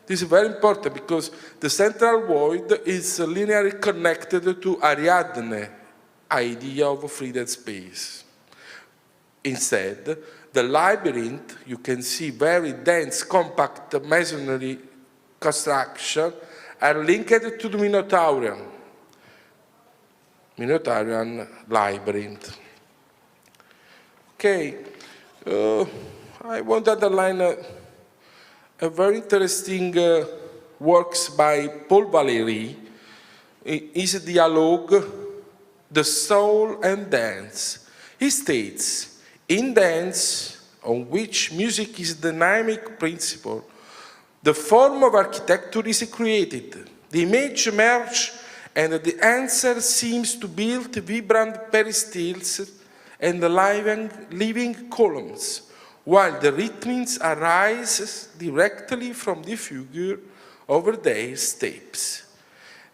This is very important because the central void is linearly connected to Ariadne's idea of freedom space. Instead, the labyrinth, you can see very dense, compact masonry construction, are linked to the Minotaurian labyrinth. Okay, I want to underline a very interesting works by Paul Valéry, his dialogue, The Soul and Dance. He states, in dance, on which music is the dynamic principle, the form of architecture is created, the image emerges, and the answer seems to build vibrant peristyles and the living columns, while the rhythms arise directly from the figure over their steps.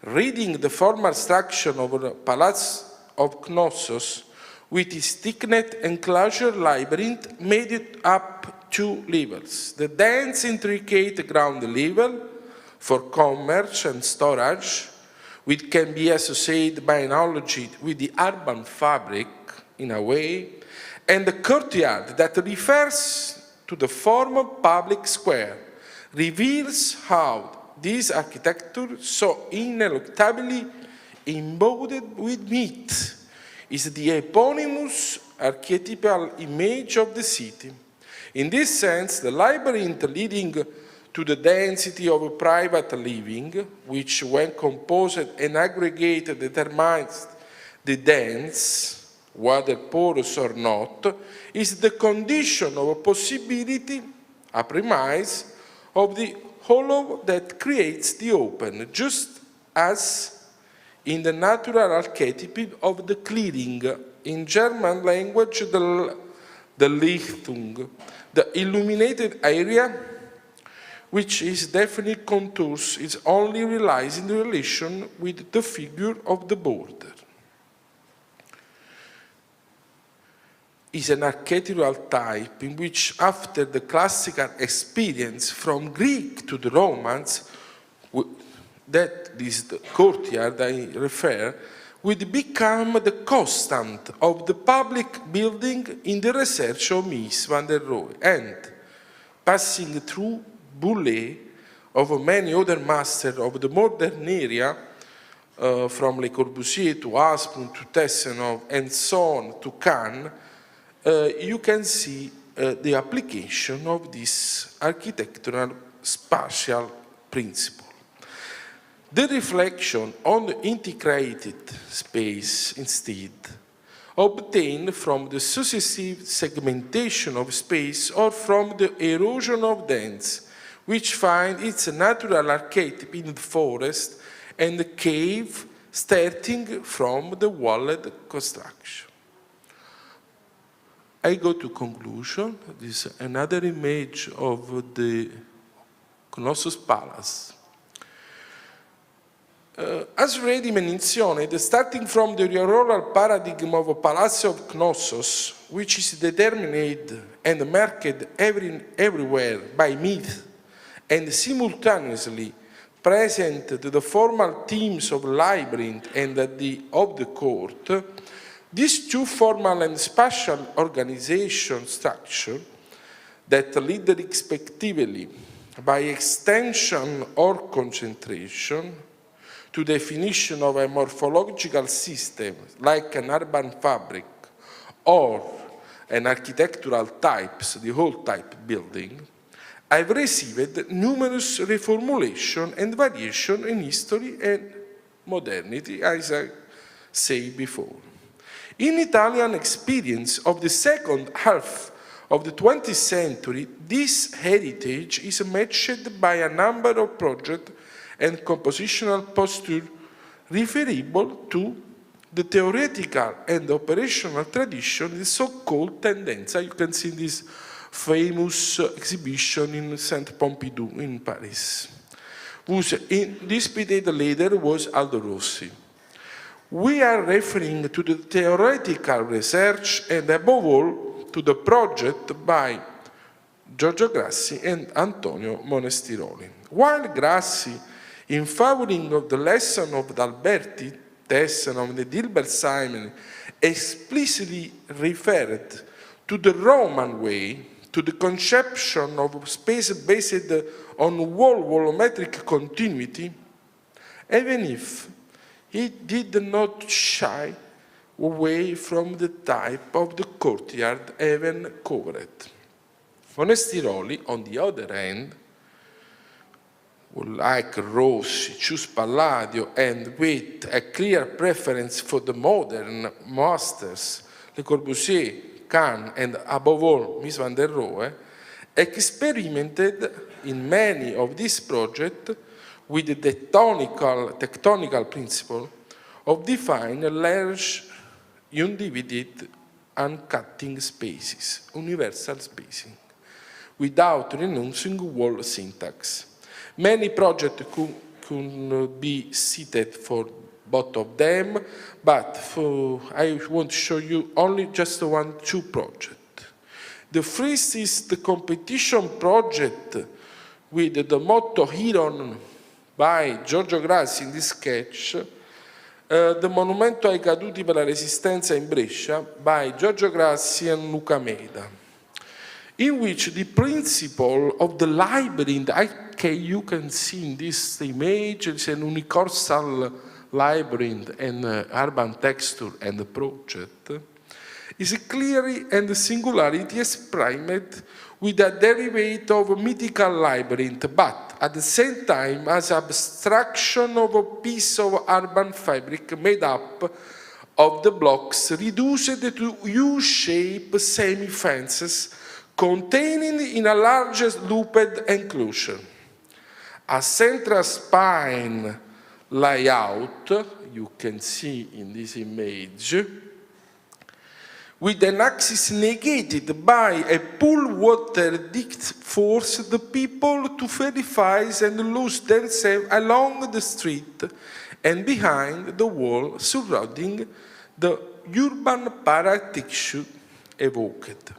Reading the formal structure of the Palace of Knossos, with its thickened enclosure labyrinth, made it up 2 levels. The dense, intricate ground level for commerce and storage, which can be associated by analogy with the urban fabric in a way, and the courtyard that refers to the former public square, reveals how this architecture, so ineluctably embodied with myth, is the eponymous archetypal image of the city. In this sense, the labyrinth leading to the density of private living, which when composed and aggregated determines the dense, whether porous or not, is the condition of a possibility, a premise, of the hollow that creates the open, just as in the natural archetype of the clearing, in German language, the Lichtung, the illuminated area, which is definite contours, is only realized in relation with the figure of the border. Is an archetypal type in which, after the classical experience from Greek to the Romans, that is the courtyard I refer, would become the constant of the public building in the research of Mies van der Rohe, and passing through Boulez of many other masters of the modern era, from Le Corbusier to Asplund to Tessenov and so on to Kahn, you can see the application of this architectural spatial principle. The reflection on the integrated space instead obtained from the successive segmentation of space or from the erosion of dens, which find its natural archetype in the forest and the cave starting from the walled construction. I go to conclusion. This is another image of the Knossos Palace. As already mentioned, starting from the rural paradigm of a Palace of Knossos, which is determined and marked everywhere by myth, and simultaneously present to the formal themes of labyrinth and of the court, these 2 formal and spatial organization structures that lead respectively by extension or concentration to definition of a morphological system like an urban fabric or an architectural types, the whole type building, I've received numerous reformulation and variation in history and modernity, as I said before. In Italian experience of the second half of the 20th century, this heritage is matched by a number of projects and compositional postures referable to the theoretical and operational tradition, the so-called tendenza. You can see this famous exhibition in Saint Pompidou in Paris, whose disputed leader was Aldo Rossi. We are referring to the theoretical research and above all to the project by Giorgio Grassi and Antonio Monestiroli. While Grassi, in favoring of the lesson of Alberti, Tessenov, and Dilbert Simon, explicitly referred to the Roman way, to the conception of space based on wall-volumetric continuity, even if he did not shy away from the type of the courtyard even covered. Monestiroli, on the other hand, like Rossi, choose Palladio, and with a clear preference for the modern masters, Le Corbusier, Kahn, and above all, Mies van der Rohe, experimented in many of these projects with the tectonical principle of defining a large undivided uncutting spaces, universal spacing, without renouncing wall syntax. Many projects could be cited for both of them, but I want to show you only just two projects. The first is the competition project with the motto Heron by Giorgio Grassi in this sketch, the Monumento ai caduti per la resistenza in Brescia by Giorgio Grassi and Luca Meda, in which the principle of the labyrinth, you can see in this image, it's an universal labyrinth and urban texture and the project, is clearly and singularity exprimed with a derivative of a mythical labyrinth, but at the same time as abstraction of a piece of urban fabric made up of the blocks reduced to U-shaped semi-fences containing in a large looped enclosure. A central spine layout, you can see in this image, with an axis negated by a pool water dict force the people to verify and lose themselves along the street and behind the wall surrounding the urban paratexture evoked.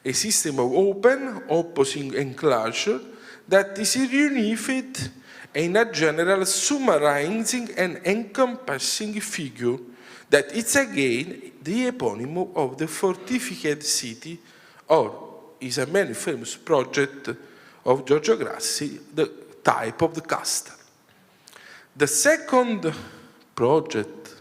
A system of open, opposing enclosure that is reunified in a general summarizing and encompassing figure that is again the eponym of the fortified city, or is a many famous project of Giorgio Grassi, the type of the castle. The second project,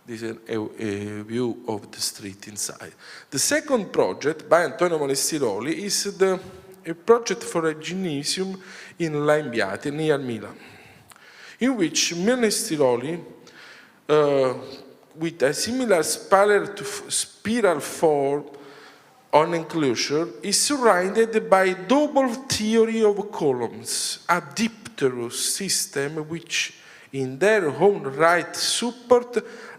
this is a view of the street inside. The second project by Antonio Monestiroli is a project for a gymnasium in Lambiate, near Milan, in which Monestiroli, with a similar spiral form on enclosure, is surrounded by a double theory of columns, a dipterous system which in their own right support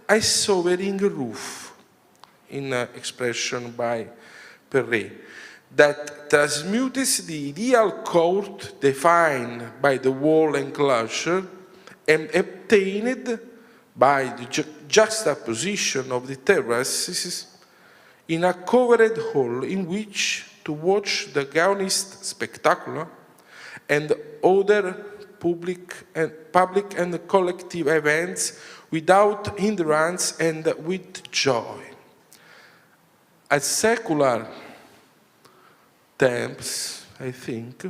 a sovereign roof, in an expression by Perret, that transmutes the ideal court defined by the wall enclosure and obtained by the juxtaposition of the terraces in a covered hall in which to watch the Gaonist spectacular and other public and collective events without hindrance and with joy. At secular temps, I think,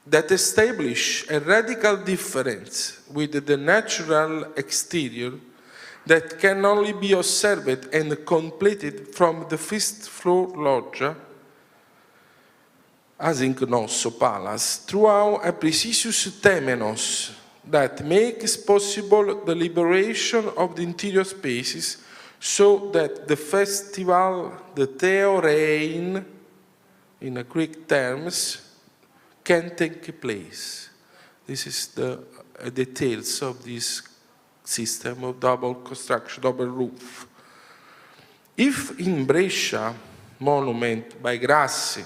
that establish a radical difference with the natural exterior that can only be observed and completed from the first floor loggia, as in Cnosso Palace, throughout a precious temenos that makes possible the liberation of the interior spaces so that the festival, the theorein, in Greek terms, can take place. This is the details of this system of double construction, double roof. If in Brescia monument by Grassi,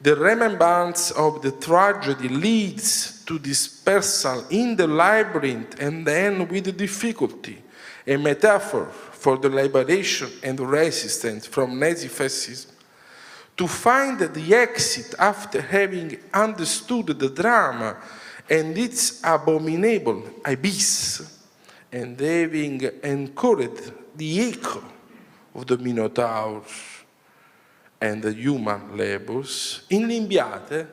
the remembrance of the tragedy leads to dispersal in the labyrinth and then with difficulty, a metaphor for the liberation and resistance from Nazi fascism, to find the exit after having understood the drama and its abominable abyss, and having encouraged the echo of the Minotaurs and the human labors, in Limbiate,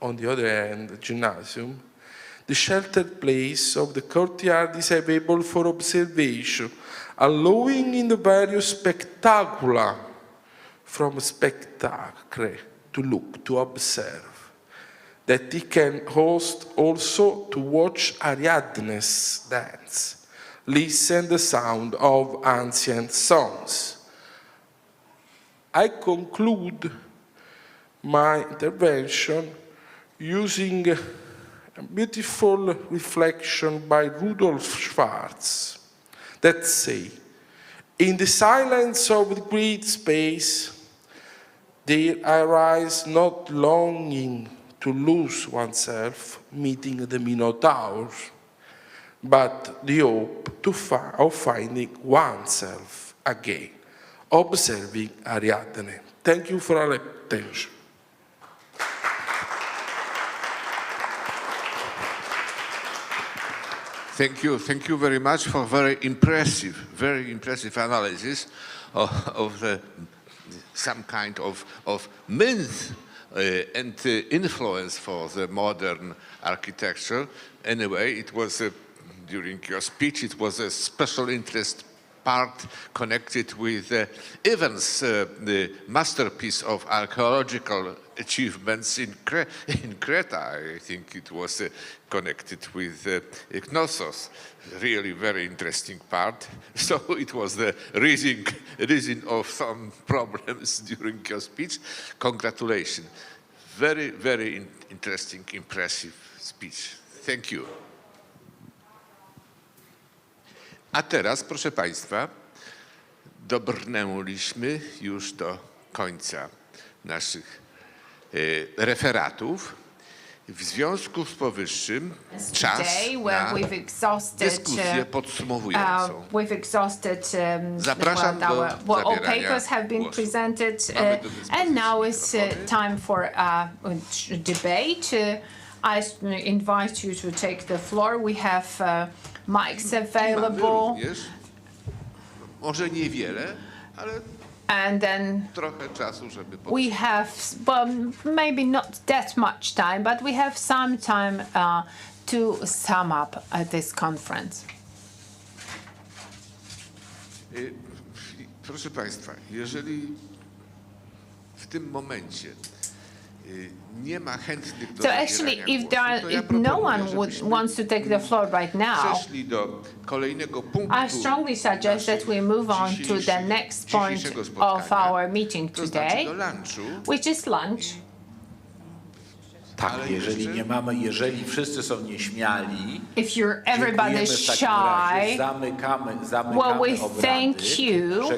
on the other hand, the gymnasium, the sheltered place of the courtyard is available for observation, allowing in the various spectacula from spectacle to look, to observe, that he can host also to watch Ariadne's dance, listen the sound of ancient songs. I conclude my intervention using a beautiful reflection by Rudolf Schwarz that say, in the silence of the great space, there arise not longing to lose oneself, meeting the Minotaur, but the hope of finding oneself again, observing Ariadne. Thank you for your attention. Thank you very much for very impressive analysis of some kind of myth and influence for the modern architecture. Anyway, it was during your speech, it was a special interest part connected with Evans, the masterpiece of archaeological achievements in Crete. I think it was connected with Knossos. Really very interesting part. So it was the reason of some problems during your speech. Congratulations. Very interesting, impressive speech. Thank you. A teraz, proszę Państwa, dobrnęliśmy już do końca naszych referatów. W związku z powyższym czas na dyskusję podsumowującą. Zapraszam do zabierania głosu. And now is time for a debate. I invite you to take the floor. We have mics available. Może niewiele, ale and then trochę czasu, żeby we have, well, maybe not that much time, but we have some time to sum up this conference. Proszę Państwa, jeżeli w tym momencie nie ma chętnych do actually, if no one wants to take the floor right now, I strongly suggest that we move on to the next point of our meeting today, which is lunch. Tak, jeżeli wszyscy są nieśmiali, if everybody's shy, well, we thank you.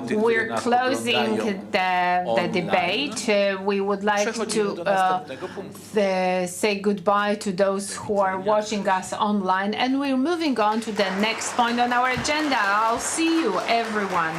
We're closing the debate. We would like to say goodbye to those who are watching us online, and we're moving on to the next point on our agenda. I'll see you, everyone.